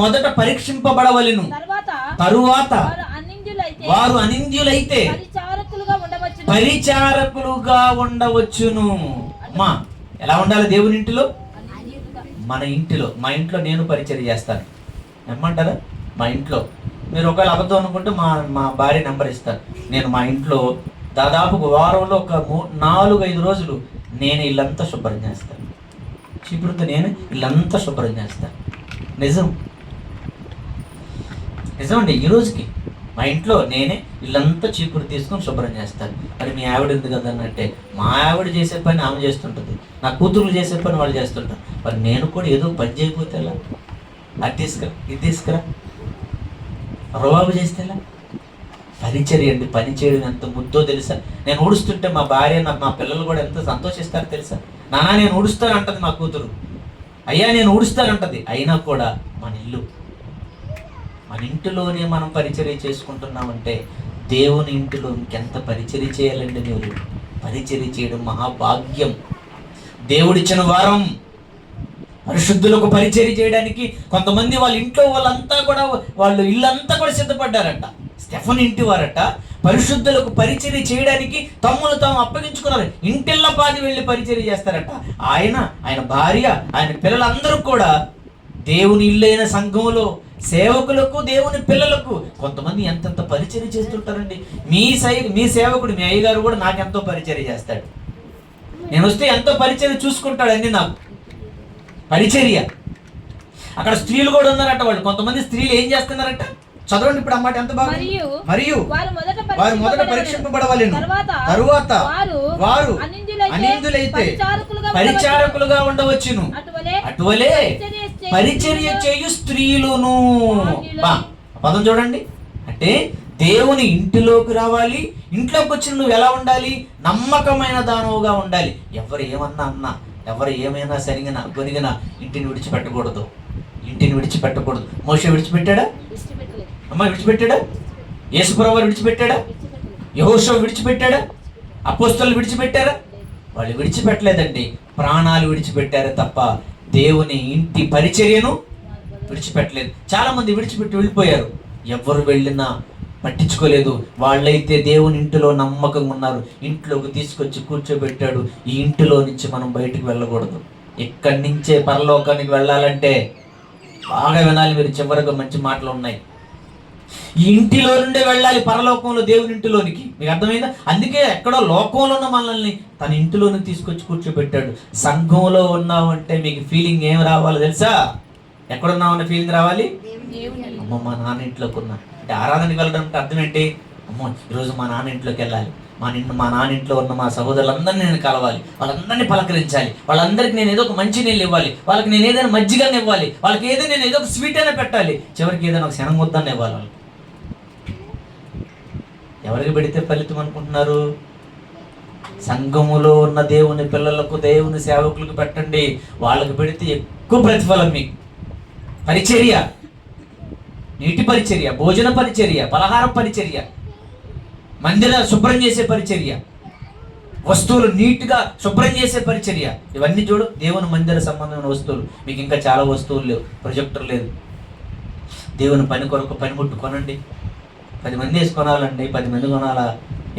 S1: మొదట పరీక్షింపబడవలెను, తరువాత వారు అనింద్యులైతే పరిచారకులుగా ఉండవచ్చును. అమ్మా, ఎలా ఉండాలి దేవుని ఇంటిలో? మన ఇంటిలో, మా ఇంట్లో నేను పరిచర్య చేస్తాను ఏమంటారా? మా ఇంట్లో మీరు ఒకవేళ అబద్ధం అనుకుంటే మా భార్య నెంబర్ ఇస్తాను. నేను మా ఇంట్లో దాదాపు వారంలో ఒక 4-5 రోజులు నేను ఇల్లంతా శుభ్రం చేస్తాను. చీపురుతో నేను ఇల్లంతా శుభ్రం చేస్తాను. నిజం అండి. ఈ రోజుకి మా ఇంట్లో నేనే ఇల్లంతా చీపురు తీసుకొని శుభ్రం చేస్తాను. మరి మీ ఆవిడ ఉంది కదన్నట్టే, మా ఆవిడ చేసే పని ఆమె చేస్తుంటుంది, నా కూతుర్లు చేసే పని వాళ్ళు చేస్తుంటారు. మరి నేను కూడా ఏదో పని చేయకపోతే ఎలా? అది తీసుకురా, ఇది తీసుకురా, రవాబు చేస్తే ఎలా? పరిచర్య అండి. పని చేయడం ఎంత ముద్దో తెలుసా? నేను ఊడుస్తుంటే మా భార్య మా పిల్లలు కూడా ఎంత సంతోషిస్తారు తెలుసా? నానా నేను ఊడుస్తాను అంటది మా కూతురు, అయ్యా నేను ఊడుస్తానంటది. అయినా కూడా మన ఇల్లు, మన ఇంటిలోనే మనం పరిచర్య చేసుకుంటున్నామంటే దేవుని ఇంటిలో ఇంకెంత పరిచర్య చేయాలండి? మీరు పరిచర్య చేయడం మహాభాగ్యం, దేవుడిచ్చిన వరం. పరిశుద్ధులకు పరిచర్య చేయడానికి కొంతమంది వాళ్ళ ఇంట్లో వాళ్ళంతా కూడా వాళ్ళు ఇల్లంతా కూడా సిద్ధపడ్డారట. స్టెఫన్ ఇంటి వారట పరిశుద్ధులకు పరిచర్య చేయడానికి తమ్ములు తాము అప్పగించుకున్నారు. ఇంటిల్లో పాది వెళ్ళి పరిచర్య చేస్తారట. ఆయన భార్య, ఆయన పిల్లలందరూ కూడా దేవుని ఇల్లైన సంఘంలో సేవకులకు, దేవుని పిల్లలకు కొంతమంది ఎంతెంత పరిచర్య చేస్తుంటారండి. మీ సేవకుడు, మీ అయ్యగారు కూడా నాకెంతో పరిచర్య చేస్తాడు. నేను వస్తే ఎంతో పరిచర్య చూసుకుంటాడు. అన్ని నాకు పరిచర్య. అక్కడ స్త్రీలు కూడా ఉన్నారట. వాళ్ళు కొంతమంది స్త్రీలు ఏం చేస్తున్నారట? చదవండి ఇప్పుడు అన్నమాట ఎంత బాగా. మరియు వారు మొదట పరీక్షింపబడవలెను, తరువాత వారు అనిందులైతే పరిచారకులుగా ఉండవచ్చును. అటువలే పరిచర్య చేయు స్త్రీలును. పదం చూడండి. అంటే దేవుని ఇంటిలోకి రావాలి. ఇంట్లోకి వచ్చిన నువ్వు ఎలా ఉండాలి? నమ్మకమైన దానవుగా ఉండాలి. ఎవరు ఏమన్నా అన్నా, ఎవరు ఏమైనా సరిగినా గొనిగినా ఇంటిని విడిచిపెట్టకూడదు. మోషే విడిచిపెట్టాడా? అమ్మ విడిచిపెట్టాడా? యేసుప్రభువు విడిచిపెట్టాడా? యెహోషువ విడిచిపెట్టాడా? అపోస్తలులు విడిచిపెట్టారా? వాళ్ళు విడిచిపెట్టలేదండి. ప్రాణాలు విడిచిపెట్టారు తప్ప దేవుని ఇంటి పరిచర్యను విడిచిపెట్టలేదు. చాలా మంది విడిచిపెట్టి వెళ్ళిపోయారు. ఎవరు వెళ్ళినా పట్టించుకోలేదు. వాళ్ళైతే దేవుని ఇంటిలో నమ్మకంగా ఉన్నారు. ఇంట్లోకి తీసుకొచ్చి కూర్చోబెట్టాడు. ఈ ఇంటిలో నుంచి మనం బయటకు వెళ్ళకూడదు. ఇక్కడి నుంచే పరలోకానికి వెళ్ళాలంటే బాగా వినాలి మీరు. చివరిగా మంచి మాటలు ఉన్నాయి. ఈ ఇంటిలో నుండే వెళ్ళాలి పరలోకంలో, దేవుని ఇంటిలోనికి. మీకు అర్థమైందా? అందుకే ఎక్కడో లోకంలో ఉన్న మనల్ని తన ఇంటిలోనికి తీసుకొచ్చి కూర్చోబెట్టాడు. సంఘంలో ఉన్నామంటే మీకు ఫీలింగ్ ఏం రావాలి తెలుసా? ఎక్కడున్నామన్న ఫీలింగ్ రావాలి. అమ్మ మా నాన్న ఇంట్లోకి ఉన్నా అంటే ఆరాధనకి వెళ్ళడం అంటే అర్థం ఏంటి? అమ్మో ఈరోజు మా నాన్న ఇంట్లోకి వెళ్ళాలి, మా నాన్న ఇంట్లో ఉన్న మా సహోదరులందరినీ నేను కలవాలి, వాళ్ళందరినీ పలకరించాలి, వాళ్ళందరికీ నేను ఏదో ఒక మంచి నీళ్ళు ఇవ్వాలి, వాళ్ళకి నేను ఏదైనా మజ్జిగని ఇవ్వాలి, వాళ్ళకి ఏదైనా నేను ఏదో ఒక స్వీట్ అయినా పెట్టాలి, చివరికి ఏదైనా ఒక శనం ముద్దని ఇవ్వాలి. వాళ్ళకి ఎవరికి పెడితే ఫలితం అనుకుంటున్నారు? సంఘములో ఉన్న దేవుని పిల్లలకు, దేవుని సేవకులకు పెట్టండి. వాళ్ళకి పెడితే ఎక్కువ ప్రతిఫలం. మీకు పరిచర్య, నీటి పరిచర్య, భోజన పరిచర్య, పలహార పరిచర్య, మందిర శుభ్రం చేసే పరిచర్య, వస్తువులు నీట్గా శుభ్రం చేసే పరిచర్య, ఇవన్నీ చూడు. దేవుని మందిర సంబంధమైన వస్తువులు. మీకు ఇంకా చాలా వస్తువులు లేవు, ప్రొజెక్టర్ లేదు. దేవుని పని కొరకు పనిముట్టు కొనండి. 10 మంది వేసి కొనాలండి. 10 మంది కొనాలా?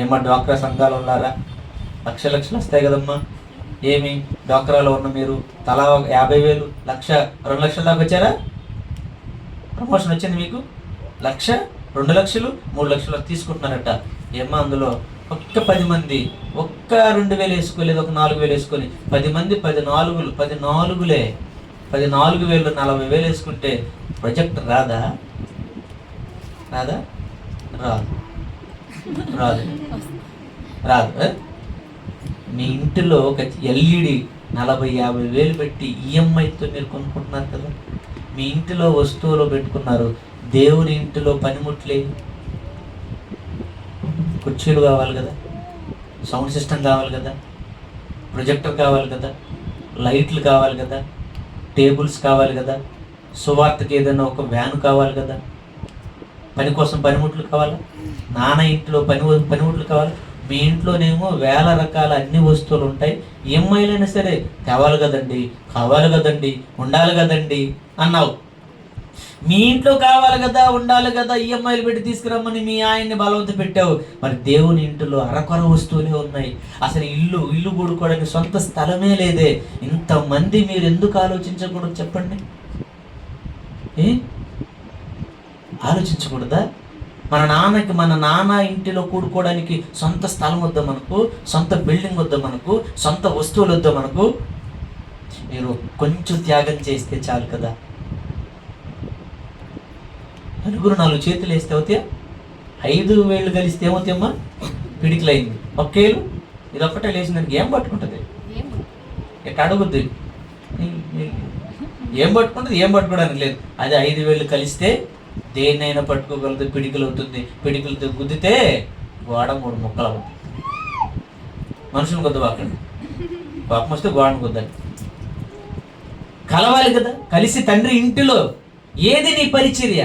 S1: ఏమన్నా డ్వాక్రా సంఘాలు ఉన్నారా? లక్షలు వస్తాయి కదమ్మా. ఏమి డ్వాక్రాలో ఉన్న మీరు తలా 50,000, 1,00,000, 2 లక్షల దాకా వచ్చారా? ప్రమోషన్ వచ్చింది మీకు. 1,00,000, 2 లక్షలు, 3 లక్షలు తీసుకుంటున్నారట. ఏమో అందులో ఒక్క 10 మంది ఒక్క 2,000 వేసుకోలేదు, ఒక 4,000 వేసుకొని 10 మంది 10 4,000 40,000 వేసుకుంటే ప్రొజెక్ట్ రాదా? రాదు. మీ ఇంటిలో ఒక ఎల్ఈడి 40,000-50,000 పెట్టి ఈఎంఐతో మీరు కొనుక్కుంటున్నారు కదా. మీ ఇంటిలో వస్తువులు పెట్టుకున్నారు. దేవుని ఇంటిలో పనిముట్లే, కుర్చీలు కావాలి కదా, సౌండ్ సిస్టమ్ కావాలి కదా, ప్రొజెక్టర్ కావాలి కదా, లైట్లు కావాలి కదా, టేబుల్స్ కావాలి కదా, సువార్తకి ఏదైనా ఒక వ్యాన్ కావాలి కదా, పని కోసం పనిముట్లు కావాలి. నాన్న ఇంట్లో పనిముట్లు కావాలి. మీ ఇంట్లోనేమో వేల రకాల అన్ని వస్తువులు ఉంటాయి. ఈఎంఐలైనా సరే కావాలి కదండి, ఉండాలి కదండి అన్నావు. మీ ఇంట్లో కావాలి కదా, ఉండాలి కదా, ఈఎంఐలు పెట్టి తీసుకురమ్మని మీ ఆయన్ని బలవంత పెట్టావు. మరి దేవుని ఇంటిలో అరకొర వస్తువులే ఉన్నాయి. అసలు ఇల్లు కూడుకోవడానికి సొంత స్థలమే లేదే. ఇంతమంది మీరు ఎందుకు ఆలోచించకూడదు చెప్పండి? ఆలోచించకూడదా? మన నాన్న ఇంటిలో కూడుకోవడానికి సొంత స్థలం వద్దా మనకు? సొంత బిల్డింగ్ వద్దా మనకు? సొంత వస్తువులు వద్దా మనకు? మీరు కొంచెం త్యాగం చేస్తే చాలు కదా. నలుగురు 4 చేతులు వేస్తే అవుతాయా? 5 వేళ్ళు కలిస్తే ఏమవుతాయమ్మా? పిడికిలైంది. ఒక్కేళ్ళు ఇదొక్కటే లేచిందానికి ఏం పట్టుకుంటుంది? ఎట్లా అడుగుద్ది? ఏం పట్టుకుంటుంది? ఏం పట్టుకోవడానికి లేదు. అదే 5 వేళ్ళు కలిస్తే దేన్నైనా పట్టుకోగలదు. పిడికిలు అవుతుంది. పిడికిలతో గుద్దితే గోడ 3 ముక్కలు అవుతుంది. మనుషులు కొద్ది వాకండి, పాపం వస్తే గోడను కొద్దండి. కలవాలి కదా. కలిసి తండ్రి ఇంటిలో ఏది నీ పరిచర్య?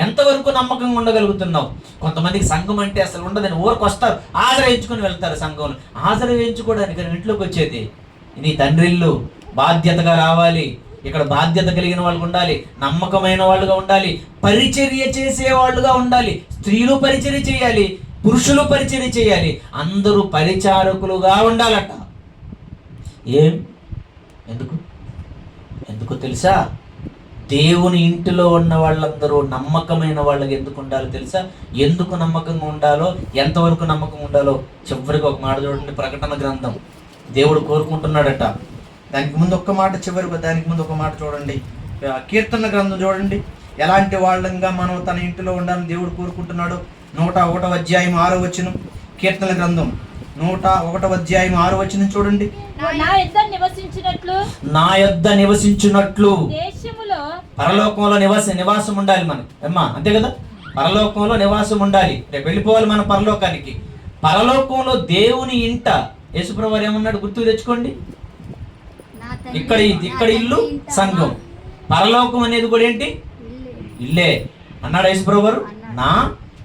S1: ఎంతవరకు నమ్మకంగా ఉండగలుగుతున్నావు? కొంతమందికి సంఘం అంటే అసలు ఉండదని ఊరికి వస్తారు, హాజరు వేయించుకొని వెళ్తారు. సంఘంలో హాజరు వేయించుకోవడానికి ఇంట్లోకి వచ్చేది నీ తండ్రి ఇల్లు. బాధ్యతగా రావాలి. ఇక్కడ బాధ్యత కలిగిన వాళ్ళు ఉండాలి, నమ్మకమైన వాళ్ళుగా ఉండాలి, పరిచర్య చేసేవాళ్ళుగా ఉండాలి. స్త్రీలు పరిచర్య చేయాలి, పురుషులు పరిచర్య చేయాలి, అందరూ పరిచారకులుగా ఉండాలట. ఎందుకు తెలుసా? దేవుని ఇంటిలో ఉన్న వాళ్ళందరూ నమ్మకమైన వాళ్ళకి ఎందుకు ఉండాలో తెలుసా? ఎందుకు నమ్మకంగా ఉండాలో, ఎంతవరకు నమ్మకం ఉండాలో చివరికి ఒక మాట చూడండి. ప్రకటన గ్రంథం దేవుడు కోరుకుంటున్నాడట. దానికి ముందు ఒక్క మాట, దానికి ముందు ఒక మాట చూడండి. కీర్తన గ్రంథం చూడండి. ఎలాంటి వాళ్ళంగా మనం తన ఇంటిలో ఉండాలని దేవుడు కోరుకుంటున్నాడు. 101వ అధ్యాయం 6వ వచనం. కీర్తన గ్రంథం 101వ అధ్యాయం 6వ వచనం చూడండి. నా యొద్ద నివసించున్నట్లు పరలోకంలో నివాసం ఉండాలి మనం. అమ్మా అంతే కదా, పరలోకంలో నివాసం ఉండాలి. రేపు వెళ్ళిపోవాలి మనం పరలోకానికి. పరలోకంలో దేవుని ఇంట యేసుప్రభువు వారు ఏమన్నాడు గుర్తుకు తెచ్చుకోండి. ఇక్కడ ఇల్లు సంఘం, పరలోకం అనేది కూడా ఏంటి? ఇల్లే అన్నాడు యేసుప్రభువు వారు. నా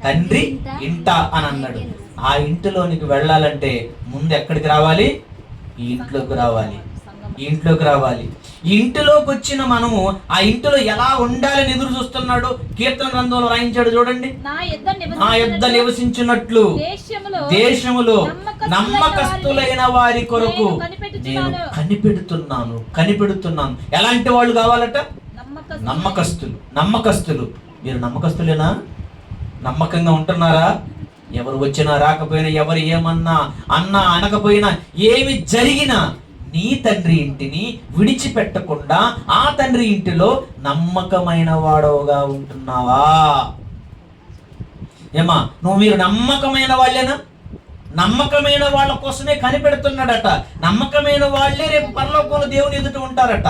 S1: తండ్రి ఇంట అని అన్నాడు. ఆ ఇంటిలోనికి వెళ్ళాలంటే ముందు ఎక్కడికి రావాలి? ఈ ఇంట్లోకి రావాలి. ఈ ఇంటిలోకి వచ్చిన మనము ఆ ఇంటిలో ఎలా ఉండాలని ఎదురు చూస్తున్నాడు. కీర్తన గ్రంథంలో రాయించాడు చూడండి. నా యొద్ద నివసించున్నట్లు దేశములో నమ్మకస్తులైన వారి కొరకు నేను కనిపెడుతున్నాను. ఎలాంటి వాళ్ళు కావాలట? నమ్మకస్తులు. మీరు నమ్మకస్తులేనా? నమ్మకంగా ఉంటున్నారా? ఎవరు వచ్చినా రాకపోయినా, ఎవరు ఏమన్నా అనకపోయినా, ఏమి జరిగినా నీ తండ్రి ఇంటిని విడిచిపెట్టకుండా ఆ తండ్రి ఇంటిలో నమ్మకమైన వాడవుగా ఉంటున్నావా? మీరు నమ్మకమైన వాళ్ళేనా? నమ్మకమైన వాళ్ళ కోసమే కనిపెడుతున్నాడట. నమ్మకమైన వాళ్ళే రేపు పరలోకంలో దేవుని ఎదుట ఉంటారట.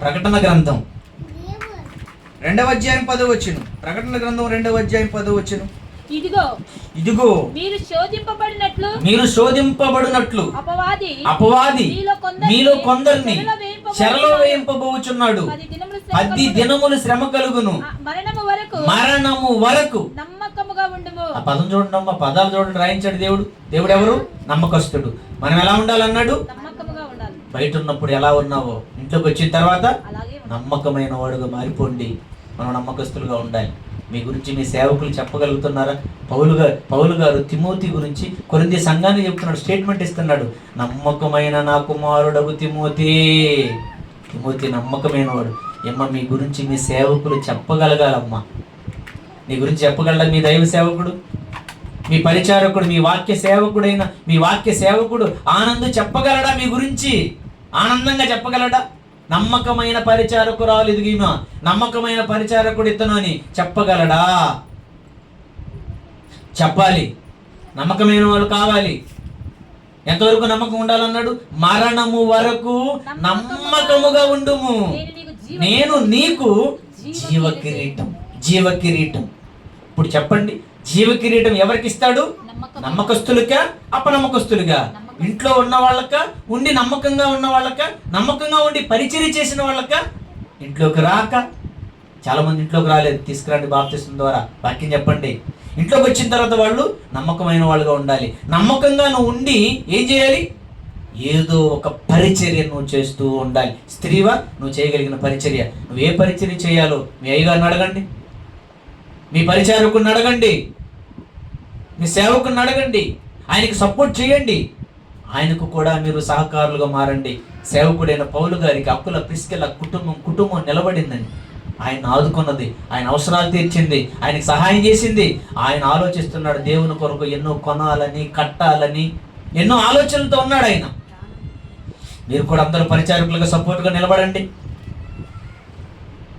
S1: ప్రకటన గ్రంథం 2వ అధ్యాయం 10వ వచనం. ప్రకటన గ్రంథం 2వ అధ్యాయం 10వ వచనం. ఇదిగో మీరు శోధింపబడినట్లు అపవాది మీలో కొందరిని చెరలో వేయింపబోచున్నాడు. 10 దినములు శ్రమ కలుగును, మరణము వరకు. ఆ పదం చూడండి అమ్మా, పదాలు చూడండి రాయించాడు దేవుడు ఎవరు? నమ్మకస్తుడు. మనం ఎలా ఉండాలన్నాడు? బయట ఉన్నప్పుడు ఎలా ఉన్నావో ఇంట్లోకి వచ్చిన తర్వాత నమ్మకమైన వాడుగా మారిపోండి. మనం నమ్మకస్తులుగా ఉండాలి. మీ గురించి మీ సేవకులు చెప్పగలుగుతున్నారా? పౌలు గారు తిమోతి గురించి కొరింథీ సంఘాన్ని చెప్తున్నాడు, స్టేట్మెంట్ ఇస్తున్నాడు. నమ్మకమైన నా కుమారుడగు తిమోతి నమ్మకమైన వాడు. మీ గురించి మీ సేవకులు చెప్పగలగాలమ్మా. నీ గురించి చెప్పగలడా మీ దైవ సేవకుడు, మీ పరిచారకుడు, మీ వాక్య సేవకుడు ఆనందం చెప్పగలడా? మీ గురించి ఆనందంగా చెప్పగలడా? నమ్మకమైన పరిచారకురాలు ఇదిగినా, నమ్మకమైన పరిచారకుడు ఇతను అని చెప్పగలడా? చెప్పాలి. నమ్మకమైన వాళ్ళు కావాలి. ఎంతవరకు నమ్మకం ఉండాలన్నాడు? మరణము వరకు నమ్మకముగా ఉండుము, నేను నీకు జీవ కిరీటం. ఇప్పుడు చెప్పండి, జీవ కిరీటం ఎవరికి ఇస్తాడు? నమ్మకస్తులుగా, అపనమ్మకస్తులుగా? ఇంట్లో ఉన్న వాళ్ళక, ఉండి నమ్మకంగా ఉన్న వాళ్ళక, నమ్మకంగా ఉండి పరిచర్య చేసిన వాళ్ళక? ఇంట్లోకి రాక చాలా మంది ఇంట్లోకి రాలేదు. తీసుకురండి బాప్తిస్మం ద్వారా, వాక్యం చెప్పండి. ఇంట్లోకి వచ్చిన తర్వాత వాళ్ళు నమ్మకమైన వాళ్ళుగా ఉండాలి. నమ్మకంగా నువ్వు ఉండి ఏం చేయాలి? ఏదో ఒక పరిచర్య నువ్వు చేస్తూ ఉండాలి. స్త్రీవా, నువ్వు చేయగలిగిన పరిచర్య, నువ్వు ఏ పరిచర్య చేయాలో మీ అయ్యగారిని అడగండి, మీ పరిచారకుని అడగండి, మీ సేవకుని అడగండి, ఆయనకి సపోర్ట్ చేయండి. ఆయనకు కూడా మీరు సహకారులుగా మారండి. సేవకుడైన పౌలు గారికి అక్కుల ప్రిస్కిల కుటుంబం నిలబడిందండి. ఆయన ఆదుకున్నది, ఆయన అవసరాలు తీర్చింది, ఆయనకి సహాయం చేసింది. ఆయన ఆలోచిస్తున్నాడు దేవుని కొరకు ఎన్నో కొనాలని, కట్టాలని, ఎన్నో ఆలోచనలతో ఉన్నాడు ఆయన. మీరు కూడా అందరూ పరిచారకులుగా సపోర్ట్గా నిలబడండి.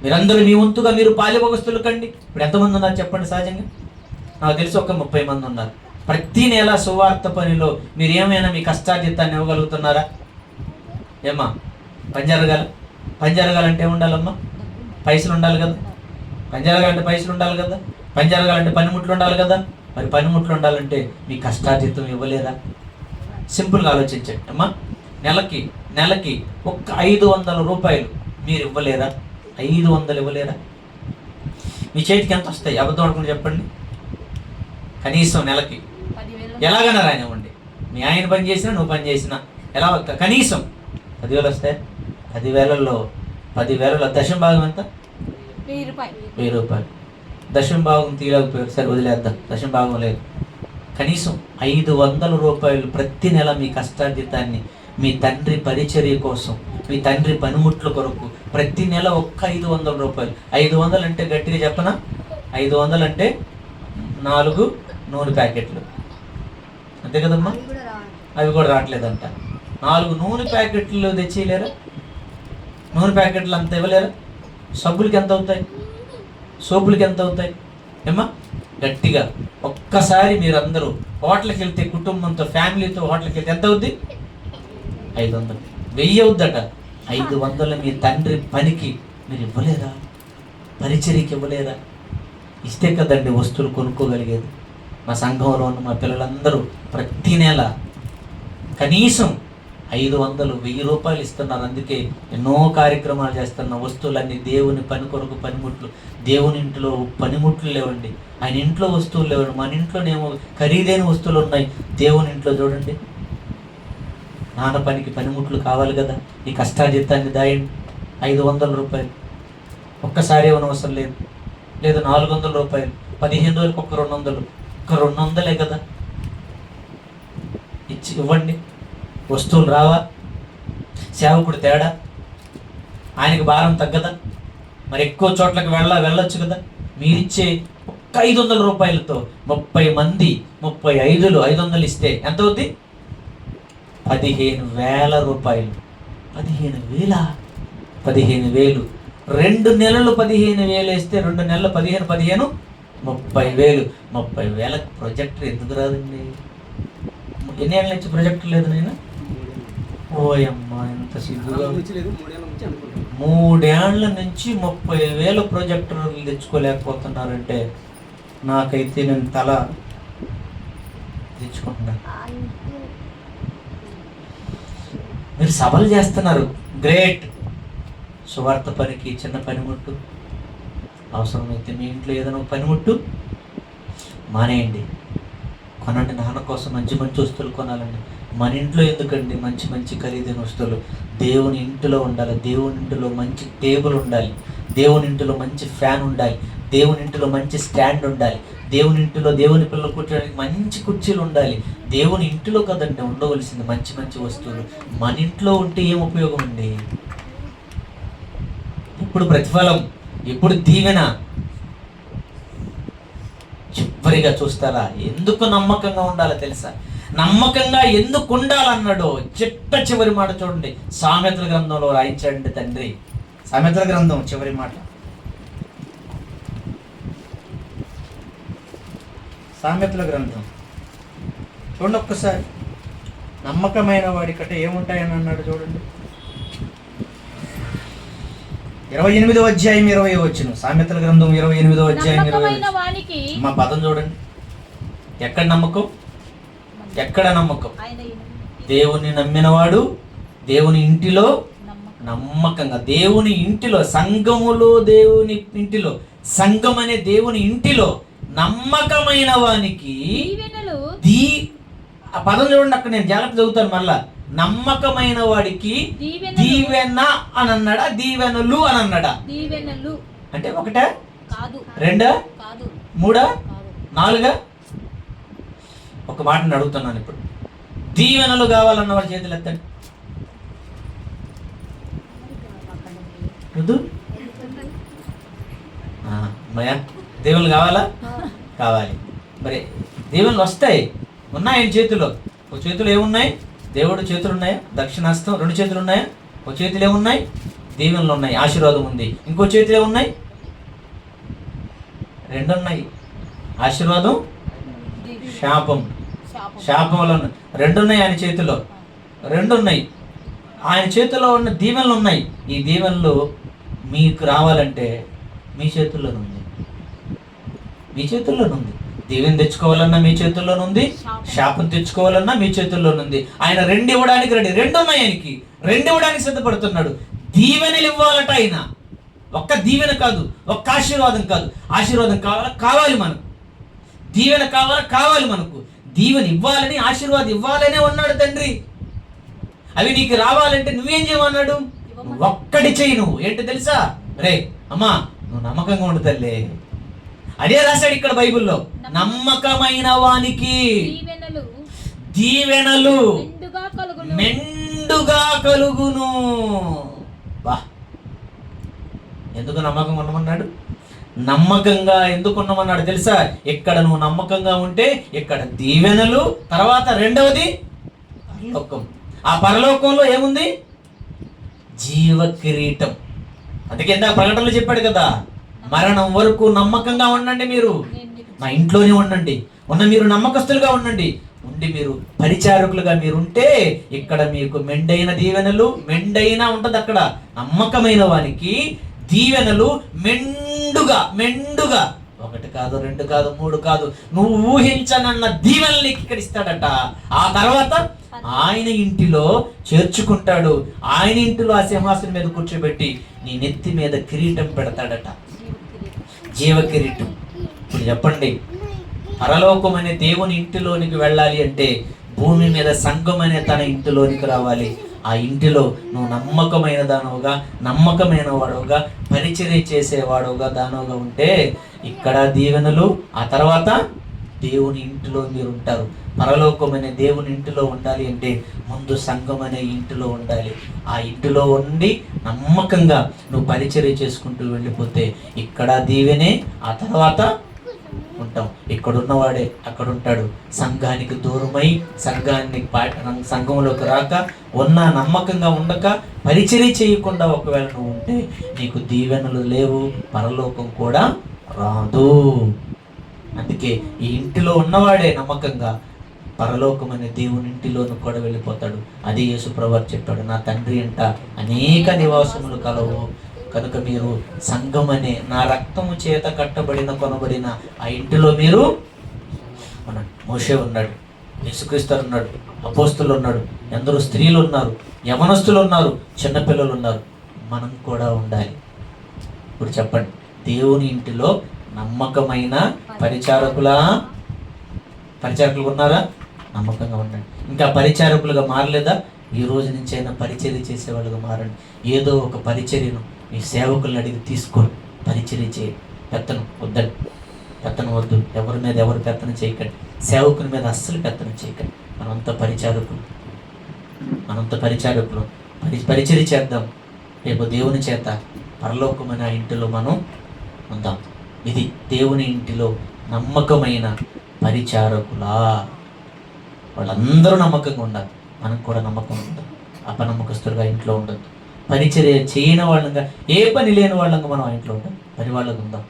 S1: మీరందరూ మీ వంతుగా మీరు పాలిభాగస్తులు కండి. ఇప్పుడు ఎంతమంది ఉన్నారు చెప్పండి? సహజంగా నాకు తెలిసి ఒక 30 మంది ఉన్నారు. ప్రతి నెల సువార్త పనిలో మీరు ఏమైనా మీ కష్టార్జితాన్ని ఇవ్వగలుగుతున్నారా? ఏమ్మా, పని జరగాలంటే ఏముండాలమ్మా? పైసలు ఉండాలి కదా. పని జరగాలంటే పైసలు ఉండాలి కదా. పని జరగాలంటే పనిముట్లు ఉండాలి కదా. మరి పనిముట్లు ఉండాలంటే మీ కష్టార్జితం ఇవ్వలేరా? సింపుల్గా ఆలోచించండి అమ్మా. నెలకి ఒక్క 500 రూపాయలు మీరు ఇవ్వలేరా? 500 ఇవ్వలేరా? మీ చేతికి ఎంత వస్తాయి? అబద్ధం అనుకుని చెప్పండి. కనీసం నెలకి ఎలాగైనా రానివ్వండి. మీ ఆయన పని చేసినా, నువ్వు పని చేసినా ఎలా కనీసం 10,000 వస్తాయి. 10,000లో 10,000 దశం భాగం ఎంత? 1000 రూపాయలు. దశం భాగం తీయలేకపోయారు, సరే వదిలేద్దాం, దశం భాగం లేదు. కనీసం 500 రూపాయలు ప్రతి నెల మీ కష్టార్జితాన్ని మీ తండ్రి పరిచర్య కోసం, మీ తండ్రి పనిముట్ల కొరకు ప్రతి నెల ఒక్క 500 రూపాయలు. 500 అంటే గట్టిగా చెప్పనా? 500 అంటే 4 నూనె ప్యాకెట్లు, అంతే కదమ్మా? అవి కూడా రావట్లేదంట. 4 నూనె ప్యాకెట్లు తెచ్చిలేరా? నూనె ప్యాకెట్లు అంత ఇవ్వలేరా? సబ్బులకి ఎంత అవుతాయి? సోపులకి ఎంత అవుతాయి? ఏమ్మా గట్టిగా ఒక్కసారి మీరందరూ హోటల్కి వెళ్తే, కుటుంబంతో ఫ్యామిలీతో హోటల్కి వెళ్తే ఎంత అవుద్ది? 500. 1000 అవుద్దట. 500 మీ తండ్రి పనికి మీరు ఇవ్వలేరా? పరిచర్యకి ఇవ్వలేరా? ఇస్తే కదండి వస్తువులు కొనుక్కోగలిగేది. మా సంఘంలో ఉన్న మా పిల్లలందరూ ప్రతి నెల కనీసం 500, 1000 రూపాయలు ఇస్తున్నారు. అందుకే ఎన్నో కార్యక్రమాలు చేస్తున్న వస్తువులన్నీ దేవుని పని కొరకు పనిముట్లు. దేవుని ఇంట్లో పనిముట్లు లేవండి, ఆయన ఇంట్లో వస్తువులు లేవండి. మన ఇంట్లోనేమో ఖరీదైన వస్తువులు ఉన్నాయి. దేవుని ఇంట్లో చూడండి, నాన్న పనికి పనిముట్లు కావాలి కదా. ఈ కష్టార్జితాన్ని దాయండి. 500 రూపాయలు ఒక్కసారి ఇవ్వనవసరం లేదు. 400 రూపాయలు, 15 రోజులకు ఒక 200, ఒక 200 కదా, ఇచ్చి ఇవ్వండి. వస్తువులు రావా? సేవకుడు తేడా, ఆయనకి భారం తగ్గదా? మరి ఎక్కువ చోట్లకి వెళ్ళొచ్చు కదా. మీరిచ్చే ఒక్క 500 రూపాయలతో 30 మంది 35 500 ఇస్తే ఎంత అవుద్ది? 15,000 రూపాయలు. 15,000, 15,000. 2 నెలలు 15,000 వేస్తే 2 నెలలు 15, 30,000. 30,000 ప్రొజెక్టర్ ఎందుకు రాదండి? ఎన్ని ఏళ్ళ నుంచి ప్రొజెక్టర్ లేదు నేను? ఓయమ్మా ఎంత సిగ్గుగా. 3 ఏళ్ల నుంచి 30,000 ప్రొజెక్టర్లు తెచ్చుకోలేకపోతున్నారంటే నాకైతే నేను తల తెచ్చుకుంటున్నాను. మీరు సభలు చేస్తున్నారు, గ్రేట్. సువార్త పనికి చిన్న పనిముట్టు అవసరమైతే మీ ఇంట్లో ఏదైనా పనిముట్టు మానేయండి, కొనండి. నాన్న కోసం మంచి మంచి వస్తువులు కొనాలండి. మన ఇంట్లో ఎందుకండి మంచి ఖరీదైన వస్తువులు? దేవుని ఇంటిలో ఉండాలి. దేవుని ఇంటిలో మంచి టేబుల్ ఉండాలి. దేవుని ఇంటిలో మంచి ఫ్యాన్ ఉండాలి. దేవుని ఇంటిలో మంచి స్టాండ్ ఉండాలి. దేవుని ఇంటిలో దేవుని పిల్లలు కూర్చోడానికి మంచి కుర్చీలు ఉండాలి. దేవుని ఇంటిలో కదండి ఉండవలసింది మంచి వస్తువులు. మన ఇంట్లో ఉంటే ఏం ఉపయోగం అండి? ఇప్పుడు ప్రతిఫలం, ఇప్పుడు దీవెన చివరిగా చూస్తారా? ఎందుకు నమ్మకంగా ఉండాలో తెలుసా? నమ్మకంగా ఎందుకు ఉండాలన్నాడో చివరి మాట చూడండి. సామెతల గ్రంథంలో రాయించాడండి తండ్రి. సామెతల గ్రంథం చివరి మాట, సామెతల గ్రంథం చూడండి ఒక్కసారి. నమ్మకమైన వాడికట ఏముంటాయని అన్నాడు చూడండి. 28వ అధ్యాయం 20వ వచనం. సామెతల గ్రంథం 28వ అధ్యాయం 20. మా పదం చూడండి. ఎక్కడ నమ్మకం? దేవుని నమ్మినవాడు దేవుని ఇంటిలో నమ్మకంగా, దేవుని ఇంటిలో, సంఘములో, దేవుని ఇంటిలో, సంఘం అనే దేవుని ఇంటిలో నమ్మకమైన వానికి ఆ పదం చూడండి. అక్కడ నేను జాగ్రత్త చదువుతాను మళ్ళా. నమ్మకమైన వాడికి దీవెన అని అన్నాడా, దీవెనలు అని అన్నాడా?
S2: దీవెనలు
S1: అంటే ఒకటా,
S2: కాదు,
S1: రెండా,
S2: కాదు,
S1: మూడా,
S2: కాదు,
S1: నాలుగా? ఒక మాటను అడుగుతున్నాను ఇప్పుడు. దీవెనలు కావాలన్న వాడి చేతులు ఎత్తండి. దీవెనలు కావాలా? కావాలి. మరి దీవెనలు వస్తాయి, ఉన్నాయి చేతిలో. ఒక చేతులు ఏమున్నాయి? దేవుడు చేతులు ఉన్నాయా? దక్షిణాస్తం. రెండు చేతులు ఉన్నాయా? ఒక చేతులు ఏమున్నాయి? దీవెనలు ఉన్నాయి, ఆశీర్వాదం ఉంది. ఇంకో చేతులు ఏమున్నాయి? రెండు ఉన్నాయి, ఆశీర్వాదం, శాపం. శాపంలో రెండు ఉన్నాయి ఆయన చేతిలో, రెండు ఉన్నాయి. ఆయన చేతిలో ఉన్న దీవెనలు ఉన్నాయి. ఈ దీవెనలు మీకు రావాలంటే మీ చేతుల్లోనుంది, మీ చేతుల్లోనుంది. దీవెన తెచ్చుకోవాలన్నా మీ చేతుల్లోనుంది, శాపం తెచ్చుకోవాలన్నా మీ చేతుల్లోనుంది. ఆయన రెండు ఇవ్వడానికి రెడీ. రెండు ఉన్నాయి ఆయనకి, రెండు ఇవ్వడానికి సిద్ధపడుతున్నాడు. దీవెనలు ఇవ్వాలట ఆయన. ఒక్క దీవెన కాదు, ఒక్క ఆశీర్వాదం కాదు. ఆశీర్వాదం కావాలి మనకు, దీవెన కావాలి మనకు. దీవెన ఇవ్వాలని, ఆశీర్వాదం ఇవ్వాలనే ఉన్నాడు తండ్రి. అవి నీకు రావాలంటే నువ్వేం చేయమన్నాడు? ఒక్కటి చెయ్యి. నువ్వు ఏంటి తెలుసా? రే అమ్మా, నువ్వు నమ్మకంగా ఉండు తల్లి. అదే రాశాడు ఇక్కడ బైబిల్లో. నమ్మకమైన వానికి దీవెనలు మెండుగా కలుగును. బా, ఎందుకు నమ్మకంగా ఉండమన్నాడు? నమ్మకంగా ఎందుకు ఉండమన్నాడు తెలుసా? ఇక్కడ నువ్వు నమ్మకంగా ఉంటే ఇక్కడ దీవెనలు, తర్వాత రెండవది పరలోకం. ఆ పరలోకంలో ఏముంది? జీవ కిరీటం. అందుకే ఇందాక ప్రకటనలో చెప్పాడు కదా, మరణం వరకు నమ్మకంగా ఉండండి. మీరు నా ఇంట్లోనే ఉండండి, మీరు నమ్మకస్తులుగా ఉండండి. ఉండి మీరు పరిచారకులుగా మీరుంటే ఇక్కడ మీకు మెండైన దీవెనలు, మెండైన ఉంటుంది అక్కడ. నమ్మకమైన వానికి దీవెనలు మెండుగా, ఒకటి కాదు, రెండు కాదు, మూడు కాదు, నువ్వు ఊహించనన్న దీవెనలు ఇక్కడ ఇస్తాడట. ఆ తర్వాత ఆయన ఇంటిలో చేర్చుకుంటాడు. ఆయన ఇంటిలో ఆ సింహాసనం మీద కూర్చోబెట్టి నీ నెత్తి మీద కిరీటం పెడతాడట, జీవ కిరీటం. ఇప్పుడు చెప్పండి, పరలోకం అనే దేవుని ఇంటిలోనికి వెళ్ళాలి అంటే భూమి మీద సంఘం అనే తన ఇంటిలోనికి రావాలి. ఆ ఇంటిలో నువ్వు నమ్మకమైన దానవుగా, నమ్మకమైన వాడుగా, పరిచర్య చేసేవాడుగా దానవుగా ఉంటే ఇక్కడ దీవెనలు, ఆ తర్వాత దేవుని ఇంటిలో మీరు ఉంటారు. పరలోకం అనే దేవుని ఇంటిలో ఉండాలి అంటే ముందు సంఘం అనే ఇంటిలో ఉండాలి. ఆ ఇంటిలో ఉండి నమ్మకంగా నువ్వు పరిచర్య చేసుకుంటూ వెళ్ళిపోతే ఇక్కడ దీవెనే, ఆ తర్వాత ఉంటాం. ఇక్కడ ఉన్నవాడే అక్కడ ఉంటాడు. సంఘానికి దూరమై సంఘంలోకి రాక, ఉన్న నమ్మకంగా ఉండక, పరిచర్య చేయకుండా ఒకవేళ నువ్వు ఉంటే నీకు దీవెనలు లేవు, పరలోకం కూడా రాదు. అందుకే ఈ ఇంటిలో ఉన్నవాడే నమ్మకంగా పరలోకం అనే దేవుని ఇంటిలోను కూడా వెళ్ళిపోతాడు. అది యేసు ప్రభువు చెప్పాడు, నా తండ్రి అంట అనేక నివాసములు కలవు, కనుక మీరు సంఘం అనే నా రక్తము చేత కట్టబడిన కొనబడిన ఆ ఇంటిలో మీరు ఉన్నాడు. మోషే ఉన్నాడు, యేసుక్రీస్తు ఉన్నాడు, అపోస్తులు ఉన్నాడు, ఎందరో స్త్రీలు ఉన్నారు, యవనస్తులు ఉన్నారు, చిన్నపిల్లలు ఉన్నారు. మనం కూడా ఉండాలి. ఇప్పుడు చెప్పండి, దేవుని ఇంటిలో నమ్మకమైన పరిచారకులు ఉన్నారా? నమ్మకంగా ఉండండి. ఇంకా పరిచారకులుగా మారలేదా? ఈ రోజు నుంచి అయినా పరిచర్య చేసేవాళ్ళుగా మారండి. ఏదో ఒక పరిచర్యను మీ సేవకులను అడిగి తీసుకొని పరిచర్య చేయండి. పెత్తనం వద్దండి, పెత్తనం వద్దు. ఎవరి మీద ఎవరు పెత్తనం చేయకండి, సేవకుని మీద అస్సలు పెత్తనం చేయకండి. మనంతా పరిచారకులు పరిచర్య చేద్దాం. రేపు దేవుని చేత పరలోకమైన ఇంటిలో మనం ఉందాం. ఇది దేవుని ఇంటిలో నమ్మకమైన పరిచారకులా. వాళ్ళందరూ నమ్మకంగా ఉండాలి, మనం కూడా నమ్మకంగా ఉండాలి. అపనమ్మకస్తులుగా ఇంట్లో ఉండదు. పరిచర్య చేయని వాళ్ళంగా, ఏ పని లేని వాళ్ళంగా మనం ఇంట్లో ఉంటాం. పనివాళ్ళగా ఉందాం.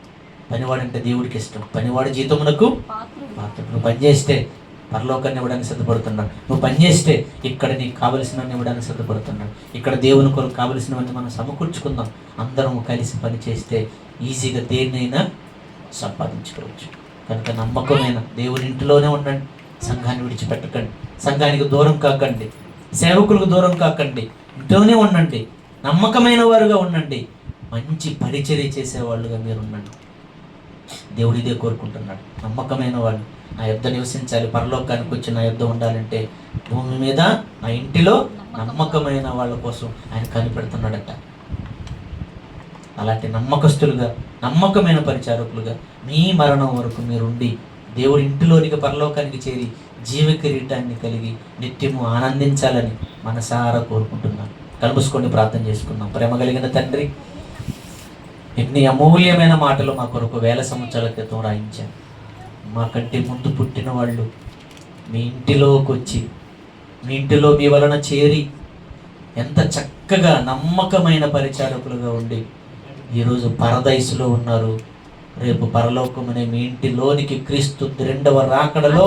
S1: పనివాడంటే దేవుడికి ఇష్టం. పనివాడి జీతమునకు పాత్రుడు. నువ్వు పనిచేస్తే పరలోకాన్ని ఇవ్వడానికి సిద్ధపడుతున్నాడు. నువ్వు పనిచేస్తే ఇక్కడ నీకు కావలసినవన్నీ ఇవ్వడానికి సిద్ధపడుతున్నాడు. ఇక్కడ దేవుని కొరకు కావలసినవన్నీ మనం సమకూర్చుకుందాం. అందరం కలిసి పని చేస్తే ఈజీగా దేన్నైనా సంపాదించుకోవచ్చు. కనుక నమ్మకమైన దేవుని ఇంటిలోనే ఉండండి. సంఘాన్ని విడిచిపెట్టకండి, సంఘానికి దూరం కాకండి, సేవకులకు దూరం కాకండి. ఇంట్లోనే ఉండండి, నమ్మకమైన వారుగా ఉండండి, మంచి పరిచర్య చేసేవాళ్ళుగా మీరు ఉండండి. దేవుడు ఇదే కోరుకుంటున్నాడు. నమ్మకమైన వాళ్ళు నా యొద్ద నివసించాలి, పరలోకానికి వచ్చి నా యొద్ద ఉండాలంటే భూమి మీద నా ఇంటిలో నమ్మకమైన వాళ్ళ కోసం ఆయన కనిపెడుతున్నాడట. అలాంటి నమ్మకస్తులుగా, నమ్మకమైన పరిచారకులుగా మీ మరణం వరకు మీరుండి దేవుడి ఇంటిలోనికి, పరలోకానికి చేరి జీవ కిరీటాన్ని కలిగి నిత్యము ఆనందించాలని మనసారా కోరుకుంటున్నాను. కలుపుసుకొని ప్రార్థన చేసుకున్నాం. ప్రేమ కలిగిన తండ్రి, ఎన్ని అమూల్యమైన మాటలు మా కొరకు 1000 సంవత్సరాల క్రితం రాయించారు. మాకంటే ముందు పుట్టిన వాళ్ళు మీ ఇంటిలోకి వచ్చి, మీ ఇంటిలో మీ వలన చేరి ఎంత చక్కగా నమ్మకమైన పరిచారకులుగా ఉండి ఈరోజు పరదైసులో ఉన్నారు. రేపు పరలోకమనే మీ ఇంటిలోనికి క్రీస్తు రెండవ రాకడలో